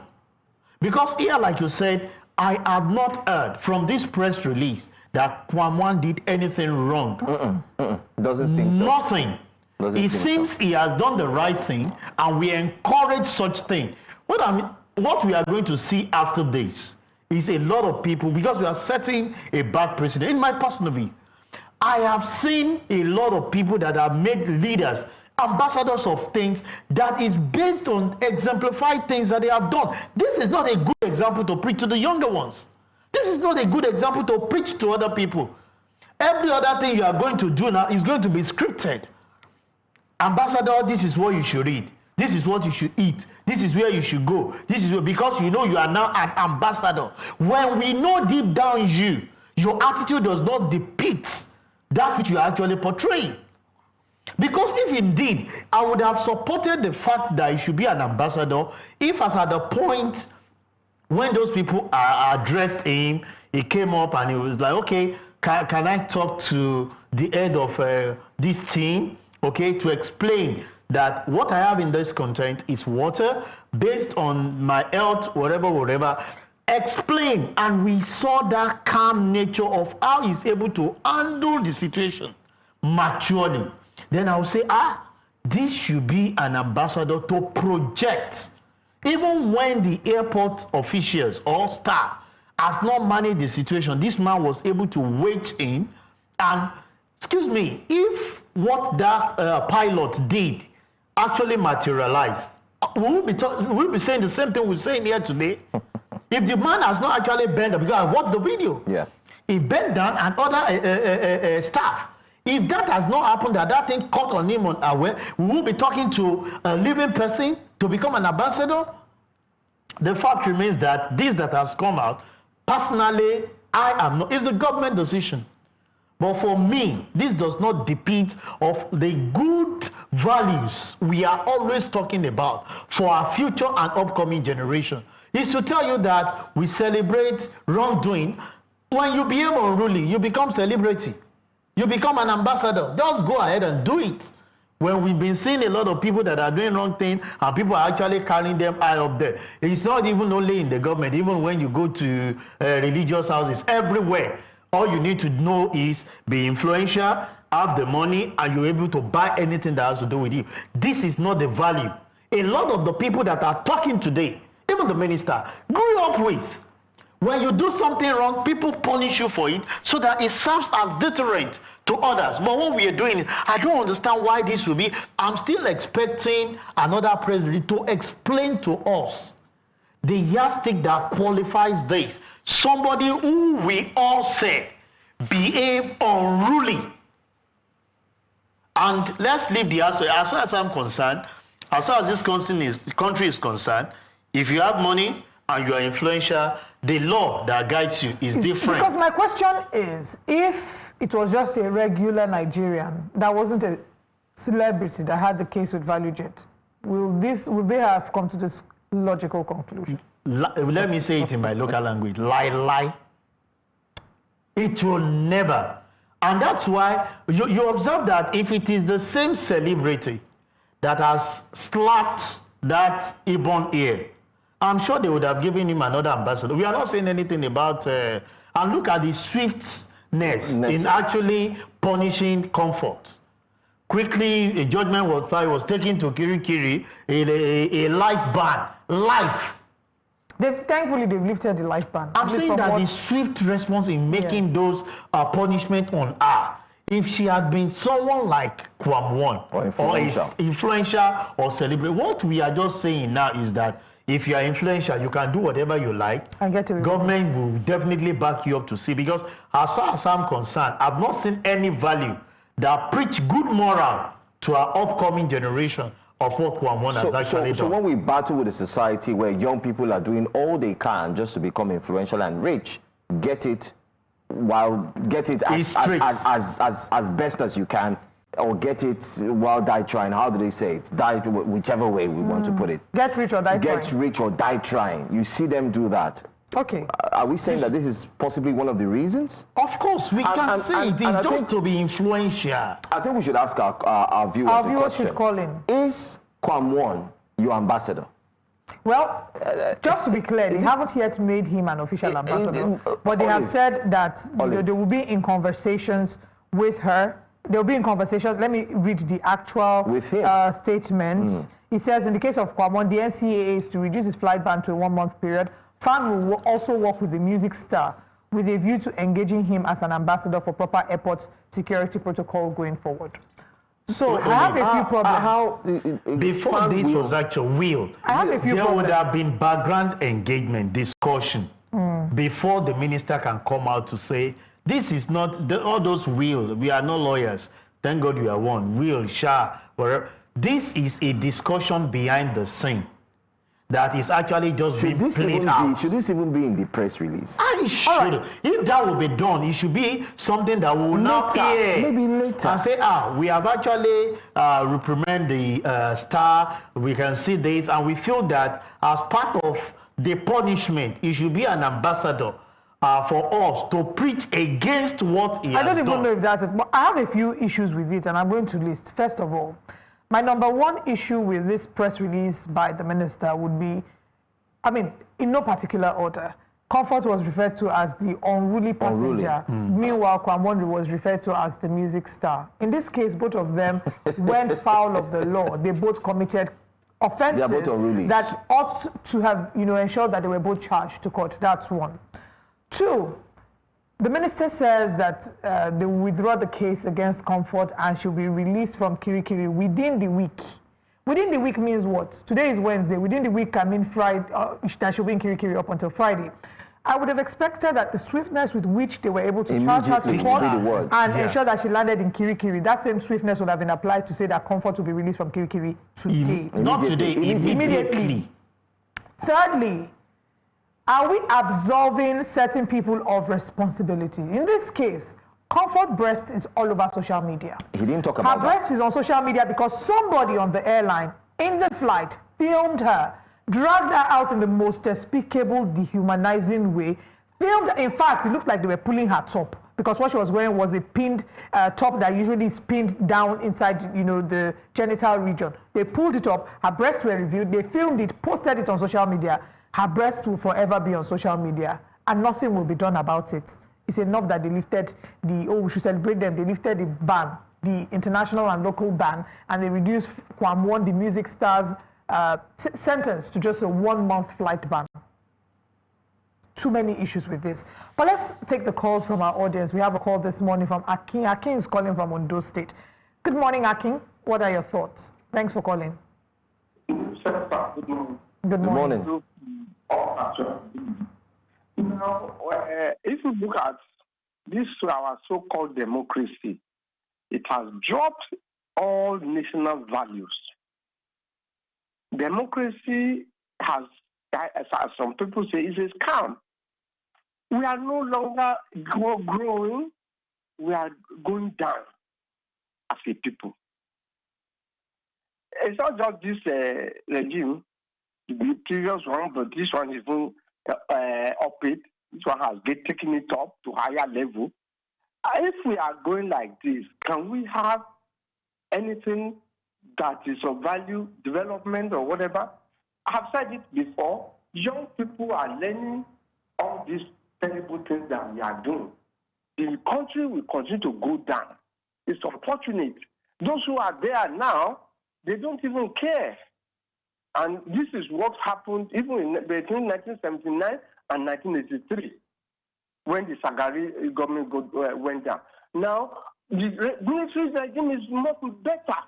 Because here, like you said, I have not heard from this press release that Kwamwan did anything wrong. Doesn't seem so. Nothing. It seems he has done the right thing, and we encourage such thing. What we are going to see after this is a lot of people, because we are setting a bad precedent. In my personal view, I have seen a lot of people that have made leaders, ambassadors of things that is based on exemplified things that they have done. This is not a good example to preach to the younger ones. This is not a good example to preach to other people. Every other thing you are going to do now is going to be scripted. Ambassador, this is what you should read. This is what you should eat. This is where you should go. This is because you know you are now an ambassador. When we know deep down your attitude does not depict that which you are actually portraying. Because if indeed I would have supported the fact that he should be an ambassador, if as at the point when those people addressed him, he came up and he was like, okay, can I talk to the head of this team, okay, to explain that what I have in this content is water based on my health, whatever. Explain, and we saw that calm nature of how he's able to handle the situation maturely. Then I'll say, this should be an ambassador to project. Even when the airport officials or staff has not managed the situation, this man was able to wait in and, excuse me, if what that pilot did actually materialized, we'll be saying the same thing we're saying here today. If the man has not actually bent down, because I watched the video, he bent down and other staff. If that has not happened, that thing caught on him unaware, we will be talking to a living person to become an ambassador. The fact remains that this that has come out, personally, I am not. It's a government decision. But for me, this does not depict of the good values we are always talking about for our future and upcoming generation. It's to tell you that we celebrate wrongdoing. When you behave unruly, you become celebrity. You become an ambassador. Just go ahead and do it. When we've been seeing a lot of people that are doing wrong things and people are actually carrying them high up there. It's not even only in the government, even when you go to religious houses, everywhere. All you need to know is be influential, have the money, and you're able to buy anything that has to do with you. This is not the value. A lot of the people that are talking today, even the minister, grew up with. When you do something wrong, people punish you for it so that it serves as deterrent to others. But what we are doing, I don't understand why this will be. I'm still expecting another president to explain to us the yardstick that qualifies this. Somebody who we all say behave unruly. And let's leave the aspect. As far as I'm concerned, as far as this country is concerned, if you have money and you are influential, the law that guides you is different. Because my question is, if it was just a regular Nigerian that wasn't a celebrity that had the case with ValueJet, will they have come to this logical conclusion? Let me say it in my local language. Lie. It will never. And that's why you observe that if it is the same celebrity that has slapped that Ibom Air, I'm sure they would have given him another ambassador. We are not saying anything about... and look at the swiftness in actually punishing Comfort. Quickly, a judgment was taken to Kirikiri, a life ban. Life. Thankfully, they've lifted the life ban. I'm saying that the swift response in making those punishment on her, if she had been someone like Kwamwan, or influential or celebrity, what we are just saying now is that if you are influential, you can do whatever you like. And get away. Government will definitely back you up to see, because as far as I'm concerned, I've not seen any value that preach good moral to our upcoming generation of what Kwamwan has actually done. So when we battle with a society where young people are doing all they can just to become influential and rich, get it as best as you can, or get it while die trying. How do they say it? Die, whichever way we want to put it. Get rich or die trying. Get rich or die trying. You see them do that. Okay. Are we saying that this is possibly one of the reasons? Of course, we can say it is just to be influential. I think we should ask our viewers. Our viewers should call in. Is Kwamwon your ambassador? Well, just to be clear, they haven't yet made him an official ambassador, but they have said that they will be in conversations with her. They'll be in conversations. Let me read the actual statement. He says, in the case of Kwamwon, the NCAA is to reduce his flight ban to a 1-month period. FAN will also work with the music star with a view to engaging him as an ambassador for proper airport security protocol going forward. So I have a few problems. Before this was actually I have a few there problems. would have been background engagement, discussion, before the minister can come out to say, this is not, all those we are no lawyers. Thank God you are one. Whatever. This is a discussion behind the scene that is actually just being played out. Should this even be in the press release? I should. Right. If that will be done, it should be something that will not appear. Maybe later. And say, we have actually reprimanded the star. We can see this, and we feel that as part of the punishment, it should be an ambassador for us to preach against what he has done. I don't even know if that's it, but I have a few issues with it, and I'm going to list. First of all, my number one issue with this press release by the minister would be, in no particular order, Comfort was referred to as the unruly passenger. Meanwhile, Kwamwon was referred to as the music star. In this case, both of them went foul of the law. They both committed offenses that ought to have, ensured that they were both charged to court. That's one. Two, the minister says that they will withdraw the case against Comfort and she'll be released from Kirikiri within the week. Within the week means what? Today is Wednesday. Within the week, Friday, that she'll be in Kirikiri up until Friday. I would have expected that the swiftness with which they were able to charge her to court and ensure that she landed in Kirikiri, that same swiftness would have been applied to say that Comfort will be released from Kirikiri today. Not today, immediately. Thirdly, are we absolving certain people of responsibility? In this case, Comfort breast is all over social media. He didn't talk about her breast is on social media because somebody on the airline in the flight filmed her, dragged her out in the most despicable, dehumanizing way. In fact, it looked like they were pulling her top because what she was wearing was a pinned top that usually is pinned down inside, the genital region. They pulled it up. Her breasts were revealed. They filmed it, posted it on social media. Her breast will forever be on social media, and nothing will be done about it. It's enough that they lifted we should celebrate them. They lifted the ban, the international and local ban, and they reduced Kwamwon, the music star's sentence to just a 1-month flight ban. Too many issues with this. But let's take the calls from our audience. We have a call this morning from Akin. Akin is calling from Ondo State. Good morning, Akin. What are your thoughts? Thanks for calling. Good morning. Good morning. Now, if you look at this, our so-called democracy, it has dropped all national values. Democracy has, as some people say, is a scam. We are no longer growing, we are going down as a people. It's not just this regime, the previous one, but this one is even up it. This one has taken it up to higher level. If we are going like this, can we have anything that is of value, development or whatever? I've said it before, young people are learning all these terrible things that we are doing. The country will continue to go down. It's unfortunate. Those who are there now, they don't even care. And this is what happened even between 1979 and 1983, when the Sagari government went down. Now, the military regime is much better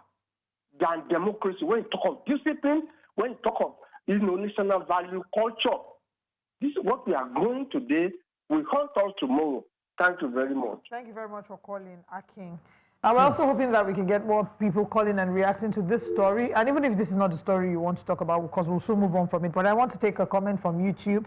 than democracy. When you talk of discipline, when you talk of national value, culture, this is what we are going today. We hunt us tomorrow. Thank you very much. Thank you very much for calling, Akin. We're also hoping that we can get more people calling and reacting to this story. And even if this is not the story you want to talk about, because we'll soon move on from it. But I want to take a comment from YouTube.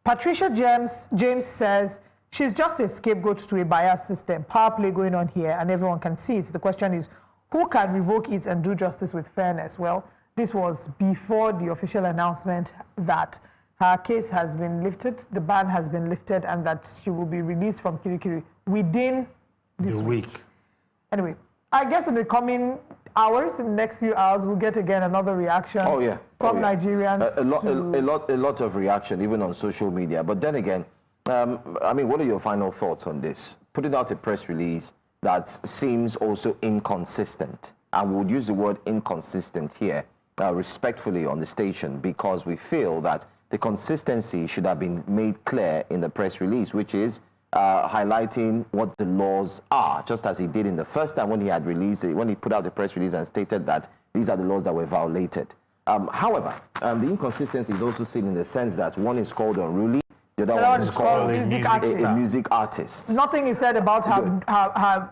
Patricia James says, she's just a scapegoat to a bias system. Power play going on here, and everyone can see it. The question is, who can revoke it and do justice with fairness? Well, this was before the official announcement that her case has been lifted, the ban has been lifted, and that she will be released from Kirikiri within this week. Anyway, I guess in the coming hours, in the next few hours, we'll get again another reaction from Nigerians. A lot of reaction, even on social media. But then again, I mean, what are your final thoughts on this? Putting out a press release that seems also inconsistent, and we would use the word inconsistent here respectfully on the station, because we feel that the consistency should have been made clear in the press release, which is highlighting what the laws are, just as he did in the first time when he had released it, when he put out the press release and stated that these are the laws that were violated. However, the inconsistency is also seen in the sense that one is called unruly, the other one is called a music artist. Nothing is said about her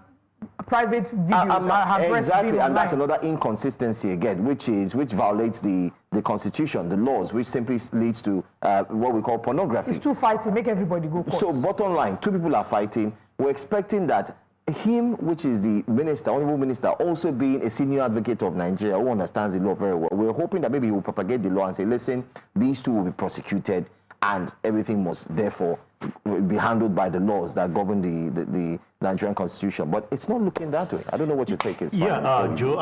private videos, her breast exactly, video and that's another inconsistency again, which violates the constitution, the laws, which simply leads to what we call pornography. It's two fighting, make everybody go court. So bottom line, two people are fighting. We're expecting that him, which is the minister, honorable minister, also being a senior advocate of Nigeria who understands the law very well, we're hoping that maybe he will propagate the law and say, listen, these two will be prosecuted and everything must therefore be handled by the laws that govern the Nigerian constitution. But it's not looking that way. I don't know what your take is. Yeah, Joe,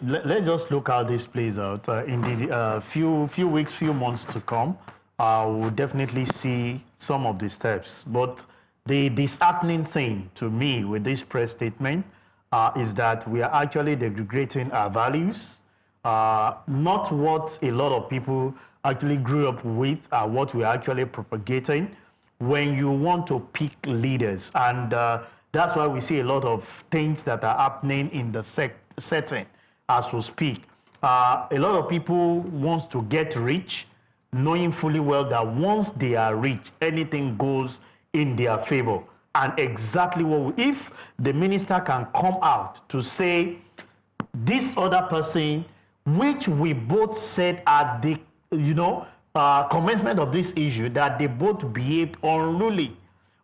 let's just look how this plays out. In the few weeks, few months to come, we'll definitely see some of the steps. But the disheartening thing to me with this press statement is that we are actually degrading our values, not what a lot of people actually grew up with, what we're actually propagating when you want to pick leaders. And that's why we see a lot of things that are happening in the setting as we speak. A lot of people want to get rich, knowing fully well that once they are rich, anything goes in their favor. And exactly if the minister can come out to say, this other person, which we both said at the commencement of this issue, that they both behaved unruly.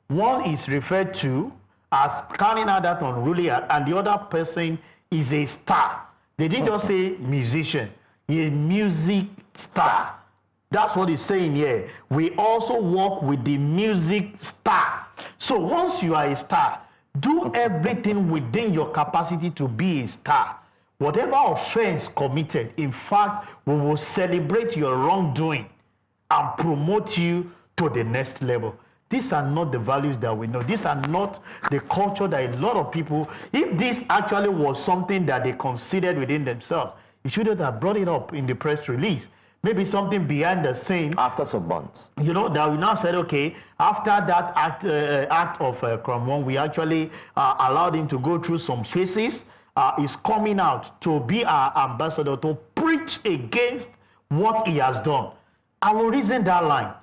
One is referred to as carrying out that unruly, and the other person is a star. They didn't just say musician, he's a music star. That's what he's saying here. We also work with the music star. So once you are a star, do everything within your capacity to be a star. Whatever offense committed, in fact, we will celebrate your wrongdoing and promote you to the next level. These are not the values that we know. These are not the culture that a lot of people, if this actually was something that they considered within themselves, you shouldn't have brought it up in the press release. Maybe something behind the scene. After some months. That we now said, okay, after that act of crime one, we actually allowed him to go through some phases. Is coming out to be our ambassador to preach against what he has done. I will reason that line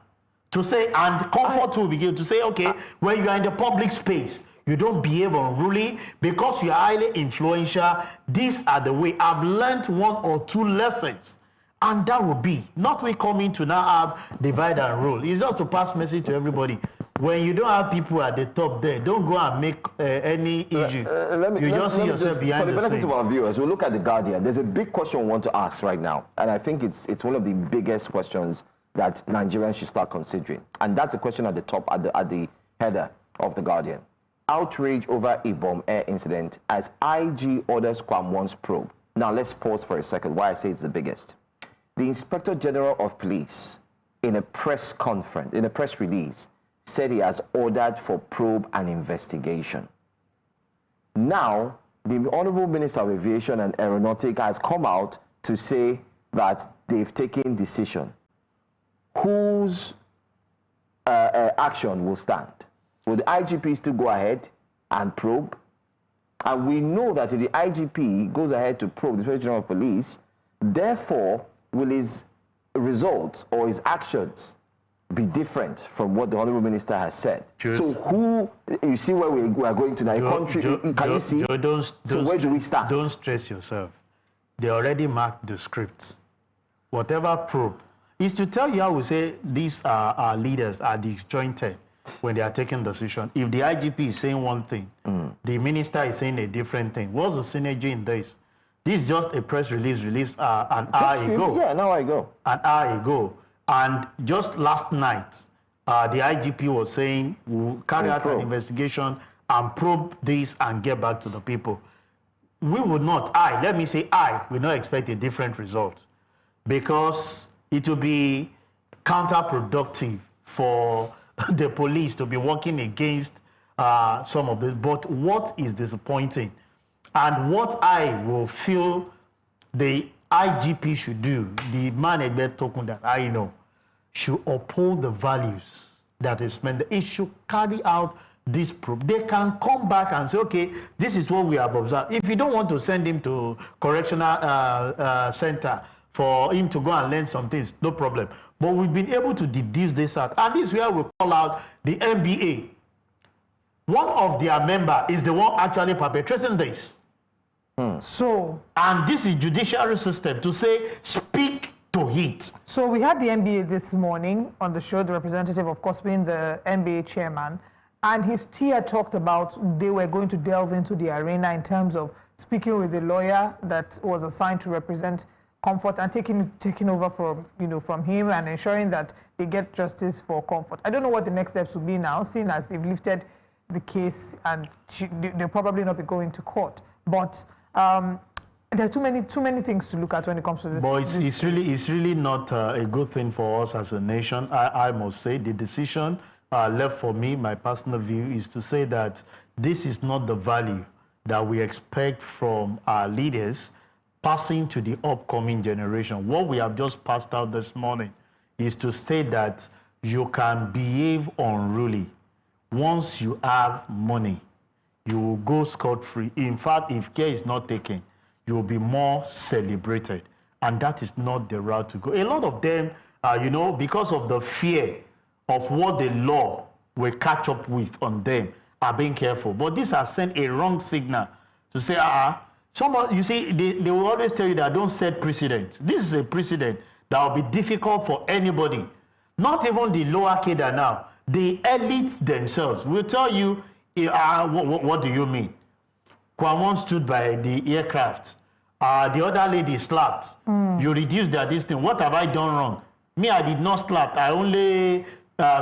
to say, and Comfort will begin to say, okay, when you are in the public space, you don't behave unruly because you are highly influential. These are the way. I've learned one or two lessons, and that will be not we coming to now have divide and rule. It's just to pass message to everybody. When you don't have people at the top there, don't go and make any issue. You just see yourself behind the scene. For the benefit of our viewers, we'll look at The Guardian. There's a big question we want to ask right now, and I think it's one of the biggest questions that Nigerians should start considering. And that's a question at the top, at the header of The Guardian. Outrage over Ibom Air incident as IG orders Kwamwon's probe. Now let's pause for a second why I say it's the biggest. The Inspector General of Police, in a press release, said he has ordered for probe and investigation. Now, the Honorable Minister of Aviation and Aeronautic has come out to say that they've taken decision. Whose action will stand? Will the IGP still go ahead and probe? And we know that if the IGP goes ahead to probe the Inspector General of Police, therefore, will his results or his actions be different from what the Honorable Minister has said? So you see where we are going to now? You see? So where do we start? Don't stress yourself. They already marked the script. Whatever probe is to tell you how we say these our leaders are disjointed when they are taking decision. If the IGP is saying one thing, the minister is saying a different thing. What's the synergy in this? This is just a press release released an hour ago. Yeah, an hour ago. An hour ago. And just last night, the IGP was saying we'll carry out an investigation and probe this and get back to the people. We would not, let me say I will not expect a different result, because it will be counterproductive for the police to be working against some of this. But what is disappointing, and what I will feel the IGP should do, the man Token that I know, should uphold the values that is meant. It should carry out this probe. They can come back and say, okay, this is what we have observed. If you don't want to send him to correctional center for him to go and learn some things, no problem. But we've been able to deduce this out. And this is where we call out the NBA. One of their members is the one actually perpetrating this. So, and this is judiciary system to say, speak to it. So we had the NBA this morning on the show, the representative, of course, being the NBA chairman, and he had talked about they were going to delve into the arena in terms of speaking with the lawyer that was assigned to represent Comfort and taking over from him and ensuring that they get justice for Comfort. I don't know what the next steps will be now, seeing as they've lifted the case and they'll probably not be going to court. But there are too many things to look at when it comes to this. But it's really not a good thing for us as a nation. I must say the decision left for me, my personal view, is to say that this is not the value that we expect from our leaders passing to the upcoming generation. What we have just passed out this morning is to state that you can behave unruly. Once you have money, you will go scot-free. In fact, if care is not taken, you will be more celebrated. And that is not the route to go. A lot of them, because of the fear of what the law will catch up with on them, are being careful. But this has sent a wrong signal to say, you see, they will always tell you that don't set precedent. This is a precedent that will be difficult for anybody. Not even the lower cadre now. The elites themselves will tell you, what do you mean? Kwamon stood by the aircraft. The other lady slapped. You reduced their distance. What have I done wrong? Me, I did not slap. I only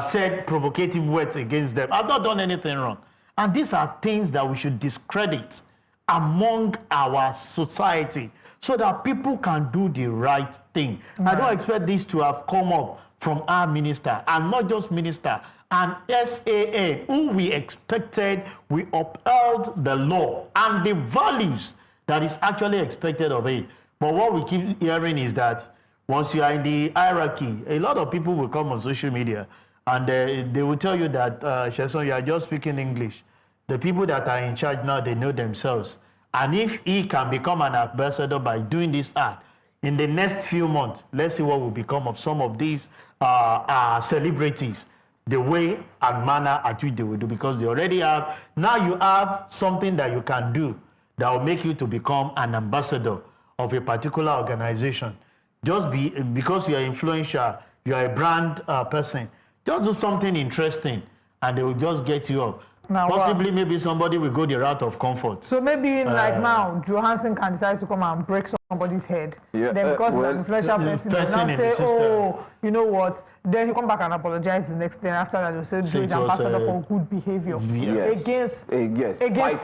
said provocative words against them. I've not done anything wrong. And these are things that we should discredit among our society so that people can do the right thing. I don't expect this to have come up from our minister, and not just minister, and SAN, who we expected, we upheld the law and the values that is actually expected of it. But what we keep hearing is that once you are in the hierarchy, a lot of people will come on social media and they will tell you that, Sheson, you are just speaking English. The people that are in charge now, they know themselves. And if he can become an ambassador by doing this act, in the next few months, let's see what will become of some of these celebrities, the way and manner at which they will do, because they already have, now you have something that you can do that will make you to become an ambassador of a particular organization. Just because you are influential, you are a brand person, just do something interesting and they will just get you up. Now, possibly, maybe somebody will go the route of Comfort. So maybe like now, Johansson can decide to come and break somebody's head. Yeah, then because he's an influential person, they now say, oh, you know what? Then he come back and apologize the next day. After that, they'll say, Joe is ambassador for good behavior. Yes. Against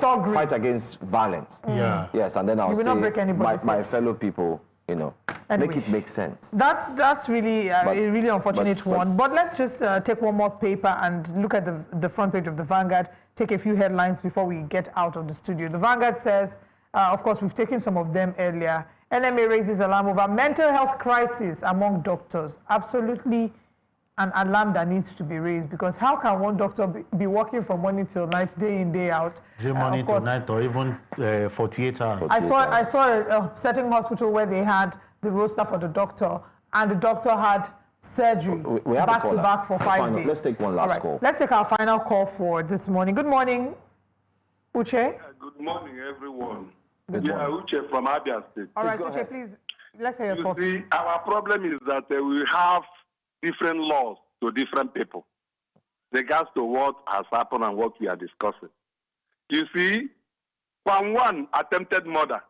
thuggery. Fight against violence. Yeah. Yes, and then I'll say, not break anybody's my fellow people, anyway, make it make sense. That's really a really unfortunate one. But let's just take one more paper and look at the front page of the Vanguard, take a few headlines before we get out of the studio. The Vanguard says, of course, we've taken some of them earlier. NMA raises alarm over mental health crisis among doctors. Absolutely an alarm that needs to be raised, because how can one doctor be working from morning till night, day in, day out? Morning to night, or even 48 hours. I saw a certain hospital where they had the roster for the doctor, and the doctor had surgery back to back for 5 days. Let's take one last call. Let's take our final call for this morning. Good morning, Uche. Good morning, everyone. Uche from Abia State. All right, Uche, please, let's hear your thoughts. See, our problem is that we have different laws to different people regards to what has happened and what we are discussing. You see, one attempted murder.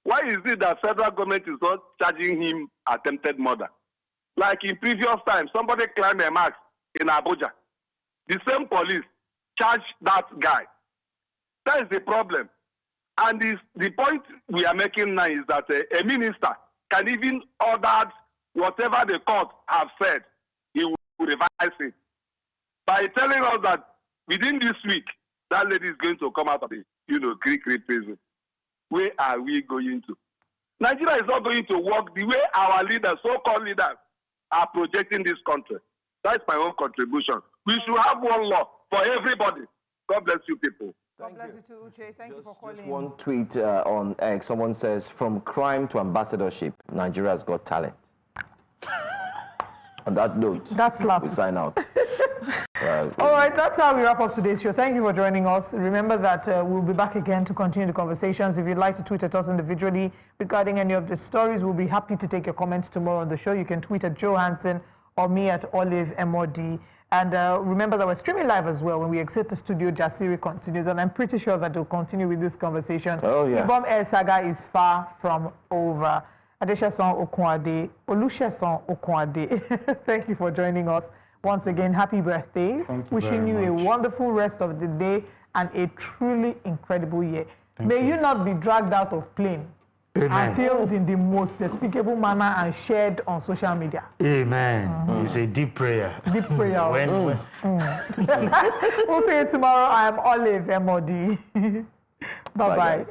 Why is it that federal government is not charging him attempted murder? like in previous times, somebody climbed a mask in Abuja. The same police charged that guy. That is the problem. And the point we are making now is that a minister can even order whatever the court have said, he will revise it. By telling us that within this week, that lady is going to come out of the, Greek prison. Where are we going to? Nigeria is not going to work the way our leaders, so-called leaders, are projecting this country. That's my own contribution. We should have one law for everybody. God bless you people. God bless you too, Uche. Thank you for calling. Just one tweet on X. Someone says, from crime to ambassadorship, Nigeria's got talent. On that note, that slaps. We sign out. All right, that's how we wrap up today's show. Thank you for joining us. Remember that we'll be back again to continue the conversations. If you'd like to tweet at us individually regarding any of the stories, we'll be happy to take your comments tomorrow on the show. You can tweet at Joe Hansen or me at Olive MOD. And remember that we're streaming live as well. When we exit the studio, Jasiri continues, and I'm pretty sure that we'll continue with this conversation. Oh, yeah. Ibom Air saga is far from over. Adeshason Okwade, Olusesan Okwade. Thank you for joining us. Once again, happy birthday. Wishing you a wonderful rest of the day and a truly incredible year. May you not be dragged out of plane. Amen. And filmed in the most despicable manner and shared on social media. Amen. It's a deep prayer. Deep prayer. We'll see you tomorrow. I am Olive MOD. Bye-bye.